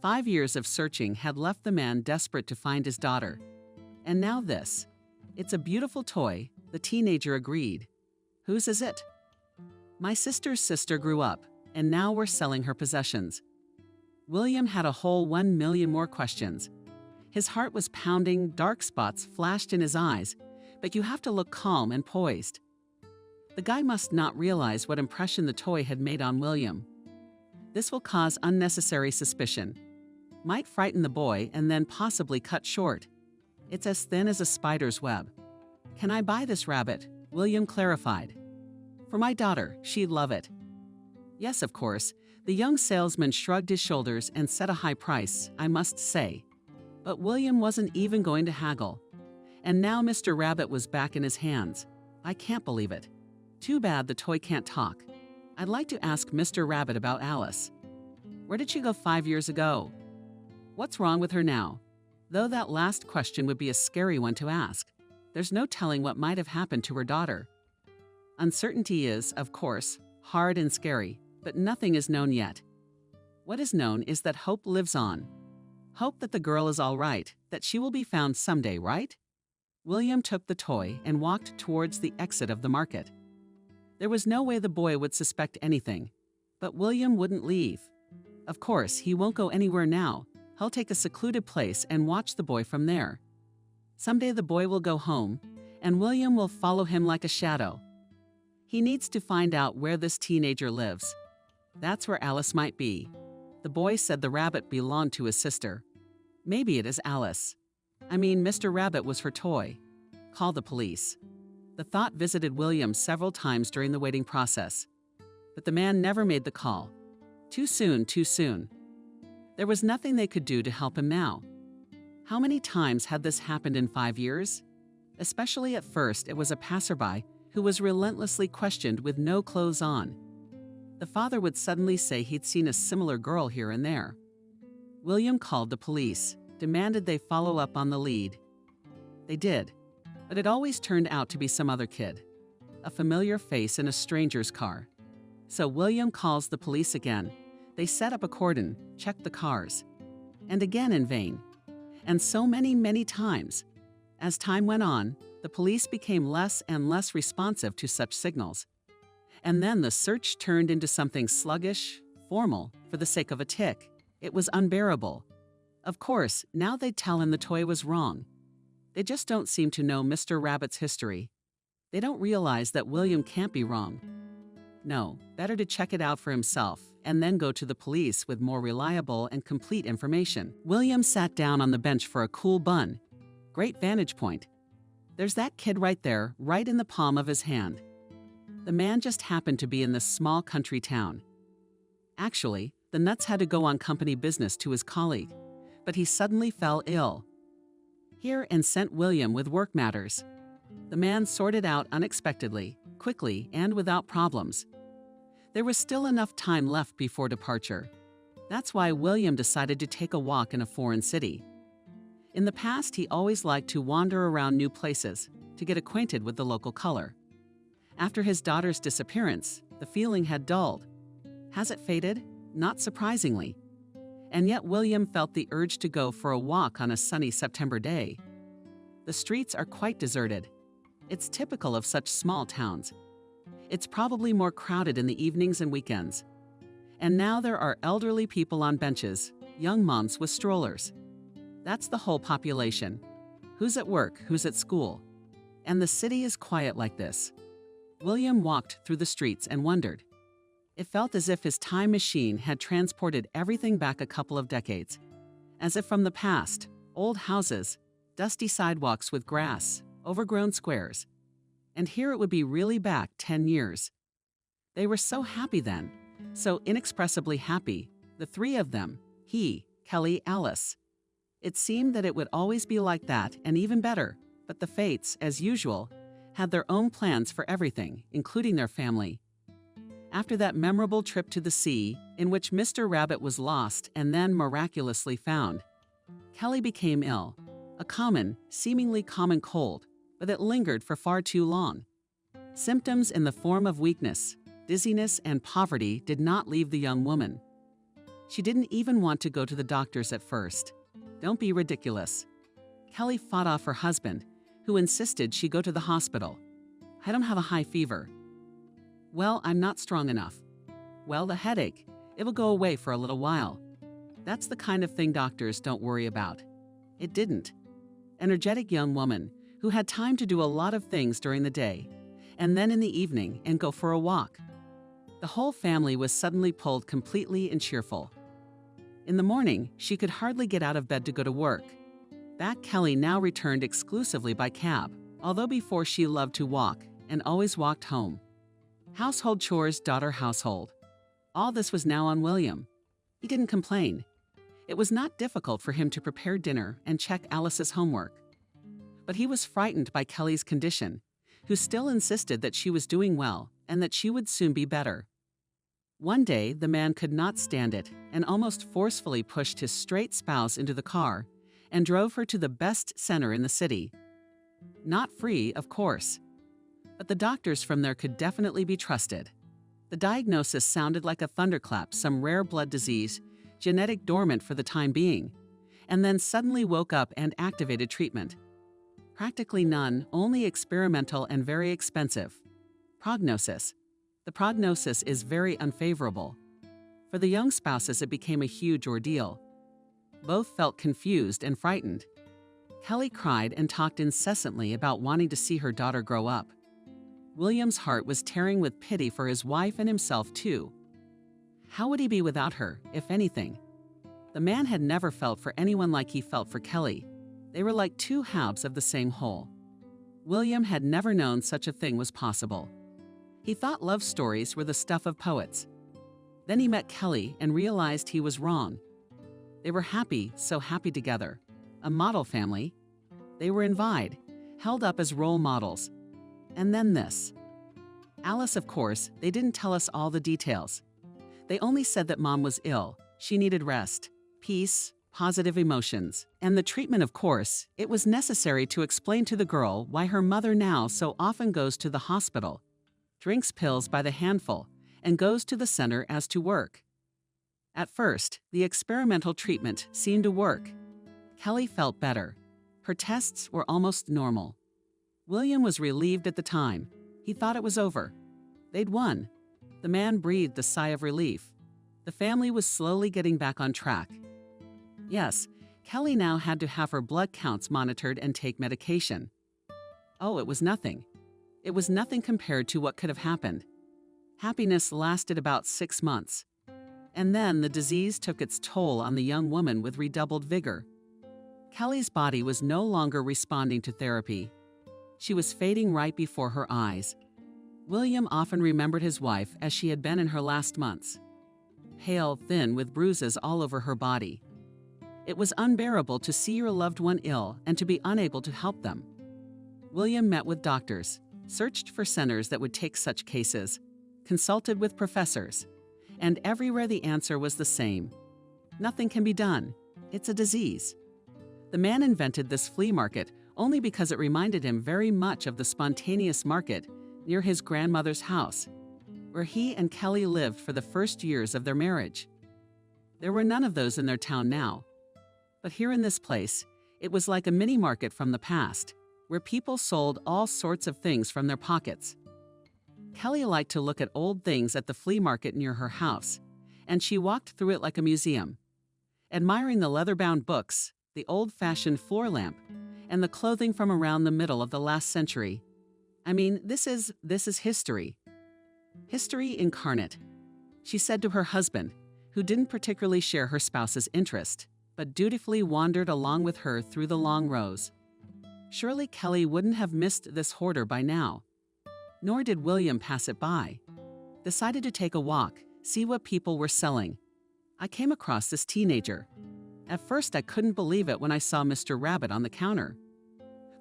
[SPEAKER 2] 5 years of searching had left the man desperate to find his daughter. And now this. It's a beautiful toy, the teenager agreed. Whose is it? My sister's sister grew up, and now we're selling her possessions. William had a whole 1 million more questions. His heart was pounding, dark spots flashed in his eyes, but you have to look calm and poised. The guy must not realize what impression the toy had made on William. This will cause unnecessary suspicion. Might frighten the boy and then possibly cut short. It's as thin as a spider's web. "Can I buy this rabbit?" William clarified. "For my daughter, she'd love it." Yes, of course. The young salesman shrugged his shoulders and set a high price, I must say. But William wasn't even going to haggle. And now Mr. Rabbit was back in his hands. I can't believe it. Too bad the toy can't talk. I'd like to ask Mr. Rabbit about Alice. Where did she go 5 years ago? What's wrong with her now? Though that last question would be a scary one to ask. There's no telling what might have happened to her daughter. Uncertainty is, of course, hard and scary, but nothing is known yet. What is known is that hope lives on. Hope that the girl is all right, that she will be found someday, right? William took the toy and walked towards the exit of the market. There was no way the boy would suspect anything, but William wouldn't leave. Of course, he won't go anywhere now. He'll take a secluded place and watch the boy from there. Someday the boy will go home, and William will follow him like a shadow. He needs to find out where this teenager lives. That's where Alice might be. The boy said the rabbit belonged to his sister. Maybe it is Alice. I mean, Mr. Rabbit was her toy. Call the police. The thought visited William several times during the waiting process. But the man never made the call. Too soon, too soon. There was nothing they could do to help him now. How many times had this happened in 5 years? Especially at first, it was a passerby who was relentlessly questioned with no clothes on. The father would suddenly say he'd seen a similar girl here and there. William called the police, demanded they follow up on the lead. They did, but it always turned out to be some other kid, a familiar face in a stranger's car. So William calls the police again. They set up a cordon, checked the cars, and again in vain. And so many, many times. As time went on, the police became less and less responsive to such signals. And then the search turned into something sluggish, formal, for the sake of a tick. It was unbearable. Of course, now they'd tell him the toy was wrong. They just don't seem to know Mr. Rabbit's history. They don't realize that William can't be wrong. No, better to check it out for himself and then go to the police with more reliable and complete information. William sat down on the bench for a cool bun. Great vantage point. There's that kid right there, right in the palm of his hand. The man just happened to be in this small country town. Actually, the nuts had to go on company business to his colleague, but he suddenly fell ill. Here and sent William with work matters. The man sorted out unexpectedly, quickly, and without problems. There was still enough time left before departure. That's why William decided to take a walk in a foreign city. In the past, he always liked to wander around new places to get acquainted with the local color. After his daughter's disappearance, the feeling had dulled. Has it faded? Not surprisingly. And yet William felt the urge to go for a walk on a sunny September day. The streets are quite deserted. It's typical of such small towns. It's probably more crowded in the evenings and weekends. And now there are elderly people on benches, young moms with strollers. That's the whole population. Who's at work, who's at school. And the city is quiet like this. William walked through the streets and wondered. It felt as if his time machine had transported everything back a couple of decades. As if from the past, old houses, dusty sidewalks with grass, overgrown squares. And here it would be really back 10 years. They were so happy then, so inexpressibly happy, the three of them, he, Kelly, Alice. It seemed that it would always be like that and even better, but the fates, as usual, had their own plans for everything, including their family. After that memorable trip to the sea, in which Mr. Rabbit was lost and then miraculously found, Kelly became ill, a common, seemingly common cold, but it lingered for far too long. Symptoms in the form of weakness, dizziness, and poverty did not leave the young woman. She didn't even want to go to the doctors at first. Don't be ridiculous. Kelly fought off her husband, who insisted she go to the hospital. I don't have a high fever. Well, I'm not strong enough. Well, the headache. It'll go away for a little while. That's the kind of thing doctors don't worry about. It didn't. Energetic young woman who had time to do a lot of things during the day, and then in the evening and go for a walk. The whole family was suddenly pulled completely and cheerful. In the morning, she could hardly get out of bed to go to work. Back Kelly now returned exclusively by cab, although before she loved to walk and always walked home. Household chores, daughter household. All this was now on William. He didn't complain. It was not difficult for him to prepare dinner and check Alice's homework. But he was frightened by Kelly's condition, who still insisted that she was doing well and that she would soon be better. One day, the man could not stand it and almost forcefully pushed his straight spouse into the car and drove her to the best center in the city. Not free, of course, but the doctors from there could definitely be trusted. The diagnosis sounded like a thunderclap, some rare blood disease, genetic dormant for the time being, and then suddenly woke up and activated treatment. Practically none, only experimental and very expensive. Prognosis. The prognosis is very unfavorable. For the young spouses, it became a huge ordeal. Both felt confused and frightened. Kelly cried and talked incessantly about wanting to see her daughter grow up. William's heart was tearing with pity for his wife and himself too. How would he be without her, if anything? The man had never felt for anyone like he felt for Kelly. They were like two halves of the same whole. William had never known such a thing was possible. He thought love stories were the stuff of poets. Then he met Kelly and realized he was wrong. They were happy, so happy together. A model family. They were invited, held up as role models. And then this. Alice, of course, they didn't tell us all the details. They only said that Mom was ill, she needed rest, peace, positive emotions, and the treatment, of course. It was necessary to explain to the girl why her mother now so often goes to the hospital, drinks pills by the handful, and goes to the center as to work. At first, the experimental treatment seemed to work. Kelly felt better. Her tests were almost normal. William was relieved at the time. He thought it was over. They'd won. The man breathed a sigh of relief. The family was slowly getting back on track. Yes, Kelly now had to have her blood counts monitored and take medication. Oh, it was nothing. It was nothing compared to what could have happened. Happiness lasted about 6 months. And then the disease took its toll on the young woman with redoubled vigor. Kelly's body was no longer responding to therapy. She was fading right before her eyes. William often remembered his wife as she had been in her last months. Pale, thin, with bruises all over her body. It was unbearable to see your loved one ill and to be unable to help them. William met with doctors, searched for centers that would take such cases, consulted with professors, and everywhere the answer was the same. Nothing can be done. It's a disease. The man invented this flea market only because it reminded him very much of the spontaneous market near his grandmother's house, where he and Kelly lived for the first years of their marriage. There were none of those in their town now. But here in this place, it was like a mini market from the past, where people sold all sorts of things from their pockets. Kelly liked to look at old things at the flea market near her house, and she walked through it like a museum, admiring the leather-bound books, the old-fashioned floor lamp, and the clothing from around the middle of the last century. I mean, this is history. History incarnate, she said to her husband, who didn't particularly share her spouse's interest, but dutifully wandered along with her through the long rows. Surely Kelly wouldn't have missed this hoarder by now. Nor did William pass it by. Decided to take a walk, see what people were selling. I came across this teenager. At first I couldn't believe it when I saw Mr. Rabbit on the counter.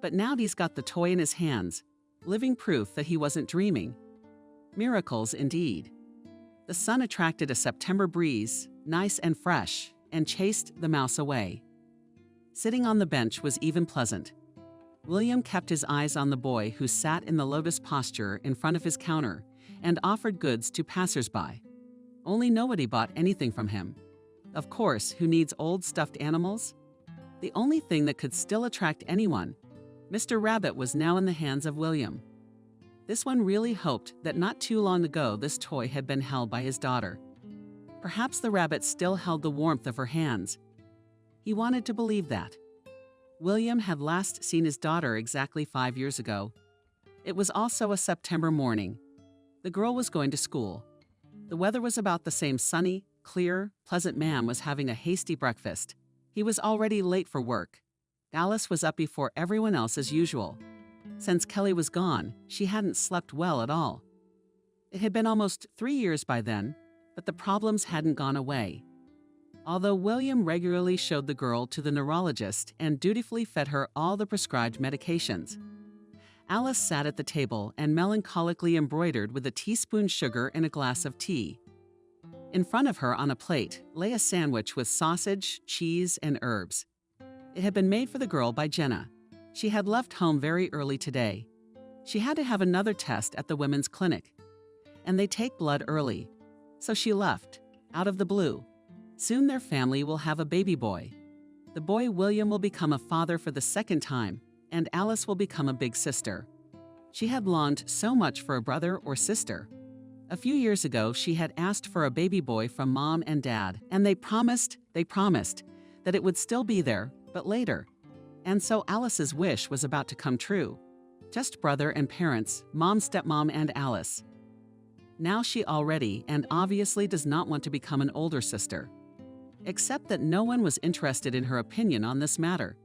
[SPEAKER 2] But now he's got the toy in his hands, living proof that he wasn't dreaming. Miracles indeed. The sun attracted a September breeze, nice and fresh, and chased the mouse away. Sitting on the bench was even pleasant. William kept his eyes on the boy who sat in the lotus posture in front of his counter and offered goods to passers-by. Only nobody bought anything from him. Of course, who needs old stuffed animals? The only thing that could still attract anyone, Mr. Rabbit, was now in the hands of William. This one really hoped that not too long ago this toy had been held by his daughter. Perhaps the rabbit still held the warmth of her hands. He wanted to believe that. William had last seen his daughter exactly 5 years ago. It was also a September morning. The girl was going to school. The weather was about the same. Sunny, clear, pleasant man was having a hasty breakfast. He was already late for work. Alice was up before everyone else as usual. Since Kelly was gone, she hadn't slept well at all. It had been almost 3 years by then, but the problems hadn't gone away. Although William regularly showed the girl to the neurologist and dutifully fed her all the prescribed medications, Alice sat at the table and melancholically embroidered with a teaspoon sugar and a glass of tea. In front of her on a plate lay a sandwich with sausage, cheese, and herbs. It had been made for the girl by Jenna. She had left home very early today. She had to have another test at the women's clinic, and they take blood early. So she left, out of the blue. Soon their family will have a baby boy. The boy William will become a father for the second time, and Alice will become a big sister. She had longed so much for a brother or sister. A few years ago, she had asked for a baby boy from Mom and Dad, and they promised that it would still be there, but later. And so Alice's wish was about to come true. Just brother and parents, Mom, stepmom, and Alice. Now she already and obviously does not want to become an older sister. Except that no one was interested in her opinion on this matter.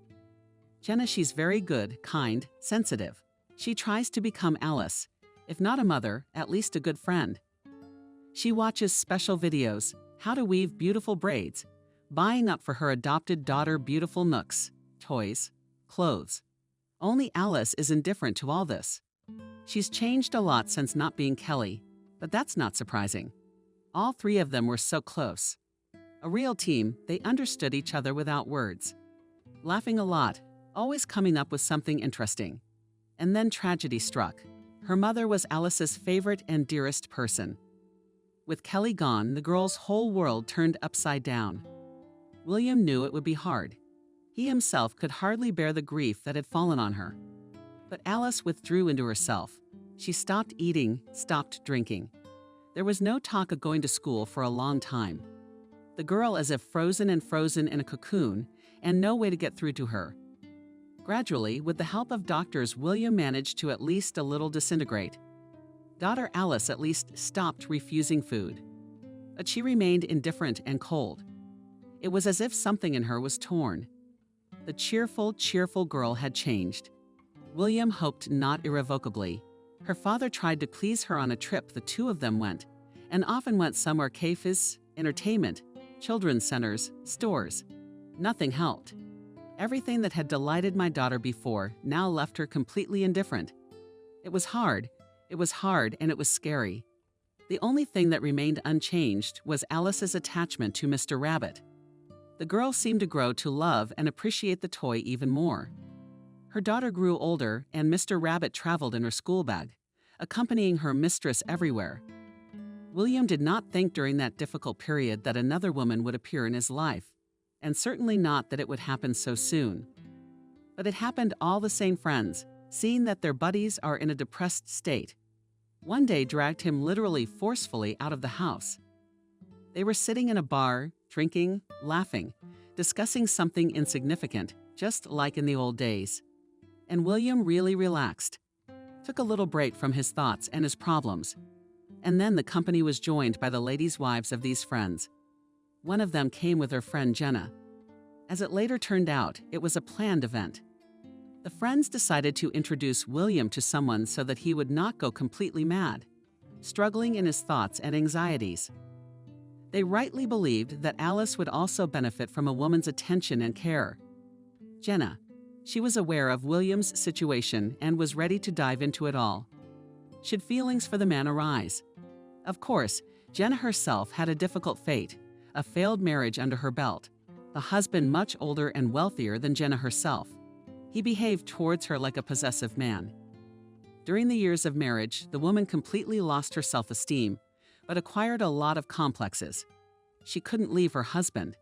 [SPEAKER 2] Jenna, she's very good, kind, sensitive. She tries to become Alice, if not a mother, at least a good friend. She watches special videos, how to weave beautiful braids, buying up for her adopted daughter beautiful nooks, toys, clothes. Only Alice is indifferent to all this. She's changed a lot since not being Kelly, but that's not surprising. All three of them were so close. A real team, they understood each other without words. Laughing a lot, always coming up with something interesting. And then tragedy struck. Her mother was Alice's favorite and dearest person. With Kelly gone, the girl's whole world turned upside down. William knew it would be hard. He himself could hardly bear the grief that had fallen on her. But Alice withdrew into herself. She stopped eating, stopped drinking. There was no talk of going to school for a long time. The girl as if frozen in a cocoon, and no way to get through to her. Gradually, with the help of doctors, William managed to at least a little disintegrate. Daughter Alice at least stopped refusing food. But she remained indifferent and cold. It was as if something in her was torn. The cheerful girl had changed. William hoped not irrevocably. Her father tried to please her on a trip the two of them went, and often went somewhere cafes, entertainment, children's centers, stores. Nothing helped. Everything that had delighted my daughter before now left her completely indifferent. It was hard, and it was scary. The only thing that remained unchanged was Alice's attachment to Mr. Rabbit. The girl seemed to grow to love and appreciate the toy even more. Her daughter grew older, and Mr. Rabbit traveled in her school bag, accompanying her mistress everywhere. William did not think during that difficult period that another woman would appear in his life, and certainly not that it would happen so soon. But it happened all the same. Friends, seeing that their buddies are in a depressed state, one day dragged him literally forcefully out of the house. They were sitting in a bar, drinking, laughing, discussing something insignificant, just like in the old days. And William really relaxed, took a little break from his thoughts and his problems. And then the company was joined by the ladies' wives of these friends. One of them came with her friend Jenna. As it later turned out, it was a planned event. The friends decided to introduce William to someone so that he would not go completely mad, struggling in his thoughts and anxieties. They rightly believed that Alice would also benefit from a woman's attention and care. Jenna, she was aware of William's situation and was ready to dive into it all. Should feelings for the man arise? Of course, Jenna herself had a difficult fate, a failed marriage under her belt, the husband much older and wealthier than Jenna herself. He behaved towards her like a possessive man. During the years of marriage, the woman completely lost her self-esteem, but acquired a lot of complexes. She couldn't leave her husband.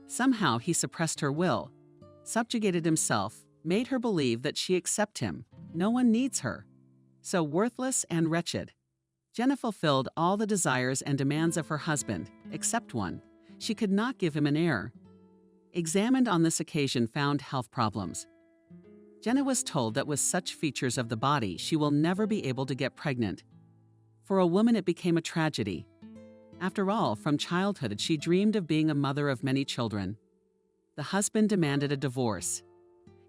[SPEAKER 2] Somehow he suppressed her will, subjugated himself, made her believe that she accepts him. No one needs her. So worthless and wretched. Jenna fulfilled all the desires and demands of her husband, except one. She could not give him an heir. Examined on this occasion, found health problems. Jenna was told that with such features of the body, she will never be able to get pregnant. For a woman, it became a tragedy. After all, from childhood, she dreamed of being a mother of many children. The husband demanded a divorce.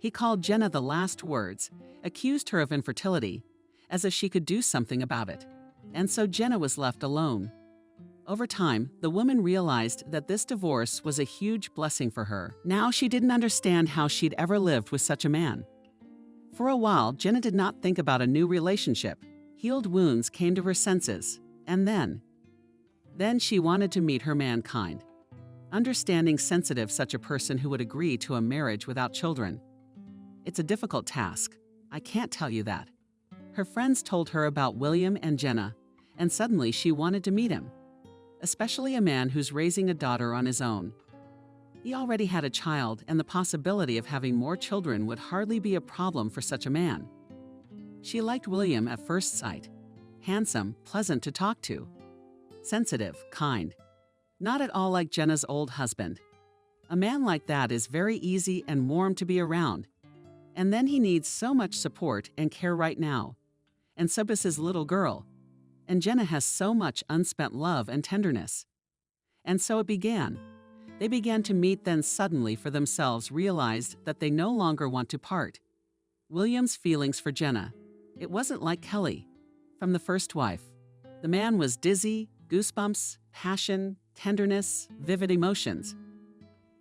[SPEAKER 2] He called Jenna the last words, accused her of infertility, as if she could do something about it. And so Jenna was left alone. Over time, the woman realized that this divorce was a huge blessing for her. Now she didn't understand how she'd ever lived with such a man. For a while, Jenna did not think about a new relationship. Healed wounds came to her senses, and then she wanted to meet her mankind. Understanding sensitive such a person who would agree to a marriage without children. It's a difficult task. I can't tell you that. Her friends told her about William and Jenna, and suddenly she wanted to meet him, especially a man who's raising a daughter on his own. He already had a child, and the possibility of having more children would hardly be a problem for such a man. She liked William at first sight. Handsome, pleasant to talk to. Sensitive, kind. Not at all like Jenna's old husband. A man like that is very easy and warm to be around. And then he needs so much support and care right now. And so does his little girl. And Jenna has so much unspent love and tenderness. And so it began. They began to meet, then suddenly for themselves realized that they no longer want to part. William's feelings for Jenna. It wasn't like Kelly, from the first wife. The man was dizzy, goosebumps, passion, tenderness, vivid emotions.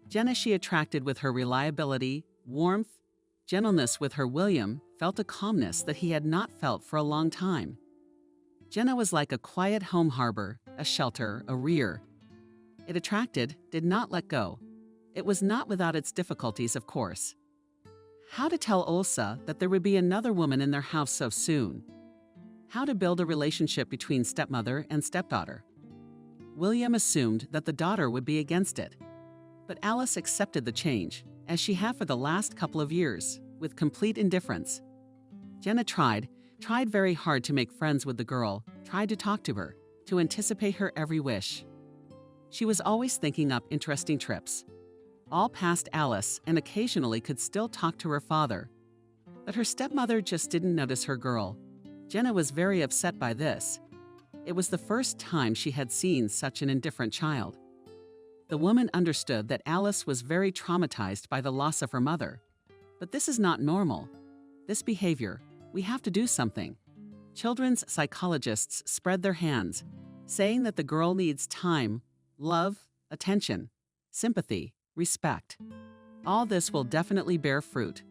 [SPEAKER 2] Jenna she attracted with her reliability, warmth, gentleness. With her William felt a calmness that he had not felt for a long time. Jenna was like a quiet home harbor, a shelter, a rear. It attracted, did not let go. It was not without its difficulties, of course. How to tell Åsa that there would be another woman in their house so soon? How to build a relationship between stepmother and stepdaughter? William assumed that the daughter would be against it. But Alice accepted the change, as she had for the last couple of years, with complete indifference. Jenna tried very hard to make friends with the girl, tried to talk to her, to anticipate her every wish. She was always thinking up interesting trips. All past Alice, and occasionally could still talk to her father. But her stepmother just didn't notice her girl. Jenna was very upset by this. It was the first time she had seen such an indifferent child. The woman understood that Alice was very traumatized by the loss of her mother. But this is not normal. This behavior, we have to do something. Children's psychologists spread their hands, saying that the girl needs time, love, attention, sympathy, respect. All this will definitely bear fruit.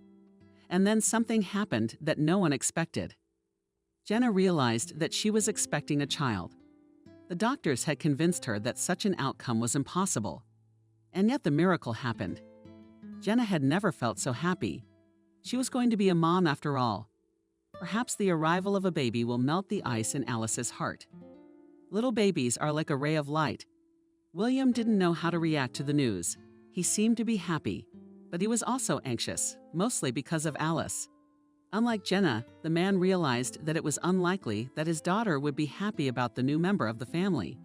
[SPEAKER 2] And then something happened that no one expected. Jenna realized that she was expecting a child. The doctors had convinced her that such an outcome was impossible. And yet the miracle happened. Jenna had never felt so happy. She was going to be a mom after all. Perhaps the arrival of a baby will melt the ice in Alice's heart. Little babies are like a ray of light. William didn't know how to react to the news. He seemed to be happy, but he was also anxious, mostly because of Alice. Unlike Jenna, the man realized that it was unlikely that his daughter would be happy about the new member of the family,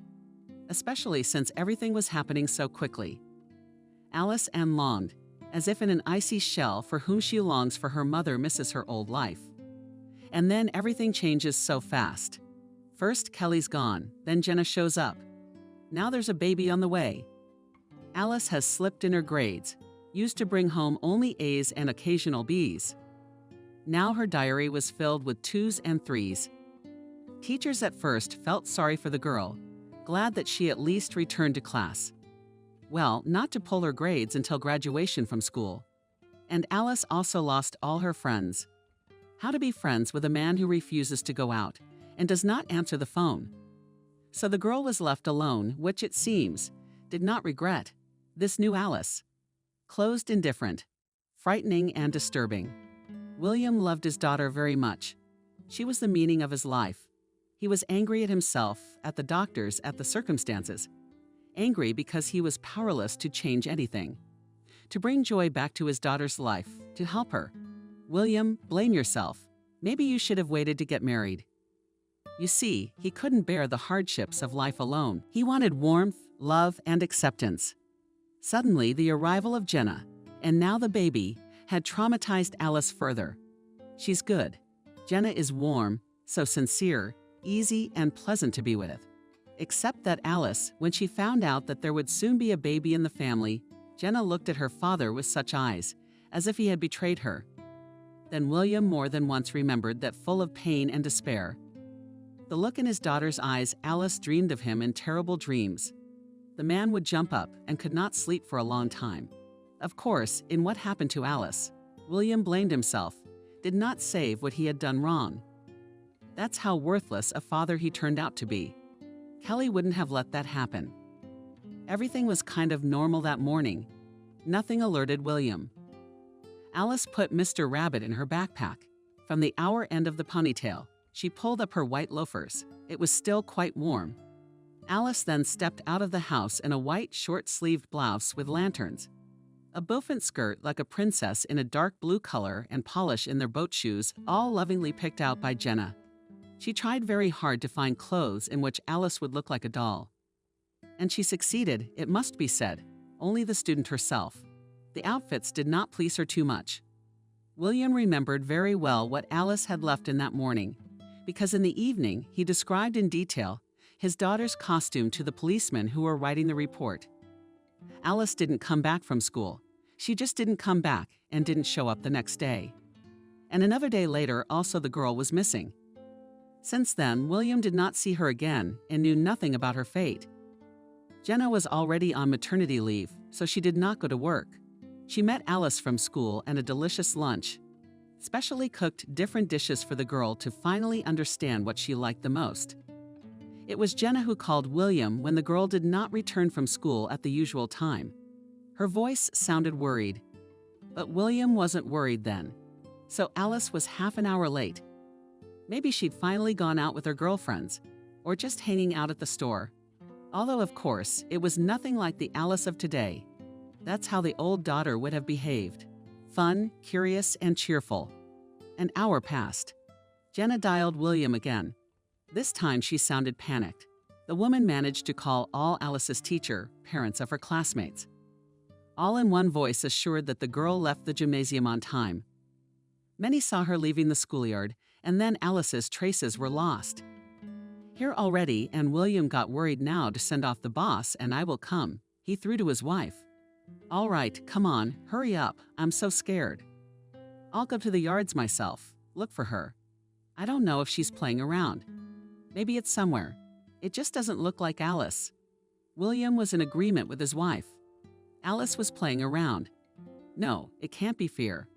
[SPEAKER 2] especially since everything was happening so quickly. Alice Ann longed, as if in an icy shell for whom she longs for her mother misses her old life. And then everything changes so fast. First Kelly's gone, then Jenna shows up. Now there's a baby on the way. Alice has slipped in her grades, used to bring home only A's and occasional B's. Now her diary was filled with 2s and 3s. Teachers at first felt sorry for the girl, glad that she at least returned to class. Well, not to pull her grades until graduation from school. And Alice also lost all her friends. How to be friends with a man who refuses to go out and does not answer the phone. So the girl was left alone, which it seems, did not regret. This new Alice. Closed indifferent, frightening and disturbing. William loved his daughter very much. She was the meaning of his life. He was angry at himself, at the doctors, at the circumstances. Angry because he was powerless to change anything. To bring joy back to his daughter's life, to help her. William, blame yourself. Maybe you should have waited to get married. You see, he couldn't bear the hardships of life alone. He wanted warmth, love, and acceptance. Suddenly, the arrival of Jenna, and now the baby, had traumatized Alice further. She's good. Jenna is warm, so sincere, easy, and pleasant to be with. Except that Alice, when she found out that there would soon be a baby in the family, Jenna looked at her father with such eyes, as if he had betrayed her. Then William more than once remembered that, full of pain and despair. The look in his daughter's eyes, Alice dreamed of him in terrible dreams. The man would jump up and could not sleep for a long time. Of course, in what happened to Alice, William blamed himself, did not save what he had done wrong. That's how worthless a father he turned out to be. Kelly wouldn't have let that happen. Everything was kind of normal that morning. Nothing alerted William. Alice put Mr. Rabbit in her backpack. From the hour end of the ponytail, she pulled up her white loafers. It was still quite warm. Alice then stepped out of the house in a white short-sleeved blouse with lanterns, a bouffant skirt like a princess in a dark blue color, and polish in their boat shoes, all lovingly picked out by Jenna. She tried very hard to find clothes in which Alice would look like a doll. And she succeeded, it must be said, only the student herself. The outfits did not please her too much. William remembered very well what Alice had left in that morning, because in the evening he described in detail his daughter's costume to the policemen who were writing the report. Alice didn't come back from school. She just didn't come back and didn't show up the next day. And another day later, also the girl was missing. Since then, William did not see her again and knew nothing about her fate. Jenna was already on maternity leave, so she did not go to work. She met Alice from school and a delicious lunch, specially cooked different dishes for the girl to finally understand what she liked the most. It was Jenna who called William when the girl did not return from school at the usual time. Her voice sounded worried, but William wasn't worried then. So Alice was half an hour late. Maybe she'd finally gone out with her girlfriends, or just hanging out at the store. Although, of course, it was nothing like the Alice of today. That's how the old daughter would have behaved. Fun, curious, and cheerful. An hour passed. Jenna dialed William again. This time she sounded panicked. The woman managed to call all Alice's teacher, parents of her classmates. All in one voice assured that the girl left the gymnasium on time. Many saw her leaving the schoolyard, and then Alice's traces were lost. Here already, and William got worried now to send off the boss, and I will come. He threw to his wife. All right, come on, hurry up, I'm so scared. I'll go to the yards myself, look for her. I don't know if she's playing around. Maybe it's somewhere. It just doesn't look like Alice. William was in agreement with his wife. Alice was playing around. No, it can't be fear.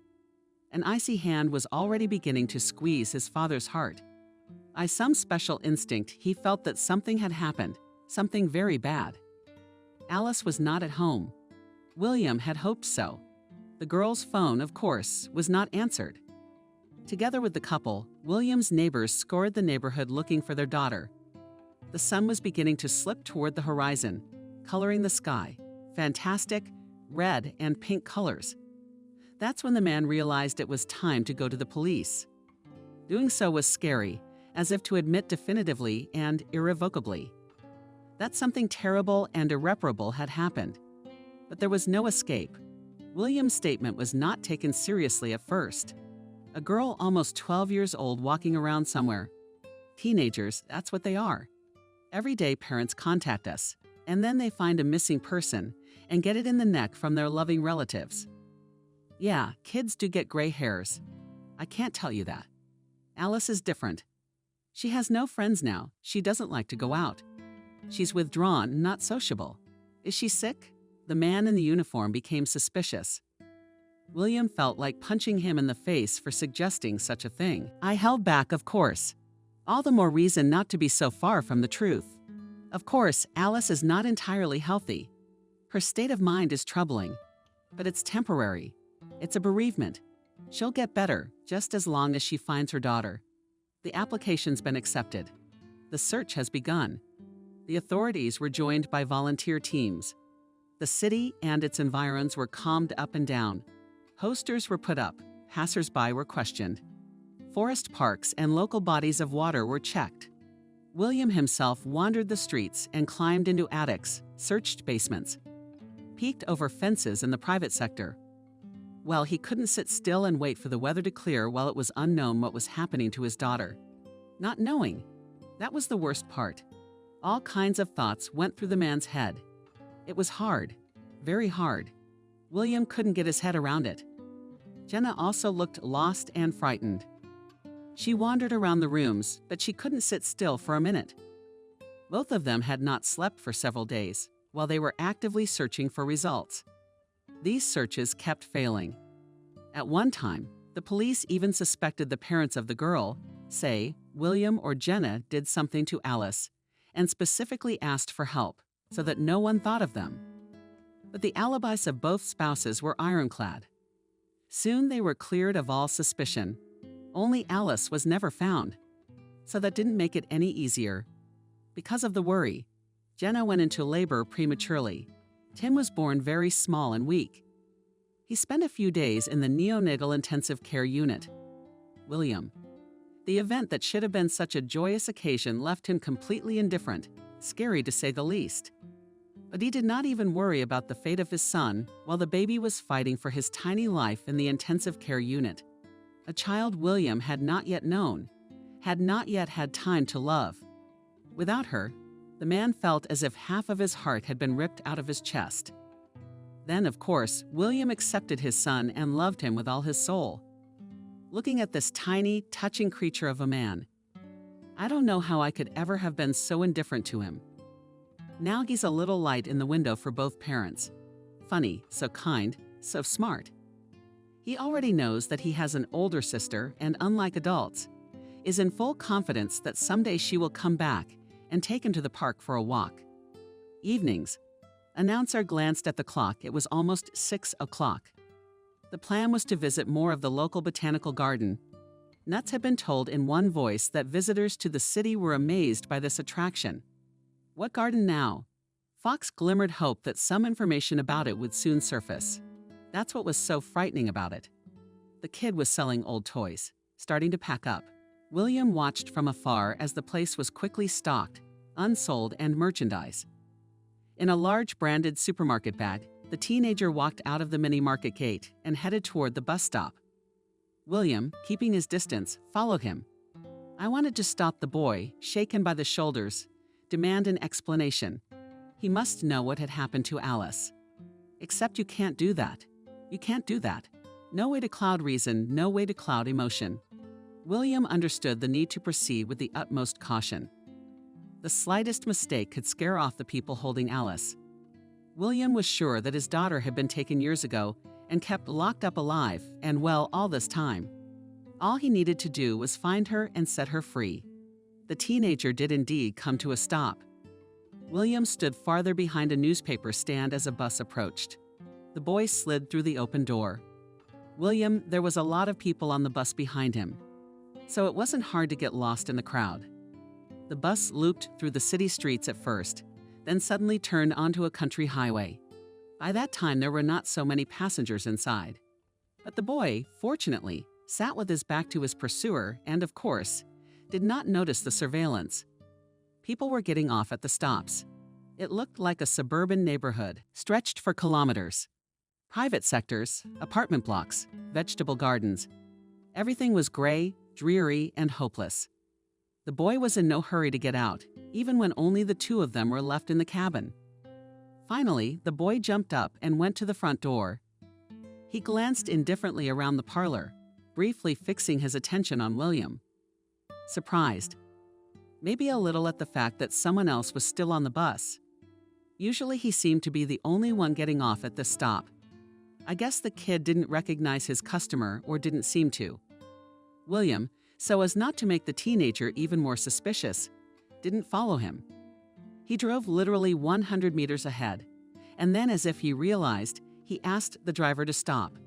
[SPEAKER 2] An icy hand was already beginning to squeeze his father's heart. By some special instinct, he felt that something had happened, something very bad. Alice was not at home. William had hoped so. The girl's phone, of course, was not answered. Together with the couple, William's neighbors scoured the neighborhood looking for their daughter. The sun was beginning to slip toward the horizon, coloring the sky, fantastic red and pink colors. That's when the man realized it was time to go to the police. Doing so was scary, as if to admit definitively and irrevocably that something terrible and irreparable had happened. But there was no escape. William's statement was not taken seriously at first. A girl almost 12 years old walking around somewhere. Teenagers, that's what they are. Every day parents contact us, and then they find a missing person and get it in the neck from their loving relatives. Yeah, kids do get gray hairs. I can't tell you that. Alice is different. She has no friends now. She doesn't like to go out. She's withdrawn, not sociable. Is she sick? The man in the uniform became suspicious. William felt like punching him in the face for suggesting such a thing. I held back, of course. All the more reason not to be so far from the truth. Of course, Alice is not entirely healthy. Her state of mind is troubling, but it's temporary. It's a bereavement. She'll get better, just as long as she finds her daughter. The application's been accepted. The search has begun. The authorities were joined by volunteer teams. The city and its environs were calmed up and down. Posters were put up. Passers-by were questioned. Forest parks and local bodies of water were checked. William himself wandered the streets and climbed into attics, searched basements, peeked over fences in the private sector. Well, he couldn't sit still and wait for the weather to clear while it was unknown what was happening to his daughter. Not knowing. That was the worst part. All kinds of thoughts went through the man's head. It was hard, very hard. William couldn't get his head around it. Jenna also looked lost and frightened. She wandered around the rooms, but she couldn't sit still for a minute. Both of them had not slept for several days, while they were actively searching for results. These searches kept failing. At one time, the police even suspected the parents of the girl, say William or Jenna, did something to Alice, and specifically asked for help, so that no one thought of them. But the alibis of both spouses were ironclad. Soon they were cleared of all suspicion. Only Alice was never found, so that didn't make it any easier. Because of the worry, Jenna went into labor prematurely. Tim was born very small and weak. He spent a few days in the neonatal intensive care unit. William. The event that should have been such a joyous occasion left him completely indifferent, scary to say the least. But he did not even worry about the fate of his son while the baby was fighting for his tiny life in the intensive care unit. A child William had not yet known, had not yet had time to love. Without her, the man felt as if half of his heart had been ripped out of his chest. Then, of course, William accepted his son and loved him with all his soul. Looking at this tiny, touching creature of a man, I don't know how I could ever have been so indifferent to him. Now he's a little light in the window for both parents. Funny, so kind, so smart. He already knows that he has an older sister and, unlike adults, is in full confidence that someday she will come back and take him to the park for a walk. Evenings. Announcer glanced at the clock. It was almost 6 o'clock. The plan was to visit more of the local botanical garden. Nuts had been told in one voice that visitors to the city were amazed by this attraction. What garden now? Fox glimmered hope that some information about it would soon surface. That's what was so frightening about it. The kid was selling old toys, starting to pack up. William watched from afar as the place was quickly stocked, unsold, and merchandise. In a large branded supermarket bag, the teenager walked out of the mini market gate and headed toward the bus stop. William, keeping his distance, followed him. I wanted to stop the boy, shake him by the shoulders, demand an explanation. He must know what had happened to Alice. Except you can't do that. You can't do that. No way to cloud reason, no way to cloud emotion. William understood the need to proceed with the utmost caution. The slightest mistake could scare off the people holding Alice. William was sure that his daughter had been taken years ago and kept locked up alive and well all this time. All he needed to do was find her and set her free. The teenager did indeed come to a stop. William stood farther behind a newspaper stand as a bus approached. The boy slid through the open door. William, there was a lot of people on the bus behind him, so it wasn't hard to get lost in the crowd. The bus looped through the city streets at first, then suddenly turned onto a country highway. By that time, there were not so many passengers inside. But the boy, fortunately, sat with his back to his pursuer and, of course, did not notice the surveillance. People were getting off at the stops. It looked like a suburban neighborhood, stretched for kilometers. Private sectors, apartment blocks, vegetable gardens. Everything was gray, dreary, and hopeless. The boy was in no hurry to get out, even when only the two of them were left in the cabin. Finally, the boy jumped up and went to the front door. He glanced indifferently around the parlor, briefly fixing his attention on William. Surprised. Maybe a little at the fact that someone else was still on the bus. Usually he seemed to be the only one getting off at this stop. I guess the kid didn't recognize his customer or didn't seem to. William, so as not to make the teenager even more suspicious, didn't follow him. He drove literally 100 meters ahead, and then as if he realized, he asked the driver to stop.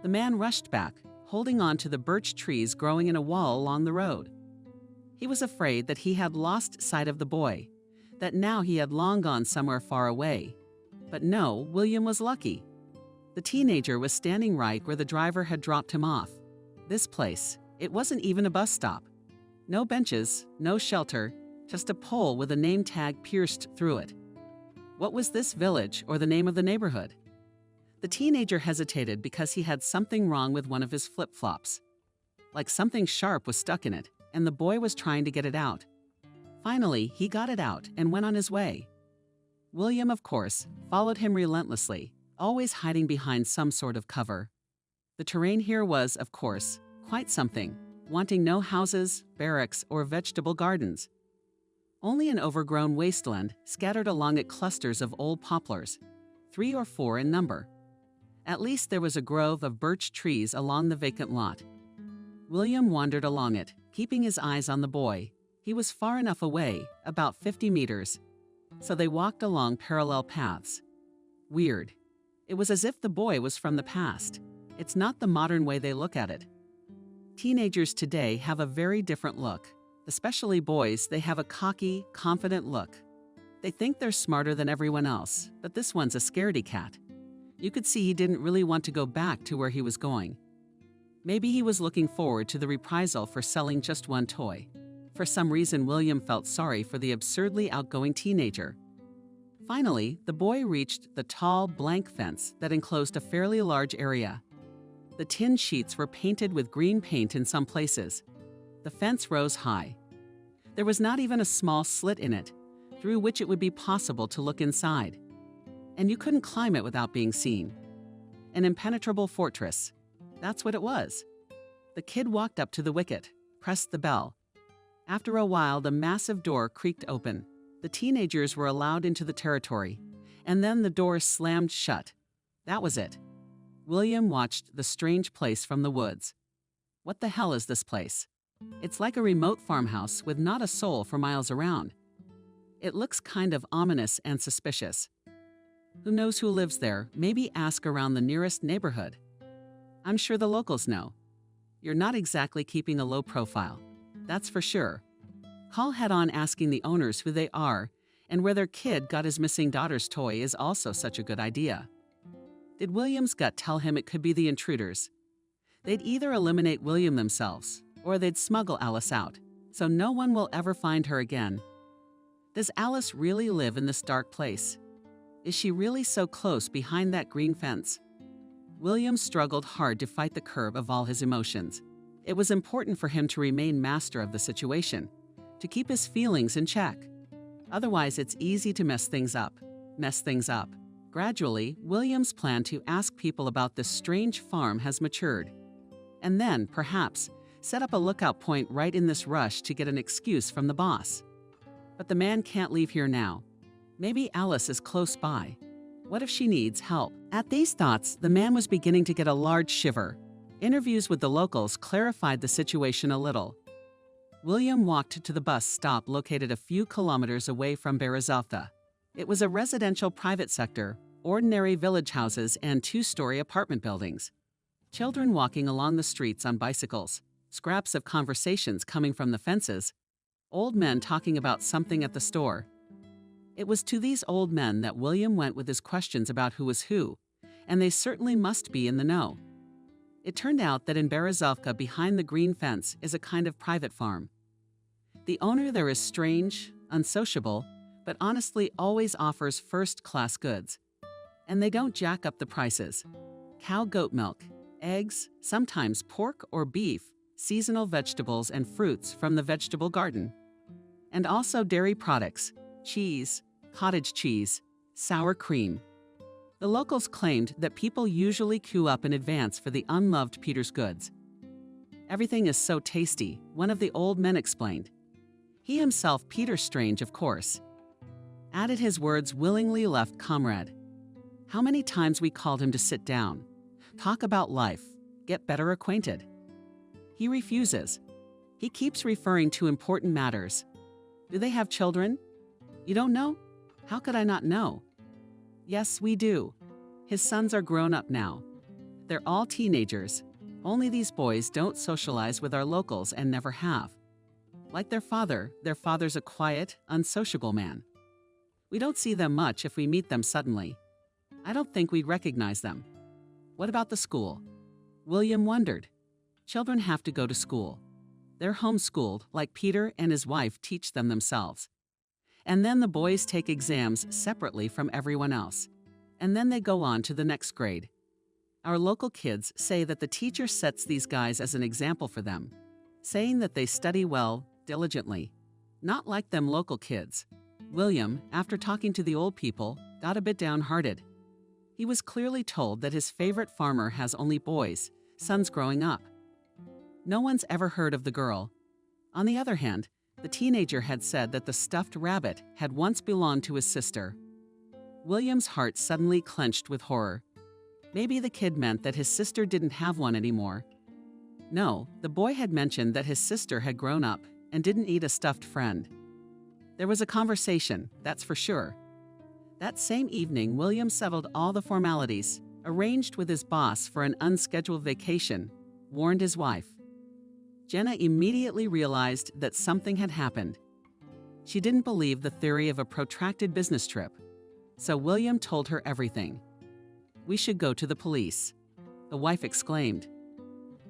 [SPEAKER 2] The man rushed back, holding on to the birch trees growing in a wall along the road. He was afraid that he had lost sight of the boy, that now he had long gone somewhere far away. But no, William was lucky. The teenager was standing right where the driver had dropped him off. This place, it wasn't even a bus stop. No benches, no shelter, just a pole with a name tag pierced through it. What was this village or the name of the neighborhood? The teenager hesitated because he had something wrong with one of his flip-flops. Like something sharp was stuck in it, and the boy was trying to get it out. Finally, he got it out and went on his way. William, of course, followed him relentlessly, always hiding behind some sort of cover. The terrain here was, of course, quite something, wanting no houses, barracks, or vegetable gardens. Only an overgrown wasteland scattered along it clusters of old poplars, 3 or 4 in number. At least there was a grove of birch trees along the vacant lot. William wandered along it, keeping his eyes on the boy. He was far enough away, about 50 meters, so they walked along parallel paths. Weird. It was as if the boy was from the past. It's not the modern way they look at it. Teenagers today have a very different look. Especially boys, they have a cocky, confident look. They think they're smarter than everyone else, but this one's a scaredy cat. You could see he didn't really want to go back to where he was going. Maybe he was looking forward to the reprisal for selling just one toy. For some reason, William felt sorry for the absurdly outgoing teenager. Finally, the boy reached the tall, blank fence that enclosed a fairly large area. The tin sheets were painted with green paint in some places. The fence rose high. There was not even a small slit in it, through which it would be possible to look inside. And you couldn't climb it without being seen. An impenetrable fortress. That's what it was. The kid walked up to the wicket, pressed the bell. After a while, the massive door creaked open. The teenagers were allowed into the territory, and then the door slammed shut. That was it. William watched the strange place from the woods. What the hell is this place? It's like a remote farmhouse with not a soul for miles around. It looks kind of ominous and suspicious. Who knows who lives there? Maybe ask around the nearest neighborhood. I'm sure the locals know. You're not exactly keeping a low profile. That's for sure. Call head-on asking the owners who they are and where their kid got his missing daughter's toy is also such a good idea. Did William's gut tell him it could be the intruders? They'd either eliminate William themselves, or they'd smuggle Alice out, so no one will ever find her again. Does Alice really live in this dark place? Is she really so close behind that green fence? William struggled hard to fight the curb of all his emotions. It was important for him to remain master of the situation, to keep his feelings in check. Otherwise, it's easy to mess things up. Gradually, William's plan to ask people about this strange farm has matured. And then, perhaps, set up a lookout point right in this rush to get an excuse from the boss. But the man can't leave here now. Maybe Alice is close by. What if she needs help? At these thoughts, the man was beginning to get a large shiver. Interviews with the locals clarified the situation a little. William walked to the bus stop located a few kilometers away from Berezovka. It was a residential private sector, ordinary village houses and 2-story apartment buildings. Children walking along the streets on bicycles, scraps of conversations coming from the fences, old men talking about something at the store. It was to these old men that William went with his questions about who was who, and they certainly must be in the know. It turned out that in Berezovka, behind the green fence, is a kind of private farm. The owner there is strange, unsociable, but honestly always offers first-class goods. And they don't jack up the prices. Cow goat milk, eggs, sometimes pork or beef, seasonal vegetables and fruits from the vegetable garden. And also dairy products, cheese, cottage cheese, sour cream. The locals claimed that people usually queue up in advance for the unloved Peter's goods. Everything is so tasty, one of the old men explained. He himself, Peter Strange, of course, added his words willingly left comrade. How many times we called him to sit down, talk about life, get better acquainted. He refuses. He keeps referring to important matters. Do they have children? You don't know? How could I not know? Yes, we do. His sons are grown up now. They're all teenagers. Only these boys don't socialize with our locals and never have. Like their father's a quiet, unsociable man. We don't see them much if we meet them suddenly. I don't think we'd recognize them. What about the school? William wondered. Children have to go to school. They're homeschooled, like Peter and his wife teach them themselves. And then the boys take exams separately from everyone else. And then they go on to the next grade. Our local kids say that the teacher sets these guys as an example for them, saying that they study well, diligently. Not like them local kids. William, after talking to the old people, got a bit downhearted. He was clearly told that his favorite farmer has only boys, son's growing up. No one's ever heard of the girl. On the other hand, the teenager had said that the stuffed rabbit had once belonged to his sister. William's heart suddenly clenched with horror. Maybe the kid meant that his sister didn't have one anymore. No, the boy had mentioned that his sister had grown up and didn't need a stuffed friend. There was a conversation, that's for sure. That same evening, William settled all the formalities, arranged with his boss for an unscheduled vacation, warned his wife. Jenna immediately realized that something had happened. She didn't believe the theory of a protracted business trip, so William told her everything. "We should go to the police," the wife exclaimed.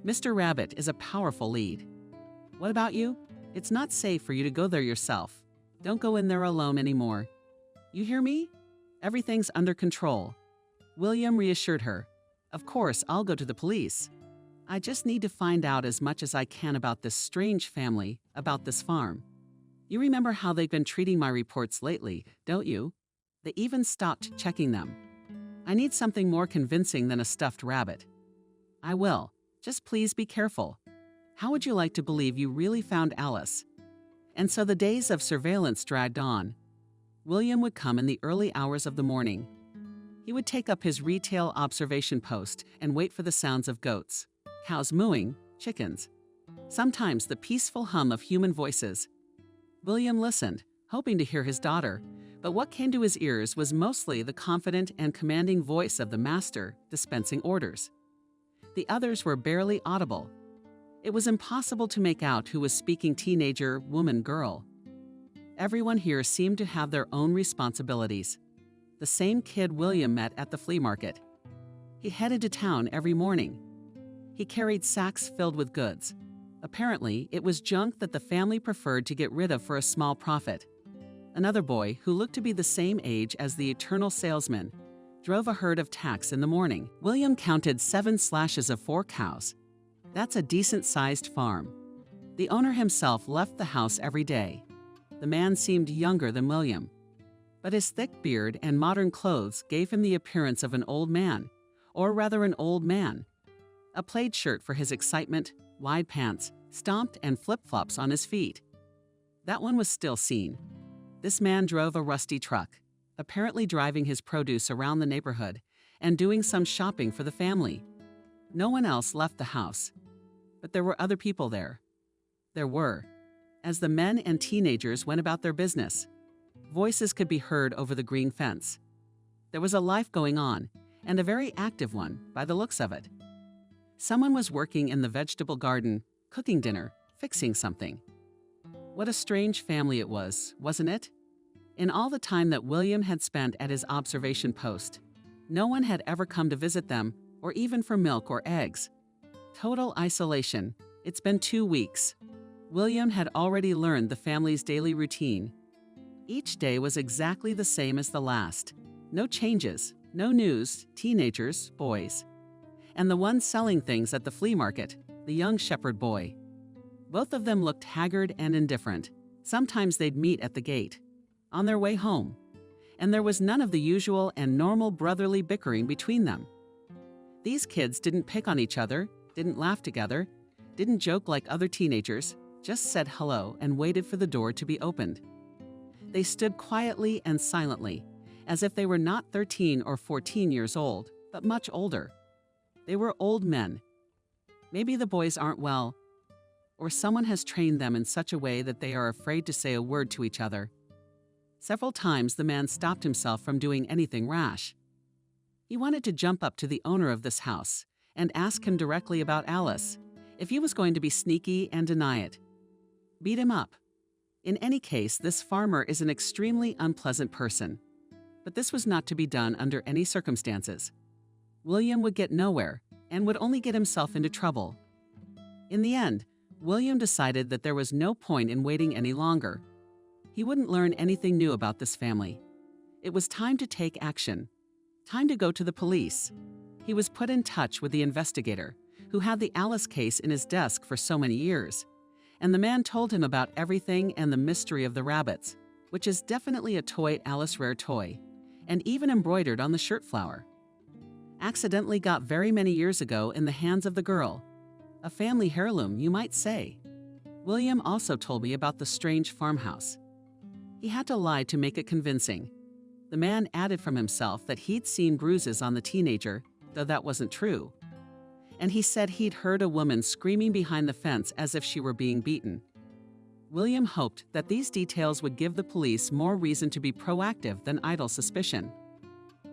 [SPEAKER 2] "Mr. Rabbit is a powerful lead. What about you? It's not safe for you to go there yourself. Don't go in there alone anymore. You hear me? Everything's under control." William reassured her. "Of course, I'll go to the police. I just need to find out as much as I can about this strange family, about this farm. You remember how they've been treating my reports lately, don't you? They even stopped checking them. I need something more convincing than a stuffed rabbit." "I will. Just please be careful. How would you like to believe you really found Alice?" And so the days of surveillance dragged on. William would come in the early hours of the morning. He would take up his retail observation post and wait for the sounds of goats, cows mooing, chickens. Sometimes the peaceful hum of human voices. William listened, hoping to hear his daughter, but what came to his ears was mostly the confident and commanding voice of the master dispensing orders. The others were barely audible. It was impossible to make out who was speaking teenager, woman, girl. Everyone here seemed to have their own responsibilities. The same kid William met at the flea market. He headed to town every morning. He carried sacks filled with goods. Apparently, it was junk that the family preferred to get rid of for a small profit. Another boy, who looked to be the same age as the eternal salesman, drove a herd of tacks in the morning. William counted 7 slashes of 4 cows. That's a decent-sized farm. The owner himself left the house every day. The man seemed younger than William, but his thick beard and modern clothes gave him the appearance of an old man, or rather an old man. A plaid shirt for his excitement, wide pants, stomped and flip-flops on his feet. That one was still seen. This man drove a rusty truck, apparently driving his produce around the neighborhood and doing some shopping for the family. No one else left the house, but there were other people there. There were. As the men and teenagers went about their business, voices could be heard over the green fence. There was a life going on, and a very active one, by the looks of it. Someone was working in the vegetable garden, cooking dinner, fixing something. What a strange family it was, wasn't it? In all the time that William had spent at his observation post, no one had ever come to visit them, or even for milk or eggs. Total isolation. It's been 2 weeks. William had already learned the family's daily routine. Each day was exactly the same as the last. No changes, no news, teenagers, boys. And the one selling things at the flea market, the young shepherd boy. Both of them looked haggard and indifferent. Sometimes they'd meet at the gate, on their way home, and there was none of the usual and normal brotherly bickering between them. These kids didn't pick on each other, didn't laugh together, didn't joke like other teenagers, just said hello and waited for the door to be opened. They stood quietly and silently, as if they were not 13 or 14 years old, but much older. They were old men. Maybe the boys aren't well, or someone has trained them in such a way that they are afraid to say a word to each other. Several times the man stopped himself from doing anything rash. He wanted to jump up to the owner of this house and ask him directly about Alice, if he was going to be sneaky and deny it. Beat him up. In any case, this farmer is an extremely unpleasant person. But this was not to be done under any circumstances. William would get nowhere and would only get himself into trouble. In the end, William decided that there was no point in waiting any longer. He wouldn't learn anything new about this family. It was time to take action. Time to go to the police. He was put in touch with the investigator, who had the Alice case in his desk for so many years. And the man told him about everything and the mystery of the rabbits, which is definitely a toy Alice Rare toy, and even embroidered on the shirt flower. accidentally got very many years ago in the hands of the girl. A family heirloom, you might say. William also told me about the strange farmhouse. He had to lie to make it convincing. The man added from himself that he'd seen bruises on the teenager, though that wasn't true. And he said he'd heard a woman screaming behind the fence as if she were being beaten. William hoped that these details would give the police more reason to be proactive than idle suspicion.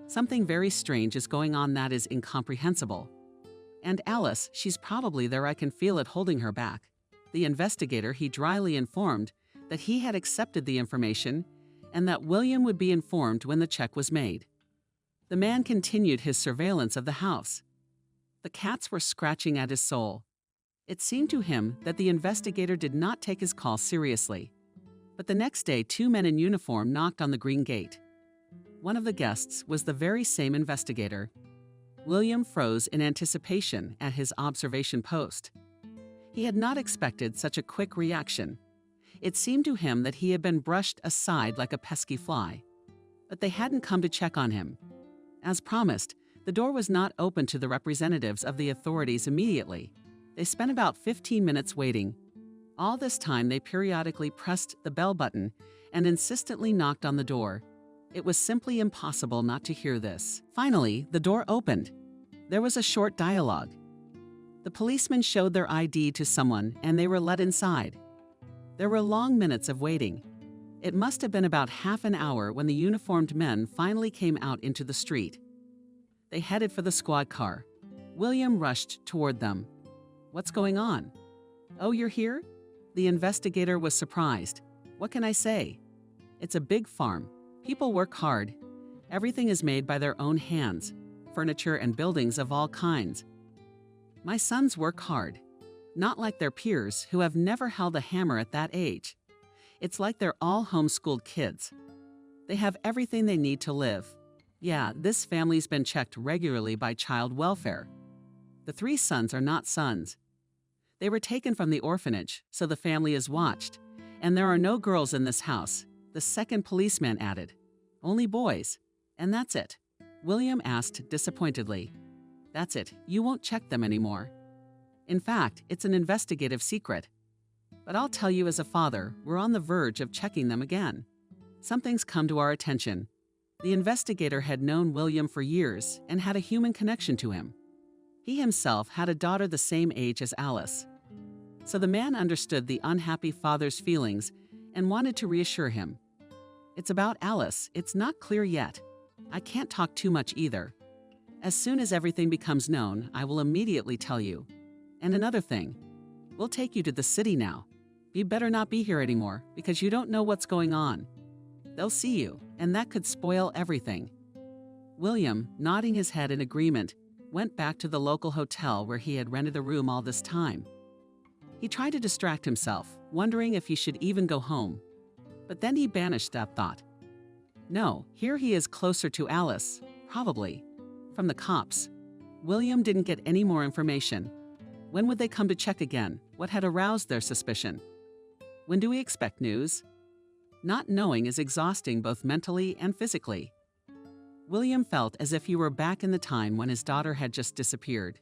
[SPEAKER 2] Something very strange is going on that is incomprehensible. And Alice, she's probably there, I can feel it holding her back. The investigator, he dryly informed that he had accepted the information and that William would be informed when the check was made. The man continued his surveillance of the house. The cats were scratching at his soul. It seemed to him that the investigator did not take his call seriously. But the next day, 2 men in uniform knocked on the green gate. One of the guests was the very same investigator. William froze in anticipation at his observation post. He had not expected such a quick reaction. It seemed to him that he had been brushed aside like a pesky fly. But they hadn't come to check on him. As promised, the door was not opened to the representatives of the authorities immediately. They spent about 15 minutes waiting. All this time, they periodically pressed the bell button and insistently knocked on the door. It was simply impossible not to hear this. Finally, the door opened. There was a short dialogue. The policemen showed their ID to someone, and they were let inside. There were long minutes of waiting. It must have been about half an hour when the uniformed men finally came out into the street. They headed for the squad car. William rushed toward them. "What's going on?" "Oh, you're here?" The investigator was surprised. "What can I say? It's a big farm. People work hard. Everything is made by their own hands, furniture and buildings of all kinds. My sons work hard, not like their peers who have never held a hammer at that age. It's like they're all homeschooled kids. They have everything they need to live. Yeah, this family's been checked regularly by child welfare. The 3 sons are not sons. They were taken from the orphanage, so the family is watched. And there are no girls in this house," the second policeman added. "Only boys. And that's it." William asked disappointedly. "That's it. You won't check them anymore. In fact, it's an investigative secret. But I'll tell you as a father, we're on the verge of checking them again. Something's come to our attention." The investigator had known William for years and had a human connection to him. He himself had a daughter the same age as Alice. So the man understood the unhappy father's feelings and wanted to reassure him. "It's about Alice. It's not clear yet. I can't talk too much either. As soon as everything becomes known, I will immediately tell you. And another thing, we'll take you to the city now. You better not be here anymore because you don't know what's going on. They'll see you, and that could spoil everything." William, nodding his head in agreement, went back to the local hotel where he had rented a room all this time. He tried to distract himself, wondering if he should even go home. But then he banished that thought. No, here he is closer to Alice, probably. From the cops. William didn't get any more information. When would they come to check again? What had aroused their suspicion? When do we expect news? Not knowing is exhausting both mentally and physically. William felt as if he were back in the time when his daughter had just disappeared.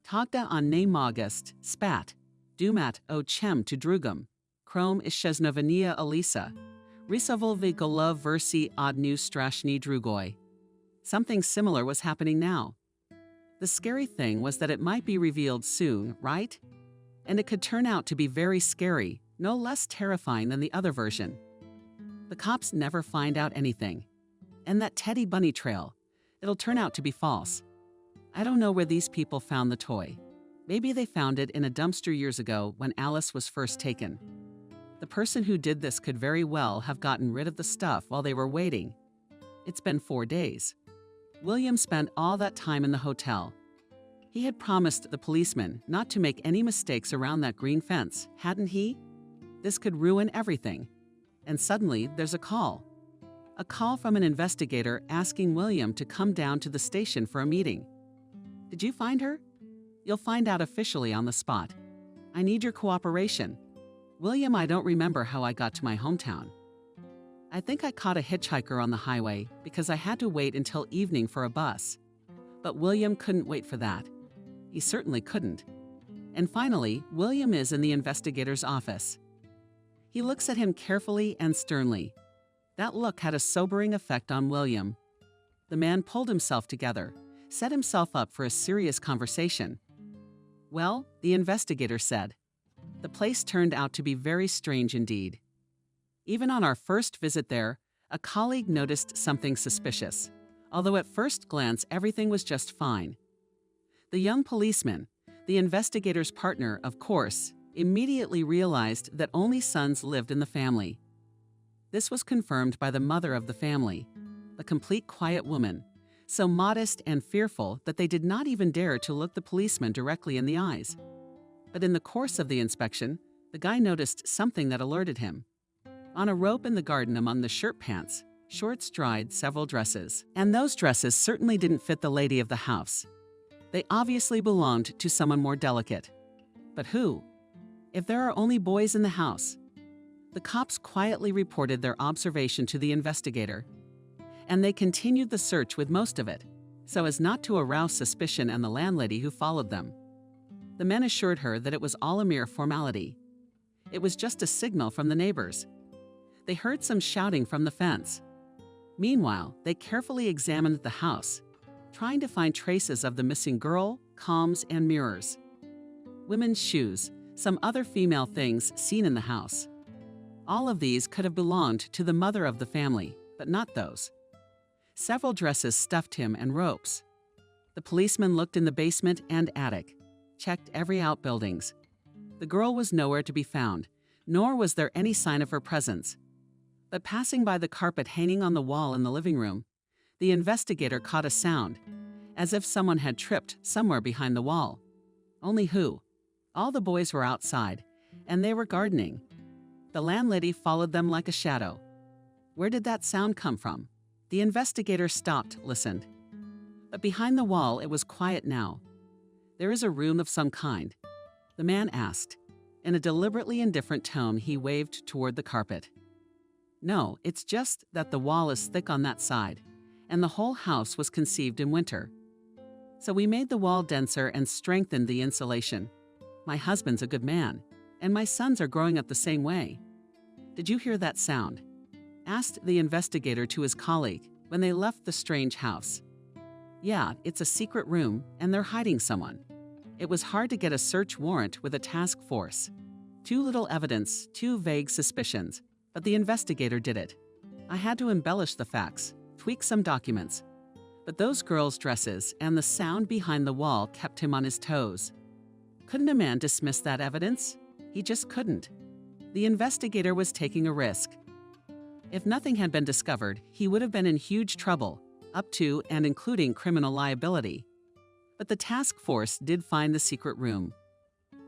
[SPEAKER 2] Tagda on name August, spat, dumat o chem to drugum, krom isheznovania Elisa, risavolve golov versi odnu strashni drugoi. Something similar was happening now. The scary thing was that it might be revealed soon, right? And it could turn out to be very scary, no less terrifying than the other version. The cops never find out anything. And that Teddy Bunny trail, it'll turn out to be false. I don't know where these people found the toy. Maybe they found it in a dumpster years ago when Alice was first taken. The person who did this could very well have gotten rid of the stuff while they were waiting. It's been 4 days. William spent all that time in the hotel. He had promised the policeman not to make any mistakes around that green fence, hadn't he? This could ruin everything. And suddenly, there's a call. A call from an investigator asking William to come down to the station for a meeting. Did you find her? You'll find out officially on the spot. I need your cooperation. William, I don't remember how I got to my hometown. I think I caught a hitchhiker on the highway because I had to wait until evening for a bus. But William couldn't wait for that. He certainly couldn't. And finally, William is in the investigator's office. He looks at him carefully and sternly. That look had a sobering effect on William. The man pulled himself together, set himself up for a serious conversation. Well, the investigator said, the place turned out to be very strange indeed. Even on our first visit there, a colleague noticed something suspicious, although at first glance everything was just fine. The young policeman, the investigator's partner, of course, immediately realized that only sons lived in the family. This was confirmed by the mother of the family, a complete quiet woman, so modest and fearful that they did not even dare to look the policeman directly in the eyes. But in the course of the inspection, the guy noticed something that alerted him. On a rope in the garden among the shirt pants, Shorts dried several dresses, and those dresses certainly didn't fit the lady of the house. They obviously belonged to someone more delicate. But who? If there are only boys in the house? The cops quietly reported their observation to the investigator, and they continued the search with most of it, so as not to arouse suspicion in the landlady who followed them. The men assured her that it was all a mere formality. It was just a signal from the neighbors. They heard some shouting from the fence. Meanwhile, they carefully examined the house, trying to find traces of the missing girl, combs, and mirrors. Women's shoes, some other female things seen in the house. All of these could have belonged to the mother of the family, but not those. Several dresses stuffed him and ropes. The policeman looked in the basement and attic, checked every outbuildings. The girl was nowhere to be found, nor was there any sign of her presence. But passing by the carpet hanging on the wall in the living room, the investigator caught a sound, as if someone had tripped somewhere behind the wall. Only who? All the boys were outside, and they were gardening. The landlady followed them like a shadow. Where did that sound come from? The investigator stopped, listened. But behind the wall, it was quiet now. There is a room of some kind. The man asked. In a deliberately indifferent tone, he waved toward the carpet. No, it's just that the wall is thick on that side, and the whole house was conceived in winter. So we made the wall denser and strengthened the insulation. My husband's a good man, and my sons are growing up the same way. Did you hear that sound? Asked the investigator to his colleague when they left the strange house. Yeah, it's a secret room, and they're hiding someone. It was hard to get a search warrant with a task force. Too little evidence, too vague suspicions. But the investigator did it. I had to embellish the facts, tweak some documents. But those girls' dresses and the sound behind the wall kept him on his toes. Couldn't a man dismiss that evidence? He just couldn't. The investigator was taking a risk. If nothing had been discovered, he would have been in huge trouble, up to and including criminal liability. But the task force did find the secret room.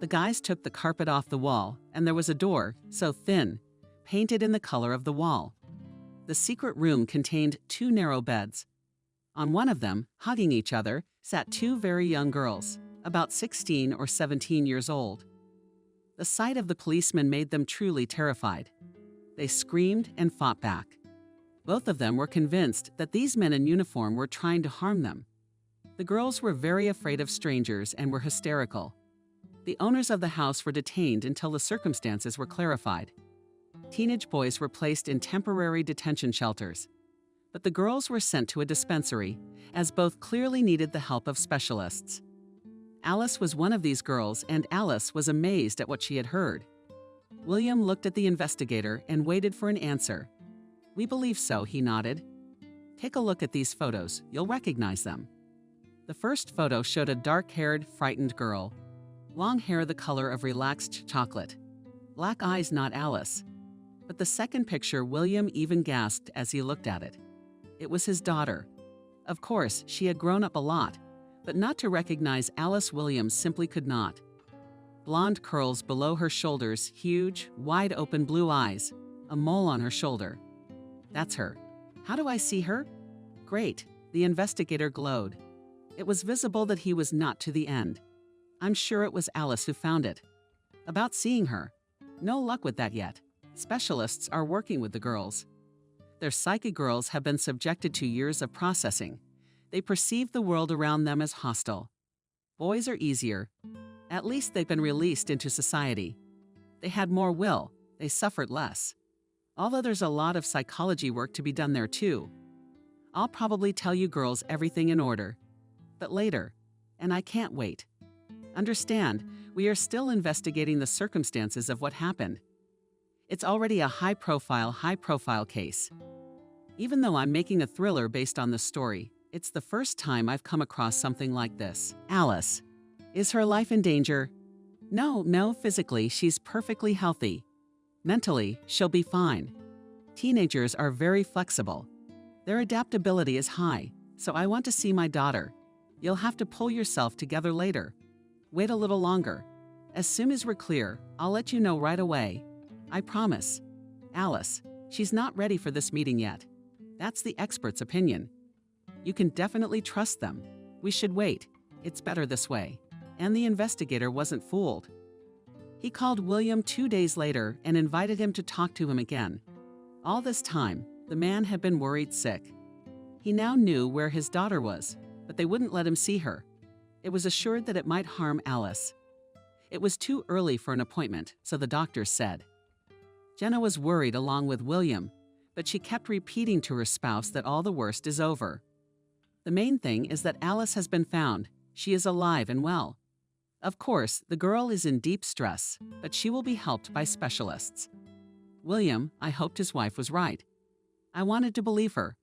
[SPEAKER 2] The guys took the carpet off the wall, and there was a door, so thin, painted in the color of the wall. The secret room contained 2 narrow beds. On one of them, hugging each other, sat 2 very young girls, about 16 or 17 years old. The sight of the policemen made them truly terrified. They screamed and fought back. Both of them were convinced that these men in uniform were trying to harm them. The girls were very afraid of strangers and were hysterical. The owners of the house were detained until the circumstances were clarified. Teenage boys were placed in temporary detention shelters, but the girls were sent to a dispensary, as both clearly needed the help of specialists. Alice was one of these girls, and Alice was amazed at what she had heard. William looked at the investigator and waited for an answer. "We believe so," he nodded. "Take a look at these photos. You'll recognize them." The first photo showed a dark-haired, frightened girl. Long hair the color of relaxed chocolate. Black eyes, not Alice. But the second picture, William even gasped as he looked at it. It was his daughter. Of course, she had grown up a lot, but not to recognize Alice Williams simply could not. Blonde curls below her shoulders, huge, wide-open blue eyes, a mole on her shoulder. That's her. How do I see her? Great, the investigator glowed. It was visible that he was not to the end. I'm sure it was Alice who found it. About seeing her. No luck with that yet. Specialists are working with the girls. Their psychic girls have been subjected to years of processing. They perceive the world around them as hostile. Boys are easier. At least they've been released into society. They had more will. They suffered less. Although there's a lot of psychology work to be done there too. I'll probably tell you girls everything in order. But later. And I can't wait. Understand, we are still investigating the circumstances of what happened. It's already a high-profile case. Even though I'm making a thriller based on the story, it's the first time I've come across something like this. Alice. Is her life in danger? No, physically, she's perfectly healthy. Mentally, she'll be fine. Teenagers are very flexible. Their adaptability is high, so I want to see my daughter. You'll have to pull yourself together later. Wait a little longer. As soon as we're clear, I'll let you know right away. I promise. Alice, she's not ready for this meeting yet. That's the expert's opinion. You can definitely trust them. We should wait. It's better this way. And the investigator wasn't fooled. He called William 2 days later and invited him to talk to him again. All this time, the man had been worried sick. He now knew where his daughter was, but they wouldn't let him see her. It was assured that it might harm Alice. It was too early for an appointment, so the doctor said. Jenna was worried along with William, but she kept repeating to her spouse that all the worst is over. The main thing is that Alice has been found. She is alive and well. Of course, the girl is in deep stress, but she will be helped by specialists. William, I hoped his wife was right. I wanted to believe her.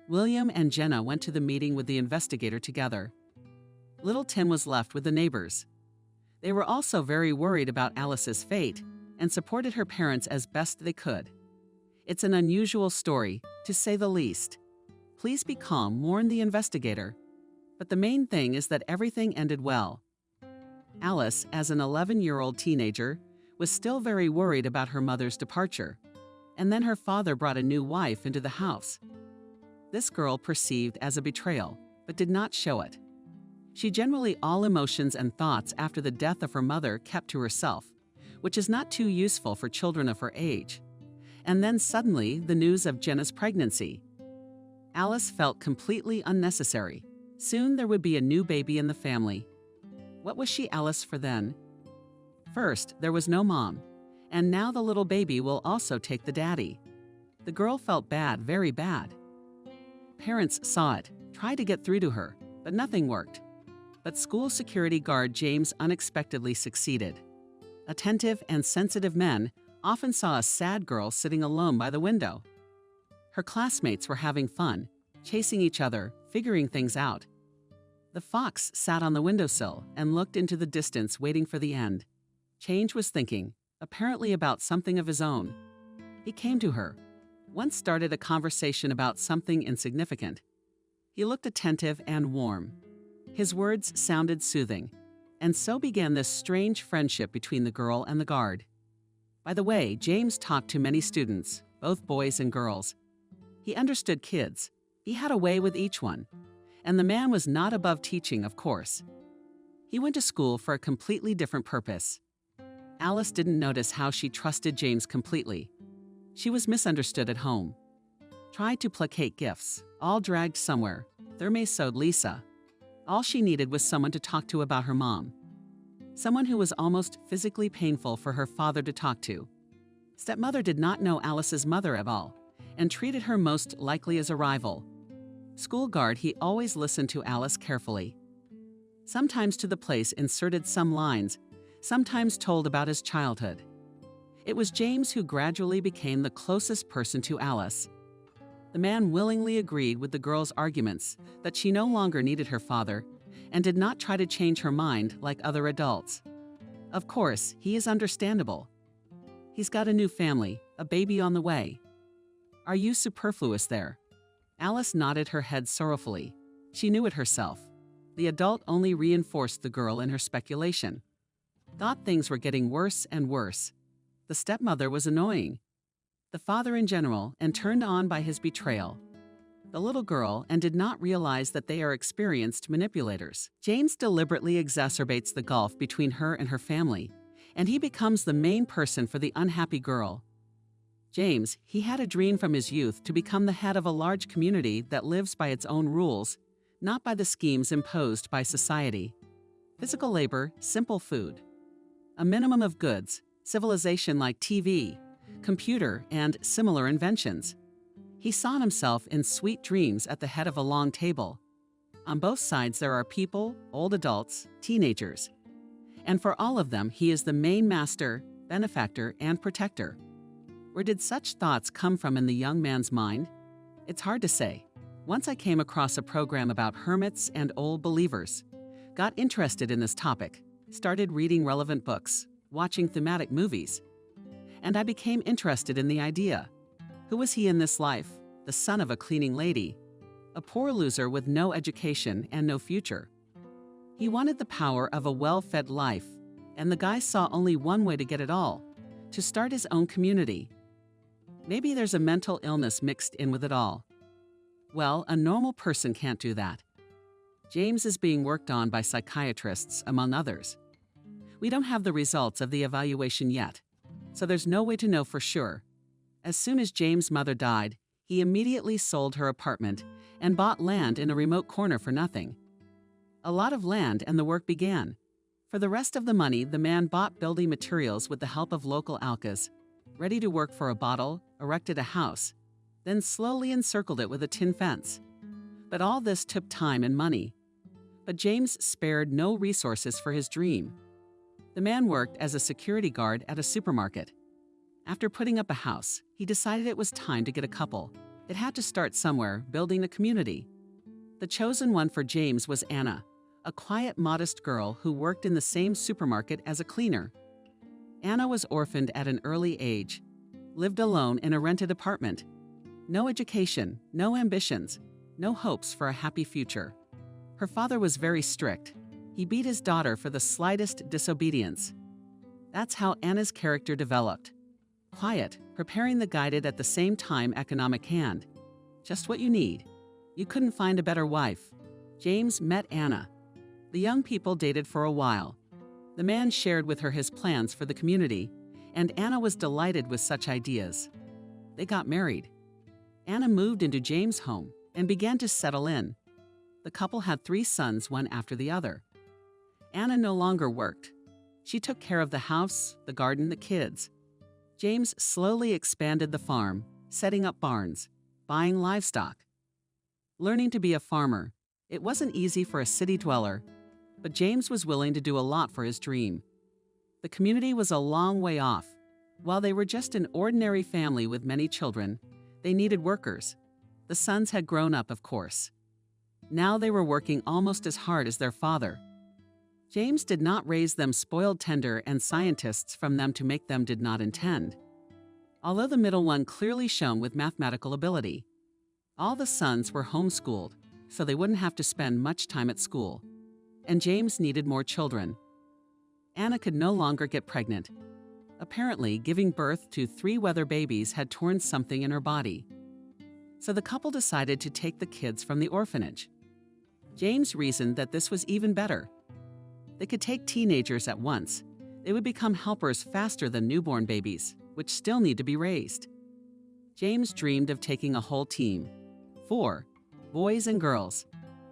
[SPEAKER 2] William and Jenna went to the meeting with the investigator together. Little Tim was left with the neighbors. They were also very worried about Alice's fate and supported her parents as best they could. It's an unusual story, to say the least. Please be calm, warned the investigator. But the main thing is that everything ended well. Alice, as an 11-year-old teenager, was still very worried about her mother's departure. And then her father brought a new wife into the house. This girl perceived as a betrayal, but did not show it. She generally all emotions and thoughts after the death of her mother kept to herself, which is not too useful for children of her age. And then suddenly, the news of Jenna's pregnancy. Alice felt completely unnecessary. Soon there would be a new baby in the family. What was she Alice for then? First, there was no mom, and now the little baby will also take the daddy. The girl felt bad, very bad. Parents saw it, tried to get through to her, but nothing worked. But school security guard James unexpectedly succeeded. Attentive and sensitive men often saw a sad girl sitting alone by the window. Her classmates were having fun, chasing each other, figuring things out. The fox sat on the windowsill and looked into the distance, waiting for the end. Change was thinking, apparently about something of his own. He came to her, once started a conversation about something insignificant. He looked attentive and warm. His words sounded soothing, and so began this strange friendship between the girl and the guard. By the way, James talked to many students, both boys and girls. He understood kids. He had a way with each one. And the man was not above teaching, of course. He went to school for a completely different purpose. Alice didn't notice how she trusted James completely. She was misunderstood at home. Tried to placate gifts, all dragged somewhere. Thermaisode Lisa. All she needed was someone to talk to about her mom. Someone who was almost physically painful for her father to talk to. Stepmother did not know Alice's mother at all, and treated her most likely as a rival. School guard, he always listened to Alice carefully. Sometimes to the place inserted some lines, sometimes told about his childhood. It was James who gradually became the closest person to Alice. The man willingly agreed with the girl's arguments that she no longer needed her father and did not try to change her mind like other adults. Of course, he is understandable. He's got a new family, a baby on the way. Are you superfluous there? Alice nodded her head sorrowfully. She knew it herself. The adult only reinforced the girl in her speculation. Thought things were getting worse and worse. The stepmother was annoying. The father in general, and turned on by his betrayal. The little girl, and did not realize that they are experienced manipulators. James deliberately exacerbates the gulf between her and her family, and he becomes the main person for the unhappy girl. James, he had a dream from his youth to become the head of a large community that lives by its own rules, not by the schemes imposed by society. Physical labor, simple food. A minimum of goods, civilization like TV, computer, and similar inventions. He saw himself in sweet dreams at the head of a long table. On both sides there are people, old adults, teenagers. And for all of them, he is the main master, benefactor, and protector. Where did such thoughts come from in the young man's mind? It's hard to say. Once I came across a program about hermits and old believers, got interested in this topic, started reading relevant books, watching thematic movies, and I became interested in the idea. Who was he in this life? The son of a cleaning lady, a poor loser with no education and no future. He wanted the power of a well-fed life, and the guy saw only one way to get it all, to start his own community. Maybe there's a mental illness mixed in with it all. Well, a normal person can't do that. James is being worked on by psychiatrists, among others. We don't have the results of the evaluation yet, so there's no way to know for sure. As soon as James' mother died, he immediately sold her apartment and bought land in a remote corner for nothing. A lot of land, and the work began. For the rest of the money, the man bought building materials with the help of local alkas, ready to work for a bottle, erected a house, then slowly encircled it with a tin fence. But all this took time and money. But James spared no resources for his dream. The man worked as a security guard at a supermarket. After putting up a house, he decided it was time to get a couple. It had to start somewhere, building a community. The chosen one for James was Anna, a quiet, modest girl who worked in the same supermarket as a cleaner. Anna was orphaned at an early age, lived alone in a rented apartment. No education, no ambitions, no hopes for a happy future. Her father was very strict. He beat his daughter for the slightest disobedience. That's how Anna's character developed. Quiet, preparing the guided at the same time economic hand. Just what you need. You couldn't find a better wife. James met Anna. The young people dated for a while. The man shared with her his plans for the community, and Anna was delighted with such ideas. They got married. Anna moved into James' home and began to settle in. The couple had 3 sons, one after the other. Anna no longer worked. She took care of the house, the garden, the kids. James slowly expanded the farm, setting up barns, buying livestock. Learning to be a farmer, it wasn't easy for a city dweller, but James was willing to do a lot for his dream. The community was a long way off. While they were just an ordinary family with many children, they needed workers. The sons had grown up, of course. Now they were working almost as hard as their father. James did not raise them spoiled tender and scientists from them to make them did not intend. Although the middle one clearly shone with mathematical ability. All the sons were homeschooled, so they wouldn't have to spend much time at school. And James needed more children. Anna could no longer get pregnant. Apparently, giving birth to 3 weather babies had torn something in her body. So the couple decided to take the kids from the orphanage. James reasoned that this was even better. They could take teenagers at once. They would become helpers faster than newborn babies, which still need to be raised. James dreamed of taking a whole team. 4 boys and girls.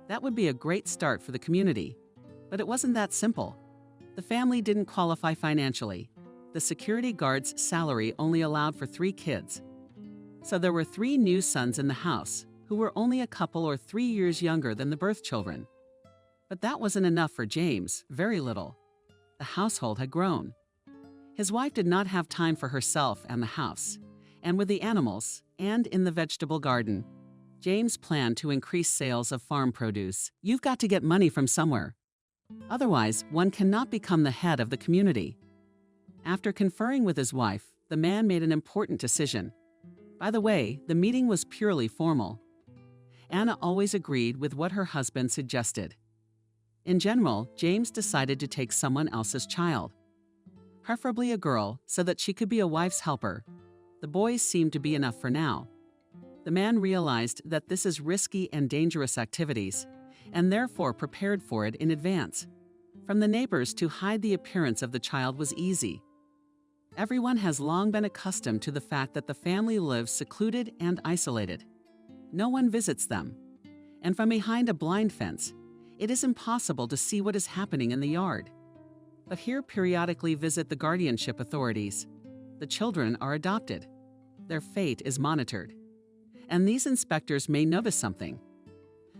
[SPEAKER 2] That would be a great start for the community. But it wasn't that simple. The family didn't qualify financially. The security guard's salary only allowed for 3 kids. So there were 3 new sons in the house, who were only a couple or 3 years younger than the birth children. But that wasn't enough for James, very little. The household had grown. His wife did not have time for herself and the house, and with the animals, and in the vegetable garden. James planned to increase sales of farm produce. You've got to get money from somewhere. Otherwise, one cannot become the head of the community. After conferring with his wife, the man made an important decision. By the way, the meeting was purely formal. Anna always agreed with what her husband suggested. In general, James decided to take someone else's child. Preferably a girl, so that she could be a wife's helper. The boys seemed to be enough for now. The man realized that this is risky and dangerous activities, and therefore prepared for it in advance. From the neighbors to hide the appearance of the child was easy. Everyone has long been accustomed to the fact that the family lives secluded and isolated. No one visits them. and from behind a blind fence, it is impossible to see what is happening in the yard. But here periodically visit the guardianship authorities. The children are adopted. Their fate is monitored. And these inspectors may notice something.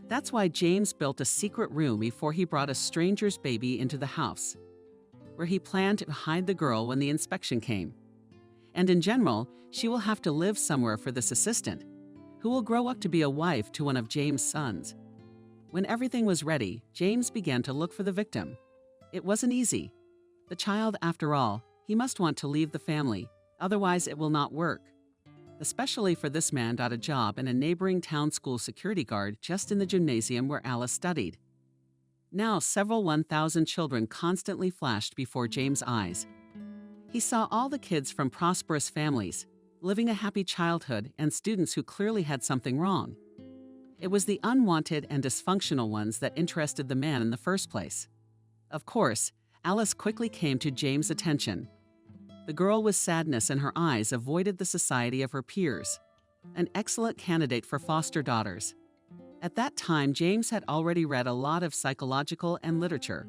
[SPEAKER 2] That's why James built a secret room before he brought a stranger's baby into the house, where he planned to hide the girl when the inspection came. And in general, she will have to live somewhere for this assistant, who will grow up to be a wife to one of James' sons. When everything was ready, James began to look for the victim. It wasn't easy. The child, after all, he must want to leave the family, otherwise it will not work. Especially for this man got a job in a neighboring town school security guard just in the gymnasium where Alice studied. Now several 1,000 children constantly flashed before James' eyes. He saw all the kids from prosperous families, living a happy childhood, and students who clearly had something wrong. It was the unwanted and dysfunctional ones that interested the man in the first place. Of course, Alice quickly came to James' attention. The girl with sadness in her eyes avoided the society of her peers, an excellent candidate for foster daughters. At that time, James had already read a lot of psychological and literature.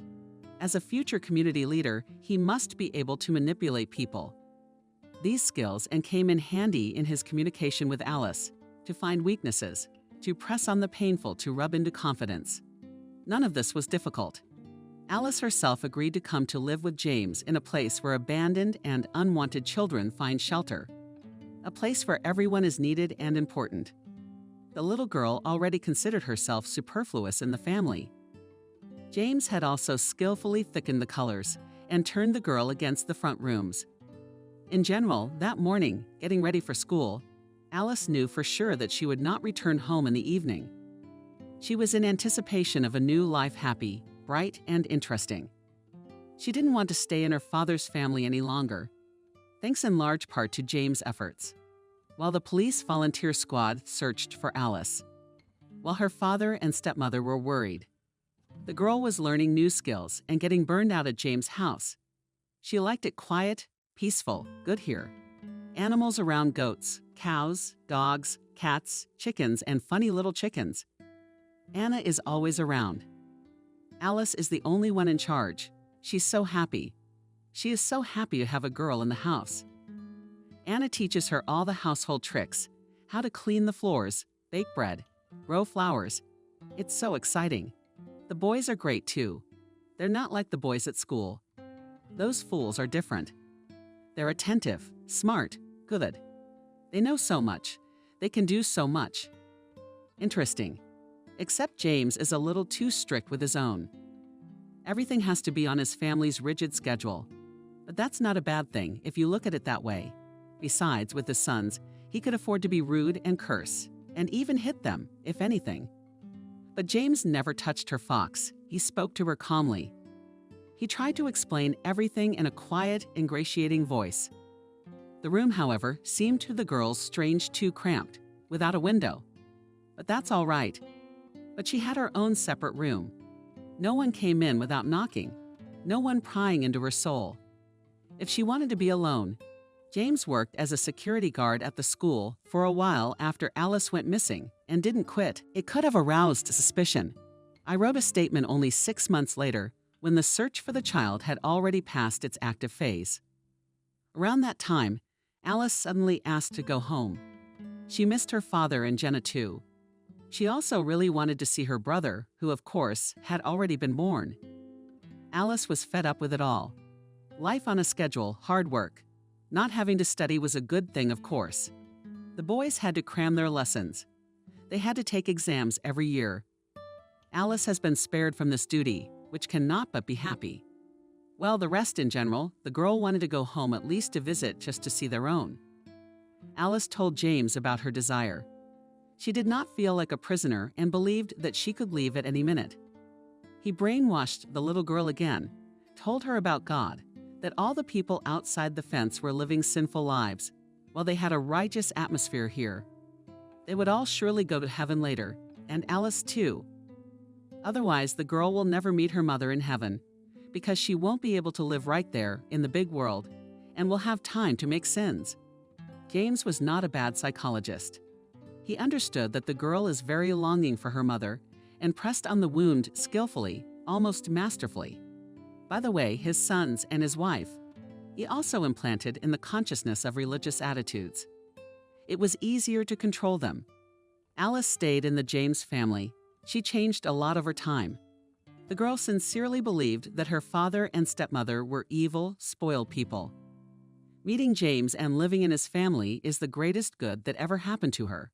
[SPEAKER 2] As a future community leader, he must be able to manipulate people. These skills came in handy in his communication with Alice, to find weaknesses, to press on the painful, to rub into confidence. None of this was difficult. Alice herself agreed to come to live with James in a place where abandoned and unwanted children find shelter, a place where everyone is needed and important. The little girl already considered herself superfluous in the family. James had also skillfully thickened the colors and turned the girl against the front rooms. In general, that morning, getting ready for school, Alice knew for sure that she would not return home in the evening. She was in anticipation of a new life, happy, bright, and interesting. She didn't want to stay in her father's family any longer, thanks in large part to James' efforts. While the police volunteer squad searched for Alice, while her father and stepmother were worried, the girl was learning new skills and getting burned out at James' house. She liked it quiet, peaceful, good here. Animals around: goats, cows, dogs, cats, chickens, and funny little chickens. Anna is always around. Alice is the only one in charge. She's so happy. She is so happy to have a girl in the house. Anna teaches her all the household tricks, how to clean the floors, bake bread, grow flowers. It's so exciting. The boys are great too. They're not like the boys at school. Those fools are different. They're attentive, smart, good. They know so much. They can do so much. Interesting. Except James is a little too strict with his own. Everything has to be on his family's rigid schedule. But that's not a bad thing if you look at it that way. Besides, with his sons, he could afford to be rude and curse, and even hit them, if anything. But James never touched her fox. He spoke to her calmly. He tried to explain everything in a quiet, ingratiating voice. The room, however, seemed to the girls strange, too cramped, without a window. But that's all right. But she had her own separate room. No one came in without knocking, no one prying into her soul. If she wanted to be alone, James worked as a security guard at the school for a while after Alice went missing and didn't quit. It could have aroused suspicion. I wrote a statement only 6 months later, when the search for the child had already passed its active phase. Around that time, Alice suddenly asked to go home. She missed her father and Jenna too. She also really wanted to see her brother, who, of course, had already been born. Alice was fed up with it all. Life on a schedule, hard work. Not having to study was a good thing, of course. The boys had to cram their lessons. They had to take exams every year. Alice has been spared from this duty, which cannot but be happy. Well, the rest in general, the girl wanted to go home at least to visit, just to see their own. Alice told James about her desire. She did not feel like a prisoner and believed that she could leave at any minute. He brainwashed the little girl again, told her about God, that all the people outside the fence were living sinful lives, while they had a righteous atmosphere here. They would all surely go to heaven later, and Alice too. Otherwise, the girl will never meet her mother in heaven, because she won't be able to live right there in the big world, and will have time to make sins. James was not a bad psychologist. He understood that the girl is very longing for her mother and pressed on the wound skillfully, almost masterfully. By the way, his sons and his wife, he also implanted in the consciousness of religious attitudes. It was easier to control them. Alice stayed in the James family. She changed a lot over time. The girl sincerely believed that her father and stepmother were evil, spoiled people. Meeting James and living in his family is the greatest good that ever happened to her.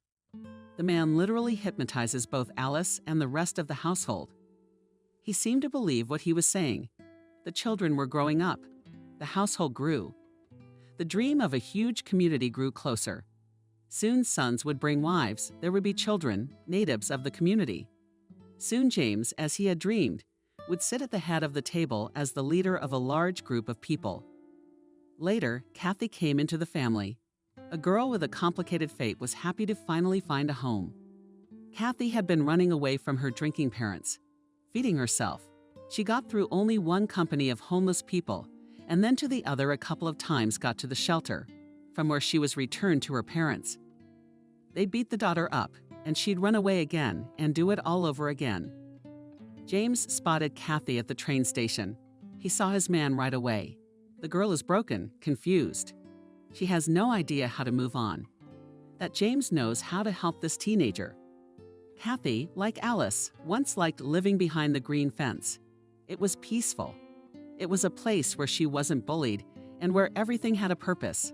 [SPEAKER 2] The man literally hypnotizes both Alice and the rest of the household. He seemed to believe what he was saying. The children were growing up. The household grew. The dream of a huge community grew closer. Soon sons would bring wives, there would be children, natives of the community. Soon James, as he had dreamed, would sit at the head of the table as the leader of a large group of people. Later, Kathy came into the family. A girl with a complicated fate was happy to finally find a home. Kathy had been running away from her drinking parents, feeding herself. She got through only one company of homeless people, and then to the other a couple of times got to the shelter, from where she was returned to her parents. They beat the daughter up, and she'd run away again and do it all over again. James spotted Kathy at the train station. He saw his man right away. The girl is broken, confused. She has no idea how to move on. That James knows how to help this teenager. Kathy, like Alice, once liked living behind the green fence. It was peaceful. It was a place where she wasn't bullied and where everything had a purpose.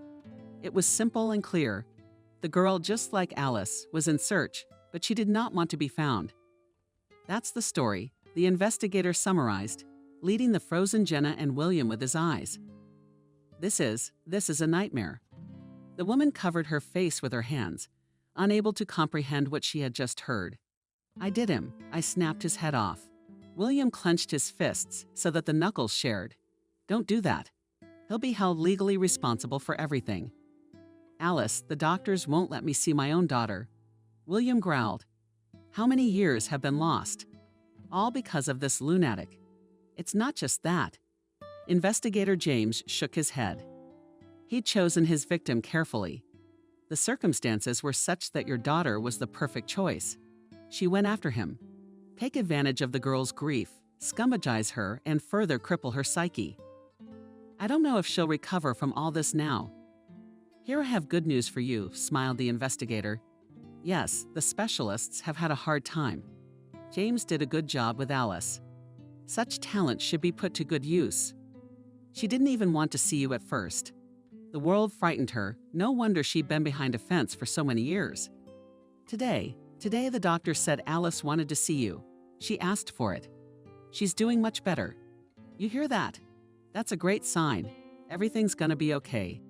[SPEAKER 2] It was simple and clear. The girl, just like Alice, was in search, but she did not want to be found. That's the story, the investigator summarized, leading the frozen Jenna and William with his eyes. This is a nightmare. The woman covered her face with her hands, unable to comprehend what she had just heard. I did him. I snapped his head off. William clenched his fists so that the knuckles shared. Don't do that. He'll be held legally responsible for everything. Alice, the doctors won't let me see my own daughter. William growled. How many years have been lost? All because of this lunatic. It's not just that. Investigator James shook his head. He'd chosen his victim carefully. The circumstances were such that your daughter was the perfect choice. She went after him. Take advantage of the girl's grief, scumbagize her, and further cripple her psyche. I don't know if she'll recover from all this now. Here I have good news for you, smiled the investigator. Yes, the specialists have had a hard time. James did a good job with Alice. Such talent should be put to good use. She didn't even want to see you at first. The world frightened her. No wonder she'd been behind a fence for so many years. Today the doctor said Alice wanted to see you. She asked for it. She's doing much better. You hear that? That's a great sign. Everything's gonna be okay.